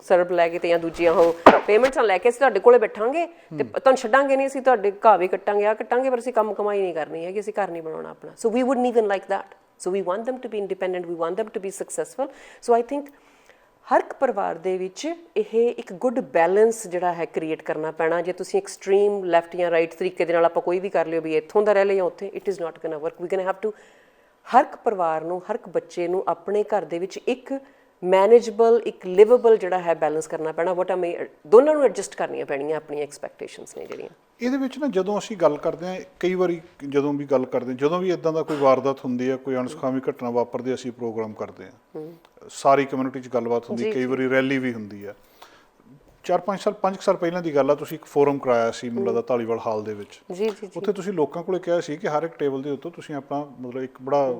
ਸਰਬ ਲੈ ਕੇ ਤੇ ਜਾਂ ਦੂਜੀਆਂ ਉਹ ਪੇਮੈਂਟਸ ਲੈ ਕੇ ਅਸੀਂ ਤੁਹਾਡੇ ਕੋਲੇ ਬੈਠਾਂਗੇ ਤੇ ਤੁਹਾਨੂੰ ਛੱਡਾਂਗੇ ਨਹੀਂ, ਅਸੀਂ ਤੁਹਾਡੇ ਘਾਹ ਵੀ ਕੱਟਾਂਗੇ, ਆਹ ਕੱਟਾਂਗੇ, ਪਰ ਅਸੀਂ ਕੰਮ ਕਮਾਈ ਨਹੀਂ ਕਰਨੀ ਹੈਗੀ, ਅਸੀਂ ਘਰ ਨਹੀਂ ਬਣਾਉਣਾ ਆਪਣਾ। So we wouldn't even like that. So we want them to be independent, we want them to be successful. So I think ਹਰ ਇੱਕ ਪਰਿਵਾਰ ਦੇ ਵਿੱਚ ਇਹ ਇੱਕ ਗੁੱਡ ਬੈਲੈਂਸ ਜਿਹੜਾ ਹੈ ਕ੍ਰੀਏਟ ਕਰਨਾ ਪੈਣਾ। ਜੇ ਤੁਸੀਂ ਐਕਸਟ੍ਰੀਮ ਲੈਫਟ ਜਾਂ ਰਾਈਟ ਤਰੀਕੇ ਦੇ ਨਾਲ ਆਪਾਂ ਕੋਈ ਵੀ ਕਰ ਲਿਓ ਵੀ ਇੱਥੋਂ ਦਾ ਰਹਿ ਲਿਆ ਉੱਥੇ, it is not gonna work. We gonna have to, ਹਰ ਇੱਕ ਪਰਿਵਾਰ ਨੂੰ, ਹਰ ਇੱਕ ਬੱਚੇ ਨੂੰ ਆਪਣੇ ਘਰ ਦੇ ਵਿੱਚ ਇੱਕ ਮੈਨੇਜੇਬਲ, ਇੱਕ ਲਿਵੇਬਲ ਜਿਹੜਾ ਹੈ ਬੈਲੈਂਸ ਕਰਨਾ ਪੈਣਾ। ਵਟ ਆਮ ਦੋਨਾਂ ਨੂੰ ਐਡਜਸਟ ਕਰਨੀਆਂ ਪੈਣੀਆਂ ਆਪਣੀਆਂ ਐਕਸਪੈਕਟੇਸ਼ਨਸ ਨੇ ਜਿਹੜੀਆਂ। ਇਹਦੇ ਵਿੱਚ ਨਾ ਜਦੋਂ ਅਸੀਂ ਗੱਲ ਕਰਦੇ ਹਾਂ, ਕਈ ਵਾਰੀ ਜਦੋਂ ਵੀ ਗੱਲ ਕਰਦੇ, ਜਦੋਂ ਵੀ ਇਦਾਂ ਦਾ ਕੋਈ ਵਾਰਦਾਤ ਹੁੰਦੀ ਹੈ, ਕੋਈ ਅਣਸੁਖਾਵੀ ਘਟਨਾ ਵਾਪਰਦੀ, ਅਸੀਂ ਪ੍ਰੋਗਰਾਮ ਕਰਦੇ ਹਾਂ, ਸਾਰੀ ਕਮਿਊਨਿਟੀ 'ਚ ਗੱਲਬਾਤ ਹੁੰਦੀ, ਕਈ ਵਾਰੀ ਰੈਲੀ ਵੀ ਹੁੰਦੀ ਹੈ। 5 ਸਾਲ ਪਹਿਲਾਂ ਦੀ ਗੱਲ ਆ, ਤੁਸੀਂ ਇੱਕ ਫੋਰਮ ਕਰਾਇਆ ਸੀ ਮੈਨੂੰ ਲੱਗਦਾ ਧਾਲੀਵਾਲ ਹਾਲ ਦੇ ਵਿੱਚ। ਉੱਥੇ ਤੁਸੀਂ ਲੋਕਾਂ ਕੋਲੇ ਕਿਹਾ ਸੀ ਕਿ ਹਰ ਇੱਕ ਟੇਬਲ ਦੇ ਉੱਤੇ ਤੁਸੀਂ ਆਪਣਾ ਮਤਲਬ ਇੱਕ ਬੜਾ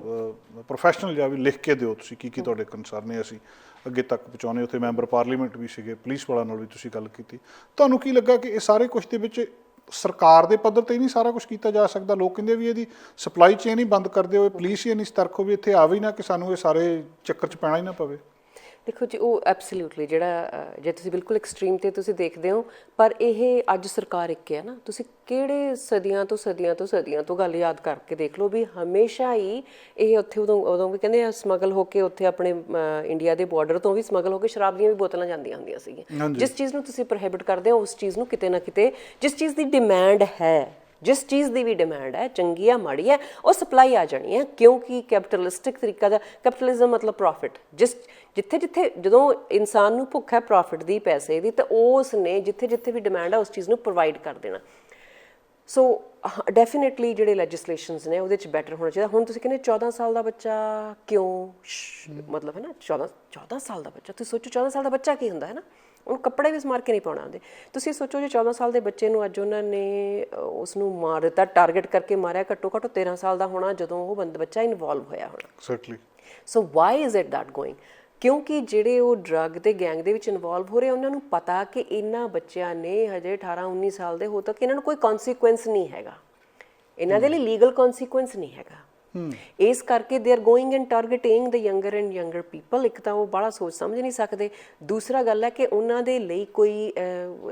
ਪ੍ਰੋਫੈਸ਼ਨਲ ਜਿਹਾ ਵੀ ਲਿਖ ਕੇ ਦਿਓ, ਤੁਸੀਂ ਕੀ ਤੁਹਾਡੇ ਕੰਸਰਨ ਨੇ, ਅਸੀਂ ਅੱਗੇ ਤੱਕ ਪਹੁੰਚਾਉਣੇ। ਉੱਥੇ ਮੈਂਬਰ ਪਾਰਲੀਮੈਂਟ ਵੀ ਸੀਗੇ, ਪੁਲਿਸ ਵਾਲਿਆਂ ਨਾਲ ਵੀ ਤੁਸੀਂ ਗੱਲ ਕੀਤੀ। ਤੁਹਾਨੂੰ ਕੀ ਲੱਗਾ ਕਿ ਇਹ ਸਾਰੇ ਕੁਛ ਦੇ ਵਿੱਚ ਸਰਕਾਰ ਦੇ ਪੱਧਰ 'ਤੇ ਹੀ ਨਹੀਂ ਸਾਰਾ ਕੁਛ ਕੀਤਾ ਜਾ ਸਕਦਾ? ਲੋਕ ਕਹਿੰਦੇ ਵੀ ਇਹਦੀ ਸਪਲਾਈ ਚੇਨ ਹੀ ਬੰਦ ਕਰਦੇ ਹੋਏ ਪੁਲਿਸ ਹੀ ਇੰਨੀ ਸਤਰਕ ਹੋਵੇ, ਇੱਥੇ ਆਵੇ ਹੀ ਨਾ ਕਿ ਸਾਨੂੰ ਇਹ ਸਾਰੇ ਚੱਕਰ 'ਚ ਪੈਣਾ ਹੀ ਨਾ ਪਵੇ। ਦੇਖੋ ਜੀ, ਉਹ ਐਬਸੋਲਿਊਟਲੀ ਜਿਹੜਾ ਜੇ ਤੁਸੀਂ ਬਿਲਕੁਲ ਐਕਸਟ੍ਰੀਮ ਤੇ ਤੁਸੀਂ ਦੇਖਦੇ ਹੋ, ਪਰ ਇਹ ਅੱਜ ਸਰਕਾਰ ਇੱਕ ਹੈ ਨਾ, ਤੁਸੀਂ ਕਿਹੜੇ ਸਦੀਆਂ ਤੋਂ ਗੱਲ ਯਾਦ ਕਰਕੇ ਦੇਖ ਲਓ ਵੀ ਹਮੇਸ਼ਾ ਹੀ ਇਹ ਉੱਥੇ ਉਦੋਂ ਵੀ ਕਹਿੰਦੇ ਆ ਸਮਗਲ ਹੋ ਕੇ ਉੱਥੇ ਆਪਣੇ ਇੰਡੀਆ ਦੇ ਬਾਰਡਰ ਤੋਂ ਵੀ ਸਮਗਲ ਹੋ ਕੇ ਸ਼ਰਾਬ ਦੀਆਂ ਵੀ ਬੋਤਲਾਂ ਜਾਂਦੀਆਂ ਹੁੰਦੀਆਂ ਸੀਗੀਆਂ। ਜਿਸ ਚੀਜ਼ ਨੂੰ ਤੁਸੀਂ ਪ੍ਰੋਹਿਬਿਟ ਕਰਦੇ ਹੋ, ਉਸ ਚੀਜ਼ ਨੂੰ ਕਿਤੇ ਨਾ ਕਿਤੇ, ਜਿਸ ਚੀਜ਼ ਦੀ ਡਿਮਾਂਡ ਹੈ, ਜਿਸ ਚੀਜ਼ ਦੀ ਵੀ ਡਿਮਾਂਡ ਹੈ, ਚੰਗੀ ਆ ਮਾੜੀ ਹੈ, ਉਹ ਸਪਲਾਈ ਆ ਜਾਣੀ ਹੈ। ਕਿਉਂਕਿ ਕੈਪੀਟਲਿਸਟਿਕ ਤਰੀਕਾ ਦਾ, ਕੈਪੀਟਲਿਜ਼ਮ ਮਤਲਬ ਪ੍ਰੋਫਿਟ। ਜਿੱਥੇ ਜਦੋਂ ਇਨਸਾਨ ਨੂੰ ਭੁੱਖ ਹੈ ਪ੍ਰੋਫਿਟ ਦੀ, ਪੈਸੇ ਦੀ, ਤਾਂ ਉਸ ਨੇ ਜਿੱਥੇ ਵੀ ਡਿਮਾਂਡ ਹੈ ਉਸ ਚੀਜ਼ ਨੂੰ ਪ੍ਰੋਵਾਈਡ ਕਰ ਦੇਣਾ। ਸੋ ਡੈਫੀਨੇਟਲੀ ਜਿਹੜੇ ਲੈਜਿਸਲੇਸ਼ਨਸ ਨੇ ਉਹਦੇ 'ਚ ਬੈਟਰ ਹੋਣਾ ਚਾਹੀਦਾ। ਹੁਣ ਤੁਸੀਂ ਕਹਿੰਦੇ 14 ਸਾਲ ਦਾ ਬੱਚਾ ਕਿਉਂ, ਮਤਲਬ ਹੈ ਨਾ 14 ਸਾਲ ਦਾ ਬੱਚਾ, ਤੁਸੀਂ ਸੋਚੋ 14 ਸਾਲ ਦਾ ਬੱਚਾ ਕੀ ਹੁੰਦਾ ਹੈ ਨਾ, ਉਹਨੂੰ ਕੱਪੜੇ ਵੀ ਸਮਾਰ ਕੇ ਨਹੀਂ ਪਾਉਣਾ ਆਉਂਦੇ। ਤੁਸੀਂ ਸੋਚੋ ਜੇ 14 ਸਾਲ ਦੇ ਬੱਚੇ ਨੂੰ ਅੱਜ ਉਹਨਾਂ ਨੇ ਉਸ ਨੂੰ ਮਾਰ ਦਿੱਤਾ, ਟਾਰਗੇਟ ਕਰਕੇ ਮਾਰਿਆ, ਘੱਟੋ ਘੱਟ 13 ਸਾਲ ਦਾ ਹੋਣਾ ਜਦੋਂ ਉਹ ਬੱਚਾ ਇਨਵੋਲਵ ਹੋਇਆ ਹੋਣਾ। Certainly. So why is it that going? ਕਿਉਂਕਿ ਜਿਹੜੇ ਉਹ ਡਰੱਗ ਦੇ ਗੈਂਗ ਦੇ ਵਿੱਚ ਇਨਵੋਲਵ ਹੋ ਰਹੇ, ਉਹਨਾਂ ਨੂੰ ਪਤਾ ਕਿ ਇਹਨਾਂ ਬੱਚਿਆਂ ਨੇ ਹਜੇ 18-19 ਸਾਲ ਦੇ ਹੋ ਤੱਕ ਇਹਨਾਂ ਨੂੰ ਕੋਈ ਕੌਨਸੀਕੁਐਂਸ ਨਹੀਂ ਹੈਗਾ, ਇਹਨਾਂ ਦੇ ਲਈ ਲੀਗਲ ਕੌਨਸੀਕੁਐਂਸ ਨਹੀਂ ਹੈਗਾ। ਇਸ ਕਰਕੇ ਦੇ are going and targeting the younger and younger people. ਇੱਕ ਤਾਂ ਉਹ ਬੜਾ ਸੋਚ ਸਮਝ ਨਹੀਂ ਸਕਦੇ, ਦੂਸਰਾ ਗੱਲ ਹੈ ਕਿ ਉਹਨਾਂ ਦੇ ਲਈ ਕੋਈ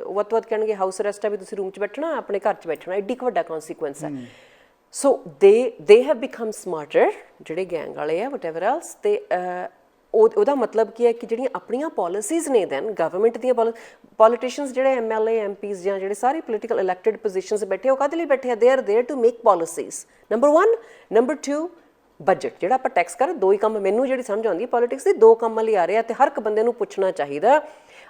ਵੱਧ ਕਹਿਣਗੇ ਹਾਊਸ ਅਰੈਸਟ ਆ ਵੀ ਤੁਸੀਂ ਰੂਮ 'ਚ ਬੈਠਣਾ, ਆਪਣੇ ਘਰ 'ਚ ਬੈਠਣਾ, ਐਡੀ ਕੁ ਵੱਡਾ ਕੌਨਸੀਕੁਐਂਸ ਹੈ। ਸੋ ਦੇ ਹੈਵ ਬਿਕਮ ਸਮਾਰਟਰ, ਜਿਹੜੇ ਗੈਂਗ ਵਾਲੇ ਆ ਵਟਐਵਰ ਐਲਸ। ਤੇ ਉਹਦਾ ਮਤਲਬ ਕੀ ਹੈ ਕਿ ਜਿਹੜੀਆਂ ਆਪਣੀਆਂ ਪੋਲਿਸੀਜ਼ ਨੇ, ਦੈਨ ਗਵਰਨਮੈਂਟ ਦੀਆਂ ਪੋਲੀਟੀਸ਼ੀਅਨਸ ਜਿਹੜੇ MLA MPs ਜਾਂ ਜਿਹੜੇ ਸਾਰੇ ਪੋਲੀਟੀਕਲ ਇਲੈਕਟਿਡ ਪੋਜੀਸ਼ਨਸ ਬੈਠੇ, ਉਹ ਕਾਹਦੇ ਲਈ ਬੈਠੇ ਆ? They are there to make policies, number 1। Number 2, budget. ਜਿਹੜਾ ਆਪਾਂ ਟੈਕਸ ਕਰ, ਦੋ ਹੀ ਕੰਮ ਮੈਨੂੰ ਜਿਹੜੀ ਸਮਝ ਆਉਂਦੀ ਪੋਲੀਟਿਕਸ ਦੀ, ਦੋ ਕੰਮਾਂ ਲਈ ਆ ਰਿਹਾ। ਤੇ ਹਰ ਇੱਕ ਬੰਦੇ ਨੂੰ ਪੁੱਛਣਾ ਚਾਹੀਦਾ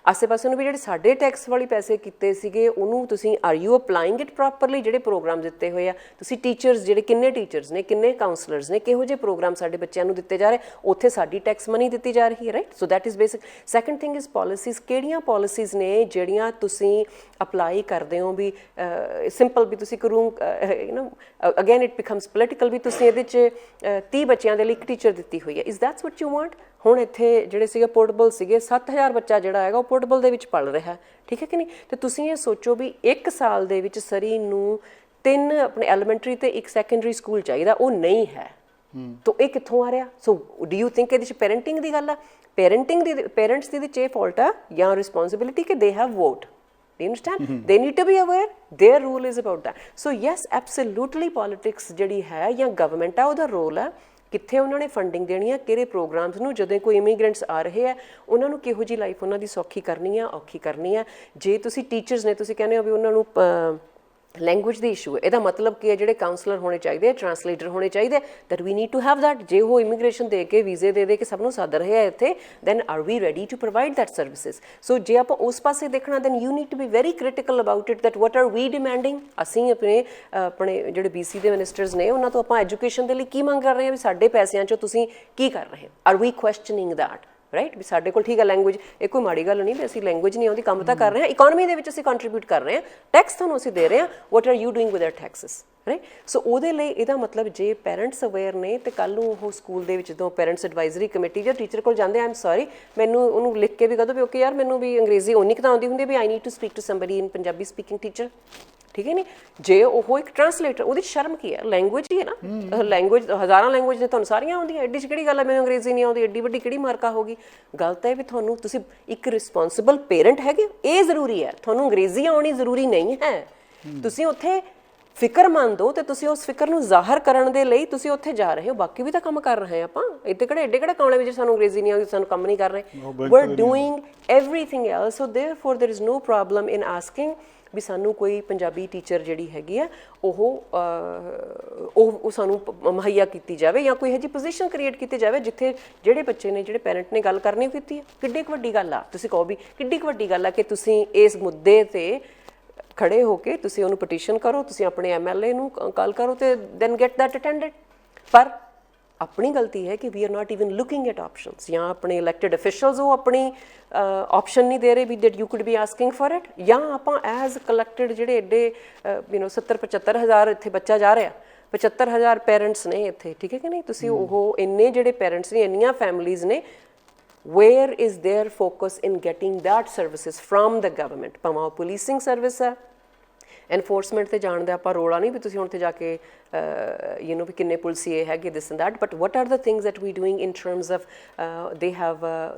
ਆਸੇ ਪਾਸੇ ਨੂੰ ਵੀ ਜਿਹੜੇ ਸਾਡੇ ਟੈਕਸ ਵਾਲੀ ਪੈਸੇ ਕੀਤੇ ਸੀਗੇ ਉਹਨੂੰ ਤੁਸੀਂ are you applying it properly? ਜਿਹੜੇ ਪ੍ਰੋਗਰਾਮ ਦਿੱਤੇ ਹੋਏ ਆ ਤੁਸੀਂ, ਟੀਚਰਸ ਜਿਹੜੇ ਕਿੰਨੇ ਟੀਚਰਸ ਨੇ, ਕਿੰਨੇ ਕਾਉਂਸਲਰਸ ਨੇ, ਕਿਹੋ ਜਿਹੇ ਪ੍ਰੋਗਰਾਮ ਸਾਡੇ ਬੱਚਿਆਂ ਨੂੰ ਦਿੱਤੇ ਜਾ ਰਹੇ, ਉੱਥੇ ਸਾਡੀ ਟੈਕਸ ਮਨੀ ਦਿੱਤੀ ਜਾ ਰਹੀ ਹੈ, right? So that is basic. Second thing is policies. ਕਿਹੜੀਆਂ ਪੋਲਿਸੀਜ਼ ਨੇ ਜਿਹੜੀਆਂ ਤੁਸੀਂ ਅਪਲਾਈ ਕਰਦੇ ਹੋ ਵੀ ਸਿੰਪਲ ਵੀ ਤੁਸੀਂ ਕਰੂੰ ਅਗੇਨ ਇਟ ਬਿਕਮਸ ਪੋਲੀਟੀਕਲ ਵੀ ਤੁਸੀਂ ਇਹਦੇ 'ਚ 30 ਬੱਚਿਆਂ ਦੇ ਲਈ ਇੱਕ ਟੀਚਰ ਦਿੱਤੀ ਹੋਈ ਹੈ। Is that's what you want? ਹੁਣ ਇੱਥੇ ਜਿਹੜੇ ਸੀਗੇ ਪੋਰਟੇਬਲ ਸੀਗੇ, 7000 ਬੱਚਾ ਜਿਹੜਾ ਹੈਗਾ ਉਹ ਪੋਰਟੇਬਲ ਦੇ ਵਿੱਚ ਪੜ੍ਹ ਰਿਹਾ, ਠੀਕ ਹੈ ਕਿ ਨਹੀਂ? ਤੇ ਤੁਸੀਂ ਇਹ ਸੋਚੋ ਵੀ 1 ਸਾਲ ਦੇ ਵਿੱਚ ਸਰੀ ਨੂੰ 3 ਆਪਣੇ ਐਲੀਮੈਂਟਰੀ ਤੇ 1 ਸੈਕੰਡਰੀ ਸਕੂਲ ਚਾਹੀਦਾ, ਉਹ ਨਹੀਂ ਹੈ। ਤਾਂ ਇਹ ਕਿੱਥੋਂ ਆ ਰਿਹਾ? ਸੋ ਡੂ ਯੂ ਥਿੰਕ ਇਹਦੇ 'ਚ ਪੈਰੈਂਟਿੰਗ ਦੀ ਗੱਲ ਆ? ਪੈਰੈਂਟਿੰਗ ਦੀ, ਪੇਰੈਂਟਸ ਦੀ ਇਹਦੇ 'ਚ ਇਹ ਫਾਲਟ ਆ ਜਾਂ ਰਿਸਪੌਂਸਿਬਿਲਿਟੀ ਕਿ they have vote? Do you understand? They need to be aware. Their role is about that. So yes, absolutely politics ਜਿਹੜੀ ਹੈ ਜਾਂ ਗਵਰਨਮੈਂਟ ਆ ਉਹਦਾ ਰੋਲ ਆ, ਕਿੱਥੇ ਉਹਨਾਂ ਨੇ ਫੰਡਿੰਗ ਦੇਣੀ ਆ, ਕਿਹੜੇ ਪ੍ਰੋਗਰਾਮਸ ਨੂੰ, ਜਦੋਂ ਕੋਈ ਇਮੀਗ੍ਰੈਂਟਸ ਆ ਰਹੇ ਆ ਉਹਨਾਂ ਨੂੰ ਕਿਹੋ ਜਿਹੀ ਲਾਈਫ ਉਹਨਾਂ ਦੀ ਸੌਖੀ ਕਰਨੀ ਆ, ਔਖੀ ਕਰਨੀ ਆ। ਜੇ ਤੁਸੀਂ ਟੀਚਰਸ ਨੇ, ਤੁਸੀਂ ਕਹਿੰਦੇ ਹੋ ਵੀ ਉਹਨਾਂ ਨੂੰ ਲੈਂਗੁਏਜ ਦੀ ਇਸ਼ੂ ਹੈ। ਇਹਦਾ ਮਤਲਬ ਕੀ ਹੈ, ਜਿਹੜੇ ਕਾਉਂਸਲਰ ਹੋਣੇ ਚਾਹੀਦੇ, ਟਰਾਂਸਲੇਟਰ ਹੋਣੇ ਚਾਹੀਦੇ, that we need to have that. ਜੇ ਉਹ ਇਮੀਗ੍ਰੇਸ਼ਨ ਦੇ ਕੇ ਵੀਜ਼ੇ ਦੇ ਕੇ ਸਭ ਨੂੰ ਸੱਦ ਰਹੇ ਆ ਇੱਥੇ, then are we ready to provide that services. So ਜੇ ਆਪਾਂ ਉਸ ਪਾਸੇ ਦੇਖਣਾ, then you need to be very critical about it, that what are we demanding. ਅਸੀਂ ਆਪਣੇ ਜਿਹੜੇ BC ਦੇ ਮਿਨਿਸਟਰਸ ਨੇ, ਉਹਨਾਂ ਤੋਂ ਆਪਾਂ ਐਜੂਕੇਸ਼ਨ ਦੇ ਲਈ ਕੀ ਮੰਗ ਕਰ ਰਹੇ ਹਾਂ, ਵੀ ਸਾਡੇ ਪੈਸਿਆਂ 'ਚੋਂ ਤੁਸੀਂ ਕੀ ਕਰ ਰਹੇ ਹੋ, are we questioning that, right? ਵੀ ਸਾਡੇ ਕੋਲ ਠੀਕ ਹੈ ਲੈਂਗੁਏਜ, ਇਹ ਕੋਈ ਮਾੜੀ ਗੱਲ ਨਹੀਂ ਵੀ ਅਸੀਂ ਲੈਂਗੁਏਜ ਨਹੀਂ ਆਉਂਦੀ, ਕੰਮ ਤਾਂ ਕਰ ਰਹੇ ਹਾਂ, ਇਕੋਨਮੀ ਦੇ ਵਿੱਚ ਅਸੀਂ ਕੰਟਰੀਬਿਊਟ ਕਰ ਰਹੇ ਹਾਂ, ਟੈਕਸ ਤੁਹਾਨੂੰ ਅਸੀਂ ਦੇ ਰਹੇ ਹਾਂ, what are you doing with our taxes, right? So ਉਹਦੇ ਲਈ ਇਹਦਾ ਮਤਲਬ ਜੇ ਪੈਰੈਂਟਸ ਅਵੇਅਰ ਨੇ, ਤੇ ਕੱਲ੍ਹ ਨੂੰ ਉਹ ਸਕੂਲ ਦੇ ਵਿੱਚ ਜਦੋਂ ਪੈਰੈਂਟਸ ਐਡਵਾਈਜ਼ਰੀ ਕਮੇਟੀ ਜਾਂ ਟੀਚਰ ਕੋਲ ਜਾਂਦੇ, ਆਈ ਐਮ ਸੌਰੀ, ਮੈਨੂੰ ਉਹਨੂੰ ਲਿਖ ਕੇ ਵੀ ਕਹੋ ਵੀ ਓਕੇ ਯਾਰ, ਮੈਨੂੰ ਵੀ ਅੰਗਰੇਜ਼ੀ ਓਨੀ ਕੁ ਤਾਂ ਆਉਂਦੀ ਹੁੰਦੀ ਵੀ I need to speak to somebody in Punjabi speaking teacher, ਠੀਕ ਹੈ ਨਹੀਂ? ਜੇ ਉਹ ਇੱਕ ਟਰਾਂਸਲੇਟਰ, ਉਹਦੀ ਸ਼ਰਮ ਕੀ ਹੈ? ਲੈਂਗੁਏਜ ਹੀ ਹੈ ਨਾ, ਲੈਂਗੁਏਜ ਹਜ਼ਾਰਾਂ ਲੈਂਗੁਏਜ ਨੇ, ਤੁਹਾਨੂੰ ਸਾਰੀਆਂ ਆਉਂਦੀਆਂ, ਐਡੀ 'ਚ ਕਿਹੜੀ ਗੱਲ ਹੈ ਮੈਨੂੰ ਅੰਗਰੇਜ਼ੀ ਨਹੀਂ ਆਉਂਦੀ, ਐਡੀ ਵੱਡੀ ਕਿਹੜੀ ਮਾਰਕਾ ਹੋਗੀ? ਗੱਲ ਤਾਂ ਇਹ ਵੀ ਤੁਹਾਨੂੰ, ਤੁਸੀਂ ਇੱਕ ਰਿਸਪੌਂਸਿਬਲ ਪੇਰੈਂਟ ਹੈਗੇ, ਇਹ ਜ਼ਰੂਰੀ ਹੈ। ਤੁਹਾਨੂੰ ਅੰਗਰੇਜ਼ੀ ਆਉਣੀ ਜ਼ਰੂਰੀ ਨਹੀਂ ਹੈ। ਤੁਸੀਂ ਉੱਥੇ ਫਿਕਰਮੰਦ ਹੋ, ਤੇ ਤੁਸੀਂ ਉਸ ਫਿਕਰ ਨੂੰ ਜ਼ਾਹਰ ਕਰਨ ਦੇ ਲਈ ਤੁਸੀਂ ਉੱਥੇ ਜਾ ਰਹੇ ਹੋ। ਬਾਕੀ ਵੀ ਤਾਂ ਕੰਮ ਕਰ ਰਹੇ ਆਪਾਂ, ਇੱਥੇ ਕਿਹੜੇ ਐਡੇ ਕਿਹੜੇ ਕਾਮਲੇ ਵਿੱਚ ਸਾਨੂੰ ਅੰਗਰੇਜ਼ੀ ਨਹੀਂ ਆਉਂਦੀ, ਸਾਨੂੰ ਕੰਮ ਨਹੀਂ ਕਰ ਰਹੇ। We are doing everything else. So therefore there is no problem in asking ਵੀ ਸਾਨੂੰ ਕੋਈ ਪੰਜਾਬੀ ਟੀਚਰ ਜਿਹੜੀ ਹੈਗੀ ਆ ਉਹ ਸਾਨੂੰ ਮੁਹੱਈਆ ਕੀਤੀ ਜਾਵੇ, ਜਾਂ ਕੋਈ ਇਹੋ ਜਿਹੀ ਪੋਜੀਸ਼ਨ ਕ੍ਰੀਏਟ ਕੀਤੀ ਜਾਵੇ ਜਿੱਥੇ ਜਿਹੜੇ ਬੱਚੇ ਨੇ, ਜਿਹੜੇ ਪੈਰੈਂਟ ਨੇ ਗੱਲ ਕਰਨੀ ਕੀਤੀ ਹੈ। ਕਿੱਡੀ ਕੁ ਵੱਡੀ ਗੱਲ ਆ, ਤੁਸੀਂ ਕਹੋ ਵੀ ਕਿੱਡੀ ਕੁ ਵੱਡੀ ਗੱਲ ਆ ਕਿ ਤੁਸੀਂ ਇਸ ਮੁੱਦੇ 'ਤੇ ਖੜੇ ਹੋ ਕੇ ਤੁਸੀਂ ਉਹਨੂੰ ਪਟੀਸ਼ਨ ਕਰੋ, ਤੁਸੀਂ ਆਪਣੇ MLA ਨੂੰ ਕਾਲ ਕਰੋ, ਤੇ ਦੈਨ ਗੈਟ ਦੈਟ ਅਟੈਂਡਡ। ਪਰ ਆਪਣੀ ਗਲਤੀ ਹੈ ਕਿ we are not even looking at options, ਜਾਂ ਆਪਣੇ ਇਲੈਕਟਡ ਅਫੀਸ਼ੀਅਲਸ ਉਹ ਆਪਣੀ ਆਪਸ਼ਨ ਨਹੀਂ ਦੇ ਰਹੇ ਵੀ that you could be asking for it, ਜਾਂ ਆਪਾਂ ਐਜ਼ ਕਲੈਕਟਡ ਜਿਹੜੇ ਐਡੇ 70-75 ਹਜ਼ਾਰ ਇੱਥੇ ਬੱਚਾ ਜਾ ਰਿਹਾ, 75 ਹਜ਼ਾਰ ਪੇਰੈਂਟਸ ਨੇ ਇੱਥੇ, ਠੀਕ ਹੈ ਕਿ ਨਹੀਂ? ਤੁਸੀਂ ਉਹ ਇੰਨੇ ਜਿਹੜੇ ਪੇਰੈਂਟਸ ਨੇ, ਇੰਨੀਆਂ ਫੈਮਲੀਜ਼ ਨੇ, where is their focus in getting that services from the government? ਭਾਵੇਂ ਉਹ ਪੁਲਿਸਿੰਗ ਸਰਵਿਸ ਹੈ, ਐਨਫੋਰਸਮੈਂਟ ਤੇ ਜਾਣ ਦਾ ਆਪਾਂ ਰੋਲਾ ਨਹੀਂ ਵੀ ਤੁਸੀਂ ਹੁਣ ਤੇ ਜਾ ਕੇ ਵੀ ਕਿੰਨੇ ਪੁਲਿਸੀਏ ਹੈਗੇ, this and that, but what are the things that we doing in terms of they have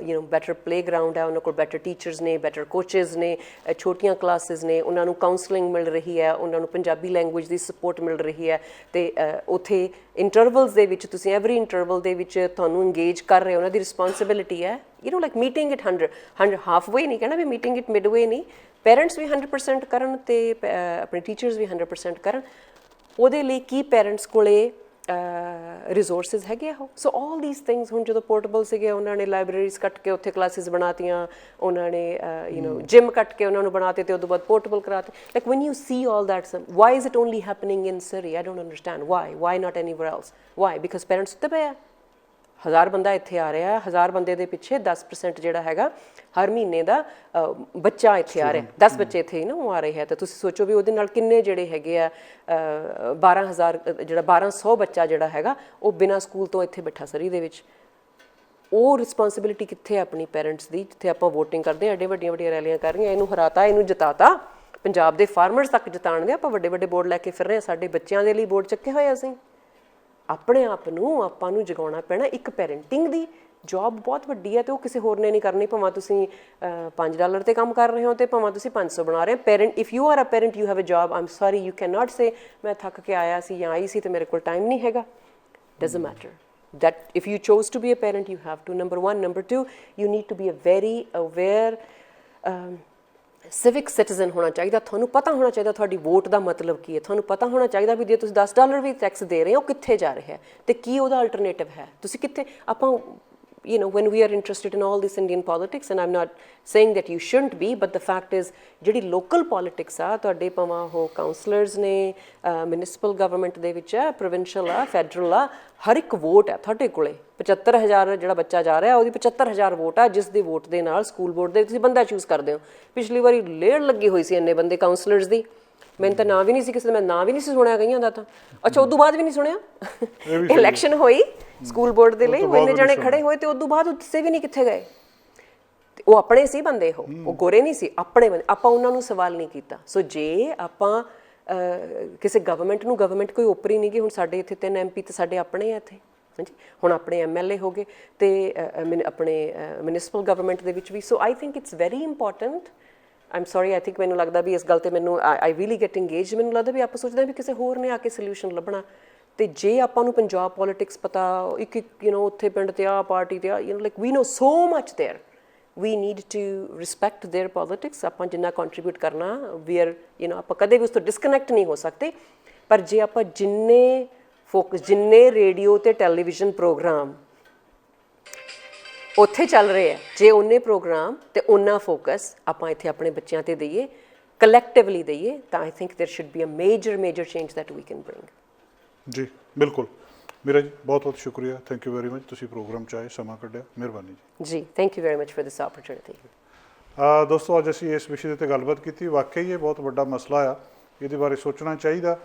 better playground ਹੈ, ਉਹਨਾਂ ਕੋਲ ਬੈਟਰ ਟੀਚਰਸ ਨੇ, ਬੈਟਰ ਕੋਚਿਸ ਨੇ, ਛੋਟੀਆਂ ਕਲਾਸਿਸ ਨੇ, ਉਹਨਾਂ ਨੂੰ ਕਾਉਂਸਲਿੰਗ ਮਿਲ ਰਹੀ ਹੈ, ਉਹਨਾਂ ਨੂੰ ਪੰਜਾਬੀ ਲੈਂਗੁਏਜ ਦੀ ਸਪੋਰਟ ਮਿਲ ਰਹੀ ਹੈ, ਤੇ ਉੱਥੇ ਇੰਟਰਵਲਸ ਦੇ ਵਿੱਚ ਤੁਸੀਂ ਐਵਰੀ ਇੰਟਰਵਲ ਦੇ ਵਿੱਚ ਤੁਹਾਨੂੰ ਇੰਗੇਜ ਕਰ ਰਹੇ ਹੋ, ਉਹਨਾਂ ਦੀ ਰਿਸਪੌਂਸਿਬਿਲਿਟੀ ਹੈ। ਲਾਈਕ ਮੀਟਿੰਗ ਇਟ 100 ਹਾਫ ਵੇ ਨਹੀਂ ਕਹਿਣਾ ਵੀ ਮੀਟਿੰਗ ਇਟ ਮਿਡ ਵੇ ਨਹੀਂ, ਪੈਰੈਂਟਸ ਵੀ 100% ਕਰਨ ਤੇ ਆਪਣੇ ਟੀਚਰਸ ਵੀ 100% ਕਰਨ। ਉਹਦੇ ਲਈ ਕੀ ਪੈਰੈਂਟਸ ਕੋਲੇ ਰਿਸੋਰਸਿਸ ਹੈਗੇ ਆ? ਸੋ ਆਲ ਥੀਸ ਥਿੰਗਸ, ਹੁਣ ਜਦੋਂ ਪੋਰਟੇਬਲ ਸੀਗੇ, ਉਹਨਾਂ ਨੇ ਲਾਇਬ੍ਰੇਰੀਜ਼ ਕੱਟ ਕੇ ਉੱਥੇ ਕਲਾਸਿਸ ਬਣਾਤੀਆਂ, ਉਹਨਾਂ ਨੇ ਜਿਮ ਕੱਟ ਕੇ ਉਹਨਾਂ ਨੂੰ ਬਣਾਤੇ, ਤੇ ਉਦੋਂ ਬਾਅਦ ਪੋਰਟੇਬਲ ਕਰਾਤੇ। Like when you see all that, why is it only happening in Surrey? I don't understand why not anywhere else? Why? Because parents ਉੱਤੇ ਪਏ ਆ। 1000 ਬੰਦਾ ਇੱਥੇ ਆ ਰਿਹਾ, 1000 ਬੰਦੇ ਦੇ ਪਿੱਛੇ 10% ਜਿਹੜਾ ਹੈਗਾ ਹਰ ਮਹੀਨੇ ਦਾ ਬੱਚਾ ਇੱਥੇ ਆ ਰਿਹਾ, 10 ਬੱਚੇ ਇੱਥੇ ਉਹ ਆ ਰਹੇ ਹੈ, ਤਾਂ ਤੁਸੀਂ ਸੋਚੋ ਵੀ ਉਹਦੇ ਨਾਲ ਕਿੰਨੇ ਜਿਹੜੇ ਹੈਗੇ ਆ 12000 ਜਿਹੜਾ 1200 ਬੱਚਾ ਜਿਹੜਾ ਹੈਗਾ ਉਹ ਬਿਨਾਂ ਸਕੂਲ ਤੋਂ ਇੱਥੇ ਬੈਠਾ Surrey ਦੇ ਵਿੱਚ। ਉਹ ਰਿਸਪੌਂਸਿਬਿਲਿਟੀ ਕਿੱਥੇ ਹੈ ਆਪਣੀ ਪੈਰੈਂਟਸ ਦੀ? ਜਿੱਥੇ ਆਪਾਂ ਵੋਟਿੰਗ ਕਰਦੇ ਹਾਂ, ਐਡੇ ਵੱਡੀਆਂ ਰੈਲੀਆਂ ਕਰ ਰਹੀਆਂ, ਇਹਨੂੰ ਹਰਾਤਾ, ਇਹਨੂੰ ਜਿਤਾਤਾ, ਪੰਜਾਬ ਦੇ ਫਾਰਮਰਸ ਤੱਕ ਜਿਤਾਉਣ ਦੇ ਆਪਾਂ ਵੱਡੇ ਬੋਰਡ ਲੈ ਕੇ ਫਿਰ ਰਹੇ ਹਾਂ, ਸਾਡੇ ਬੱਚਿਆਂ ਦੇ ਲਈ ਬੋਰਡ ਚੱਕੇ ਹੋਏ ਅਸੀਂ। ਆਪਣੇ ਆਪ ਨੂੰ ਆਪਾਂ ਨੂੰ ਜਗਾਉਣਾ ਪੈਣਾ। ਇੱਕ ਪੈਰੈਂਟਿੰਗ ਦੀ ਜੌਬ ਬਹੁਤ ਵੱਡੀ ਹੈ, ਤੇ ਉਹ ਕਿਸੇ ਹੋਰ ਨੇ ਨਹੀਂ ਕਰਨੀ, ਭਾਵੇਂ ਤੁਸੀਂ $5 ਤੇ ਕੰਮ ਕਰ ਰਹੇ ਹੋ, ਤੇ ਭਾਵੇਂ ਤੁਸੀਂ 500 ਬਣਾ ਰਹੇ ਹੋ। Parent, if you are a parent, you have a job, I am sorry, you can not say ਮੈਂ ਥੱਕ ਕੇ ਆਇਆ ਸੀ ਜਾਂ ਆਈ ਸੀ ਤੇ ਮੇਰੇ ਕੋਲ ਟਾਈਮ ਨਹੀਂ ਹੈਗਾ। Doesn't matter that if you chose to be a parent, you have to, number one. Number two, you need to be a very aware civic citizen ਹੋਣਾ ਚਾਹੀਦਾ। ਤੁਹਾਨੂੰ ਪਤਾ ਹੋਣਾ ਚਾਹੀਦਾ ਤੁਹਾਡੀ ਵੋਟ ਦਾ ਮਤਲਬ ਕੀ ਹੈ। ਤੁਹਾਨੂੰ ਪਤਾ ਹੋਣਾ ਚਾਹੀਦਾ ਵੀ ਜੇ ਤੁਸੀਂ $10 ਵੀ ਟੈਕਸ ਦੇ ਰਹੇ ਹੋ, ਕਿੱਥੇ ਜਾ ਰਿਹਾ ਹੈ ਤੇ ਕੀ ਉਹਦਾ ਅਲਟਰਨੇਟਿਵ ਹੈ। ਤੁਸੀਂ ਕਿੱਥੇ, ਆਪਾਂ when we are interested in all this Indian politics, and I'm not saying that you shouldn't be, but the fact is ਜਿਹੜੀ ਲੋਕਲ ਪੋਲੀਟਿਕਸ ਆ ਤੁਹਾਡੇ, ਭਾਵੇਂ ਉਹ ਕਾਉਂਸਲਰਸ ਨੇ, ਮਿਊਨਿਸਪਲ ਗਵਰਨਮੈਂਟ ਦੇ ਵਿੱਚ ਹੈ, ਪ੍ਰੋਵਿੰਸ਼ੀਅਲ ਆ, ਫੈਡਰਲ ਆ, ਹਰ ਇੱਕ ਵੋਟ ਹੈ ਤੁਹਾਡੇ ਕੋਲੇ। 75000 ਜਿਹੜਾ ਬੱਚਾ ਜਾ ਰਿਹਾ ਉਹਦੀ 75000 ਵੋਟ ਆ, ਜਿਸ ਦੀ ਵੋਟ ਦੇ ਨਾਲ ਸਕੂਲ ਬੋਰਡ ਦੇ ਤੁਸੀਂ ਬੰਦਾ ਚੂਜ਼ ਕਰਦੇ ਹੋ। ਪਿਛਲੀ ਵਾਰੀ ਲੇੜ ਲੱਗੀ ਹੋਈ ਸੀ ਇੰਨੇ ਬੰਦੇ ਕਾਉਂਸਲਰਸ ਦੀ, ਮੈਨੂੰ ਤਾਂ ਨਾਂ ਵੀ ਨਹੀਂ ਸੀ ਕਿਸੇ ਦਾ, ਮੈਂ ਨਾਂ ਵੀ ਨਹੀਂ ਸੀ ਸੁਣਿਆ ਕਈਆਂ ਦਾ ਤਾਂ। ਅੱਛਾ, ਉਦੋਂ ਬਾਅਦ ਵੀ ਨਹੀਂ ਸੁਣਿਆ, ਇਲੈਕਸ਼ਨ ਹੋਈ ਸਕੂਲ ਬੋਰਡ ਦੇ ਲਈ, ਇੰਨੇ ਜਾਣੇ ਖੜੇ ਹੋਏ, ਤੇ ਉਦੋਂ ਬਾਅਦ ਉਹ ਦੱਸੇ ਵੀ ਨਹੀਂ ਕਿੱਥੇ ਗਏ। ਉਹ ਆਪਣੇ ਸੀ ਬੰਦੇ, ਉਹ ਗੋਰੇ ਨਹੀਂ ਸੀ, ਆਪਣੇ ਬੰਦੇ। ਆਪਾਂ ਉਹਨਾਂ ਨੂੰ ਸਵਾਲ ਨਹੀਂ ਕੀਤਾ। ਸੋ ਜੇ ਆਪਾਂ ਕਿਸੇ ਗਵਰਨਮੈਂਟ ਕੋਈ ਓਪਰੀ ਨਹੀਂ ਗਈ। ਹੁਣ ਸਾਡੇ ਇੱਥੇ 3 MP ਤੇ ਸਾਡੇ ਆਪਣੇ ਆ ਇੱਥੇ, ਹਾਂਜੀ, ਹੁਣ ਆਪਣੇ MLA ਹੋ ਗਏ, ਤੇ ਆਪਣੇ ਮਿਊਨਿਸਪਲ ਗਵਰਨਮੈਂਟ ਦੇ ਵਿੱਚ ਵੀ। So I think it's very important. I am sorry, I think ਮੈਨੂੰ ਲੱਗਦਾ ਵੀ ਇਸ ਗੱਲ 'ਤੇ ਮੈਨੂੰ ਆਈ ਰੀਲੀ ਗੈਟ ਇੰਗੇਜ। ਮੈਨੂੰ ਲੱਗਦਾ ਵੀ ਆਪਾਂ ਸੋਚਦੇ ਹਾਂ ਵੀ ਕਿਸੇ ਹੋਰ ਨੇ ਆ ਕੇ ਸੋਲਿਊਸ਼ਨ ਲੱਭਣਾ। ਤੇ ਜੇ ਆਪਾਂ ਨੂੰ ਪੰਜਾਬ ਪੋਲੀਟਿਕਸ ਪਤਾ, ਇੱਕ ਉੱਥੇ ਪਿੰਡ ਤੇ ਆ ਪਾਰਟੀ ਤੇ ਆ, like we know so much there we need to respect their politics. ਆਪਾਂ ਜਿੰਨਾ contribute ਕਰਨਾ we are ਆਪਾਂ ਕਦੇ ਵੀ ਉਸ ਤੋਂ disconnect ਨਹੀਂ ਹੋ ਸਕਦੇ, ਪਰ ਜੇ ਆਪਾਂ ਜਿੰਨੇ ਫੋਕਸ ਜਿੰਨੇ ਰੇਡੀਓ ਤੇ ਟੈਲੀਵਿਜ਼ਨ ਪ੍ਰੋਗਰਾਮ ਉੱਥੇ ਚੱਲ ਰਹੇ ਆ, ਜੇ ਉਹਨੇ ਪ੍ਰੋਗਰਾਮ ਤੇ ਉਹਨਾਂ ਫੋਕਸ ਆਪਾਂ ਇੱਥੇ ਆਪਣੇ ਬੱਚਿਆਂ ਤੇ ਦਈਏ, ਕਲੈਕਟਿਵਲੀ ਦਈਏ, ਤਾਂ I think there should be a major change that we can bring. ਜੀ ਬਿਲਕੁਲ ਮੀਰਾ ਜੀ, ਬਹੁਤ ਬਹੁਤ ਸ਼ੁਕਰੀਆ, ਥੈਂਕ ਯੂ ਵੈਰੀ ਮਚ, ਤੁਸੀਂ ਪ੍ਰੋਗਰਾਮ 'ਚ ਆਏ, ਸਮਾਂ ਕੱਢਿਆ, ਮਿਹਰਬਾਨੀ ਜੀ। Thank you very much for this opportunity. ਦੋਸਤੋ, ਅੱਜ ਅਸੀਂ ਇਸ ਵਿਸ਼ੇ ਦੇ ਉੱਤੇ ਗੱਲਬਾਤ ਕੀਤੀ। ਵਾਕਈ ਇਹ ਬਹੁਤ ਵੱਡਾ ਮਸਲਾ ਆ, ਇਹਦੇ ਬਾਰੇ ਸੋਚਣਾ ਚਾਹੀਦਾ।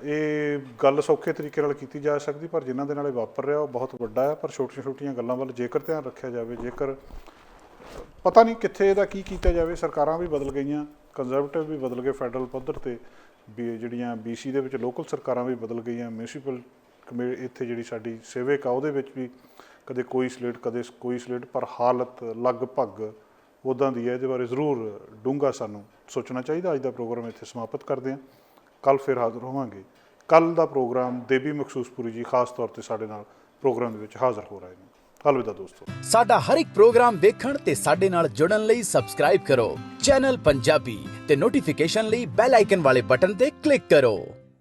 ਇਹ ਗੱਲ ਸੌਖੇ ਤਰੀਕੇ ਨਾਲ ਕੀਤੀ ਜਾ ਸਕਦੀ, ਪਰ ਜਿਨ੍ਹਾਂ ਦੇ ਨਾਲ ਇਹ ਵਾਪਰ ਰਿਹਾ ਉਹ ਬਹੁਤ ਵੱਡਾ ਹੈ। ਪਰ ਛੋਟੀਆਂ ਛੋਟੀਆਂ ਗੱਲਾਂ ਵੱਲ ਜੇਕਰ ਧਿਆਨ ਰੱਖਿਆ ਜਾਵੇ, ਜੇਕਰ ਪਤਾ ਨਹੀਂ ਕਿੱਥੇ ਇਹਦਾ ਕੀ ਕੀਤਾ ਜਾਵੇ। ਸਰਕਾਰਾਂ ਵੀ ਬਦਲ ਗਈਆਂ, ਕੰਜ਼ਰਵੇਟਿਵ ਵੀ ਬਦਲ ਗਏ ਫੈਡਰਲ ਪੱਧਰ 'ਤੇ, ਵੀ ਜਿਹੜੀਆਂ BC ਦੇ ਵਿੱਚ ਲੋਕਲ ਸਰਕਾਰਾਂ ਵੀ ਬਦਲ ਗਈਆਂ, ਮਿਊਨਿਸਪਲ ਇੱਥੇ ਜਿਹੜੀ ਸਾਡੀ ਸਿਵਿਕ ਆ ਉਹਦੇ ਵਿੱਚ ਵੀ ਕਦੇ ਕੋਈ ਸਲੇਟ ਕਦੇ ਕੋਈ ਸਲੇਟ, ਪਰ ਹਾਲਤ ਲਗਭਗ ਉੱਦਾਂ ਦੀ ਹੈ। ਇਹਦੇ ਬਾਰੇ ਜ਼ਰੂਰ ਡੂੰਘਾ ਸਾਨੂੰ ਸੋਚਣਾ ਚਾਹੀਦਾ। ਅੱਜ ਦਾ ਪ੍ਰੋਗਰਾਮ ਇੱਥੇ ਸਮਾਪਤ ਕਰਦੇ ਹਾਂ, ਕੱਲ੍ਹ ਫਿਰ ਹਾਜ਼ਰ ਹੋਵਾਂਗੇ। ਕੱਲ੍ਹ ਦਾ ਪ੍ਰੋਗਰਾਮ ਦੇਵੀ ਮਖਸੂਸਪੁਰੀ ਜੀ ਖਾਸ ਤੌਰ ਤੇ ਸਾਡੇ ਨਾਲ ਪ੍ਰੋਗਰਾਮ ਦੇ ਵਿੱਚ ਹਾਜ਼ਰ ਹੋ ਰਹੇ ਨੇ। ਅਲਵਿਦਾ ਦੋਸਤੋ। ਸਾਡਾ ਹਰ ਇੱਕ ਪ੍ਰੋਗਰਾਮ ਦੇਖਣ ਤੇ ਸਾਡੇ ਨਾਲ ਜੁੜਨ ਲਈ ਸਬਸਕ੍ਰਾਈਬ ਕਰੋ ਚੈਨਲ ਪੰਜਾਬੀ ਤੇ ਨੋਟੀਫਿਕੇਸ਼ਨ ਲਈ ਬੈਲ ਆਈਕਨ ਵਾਲੇ ਬਟਨ ਤੇ ਕਲਿੱਕ ਕਰੋ।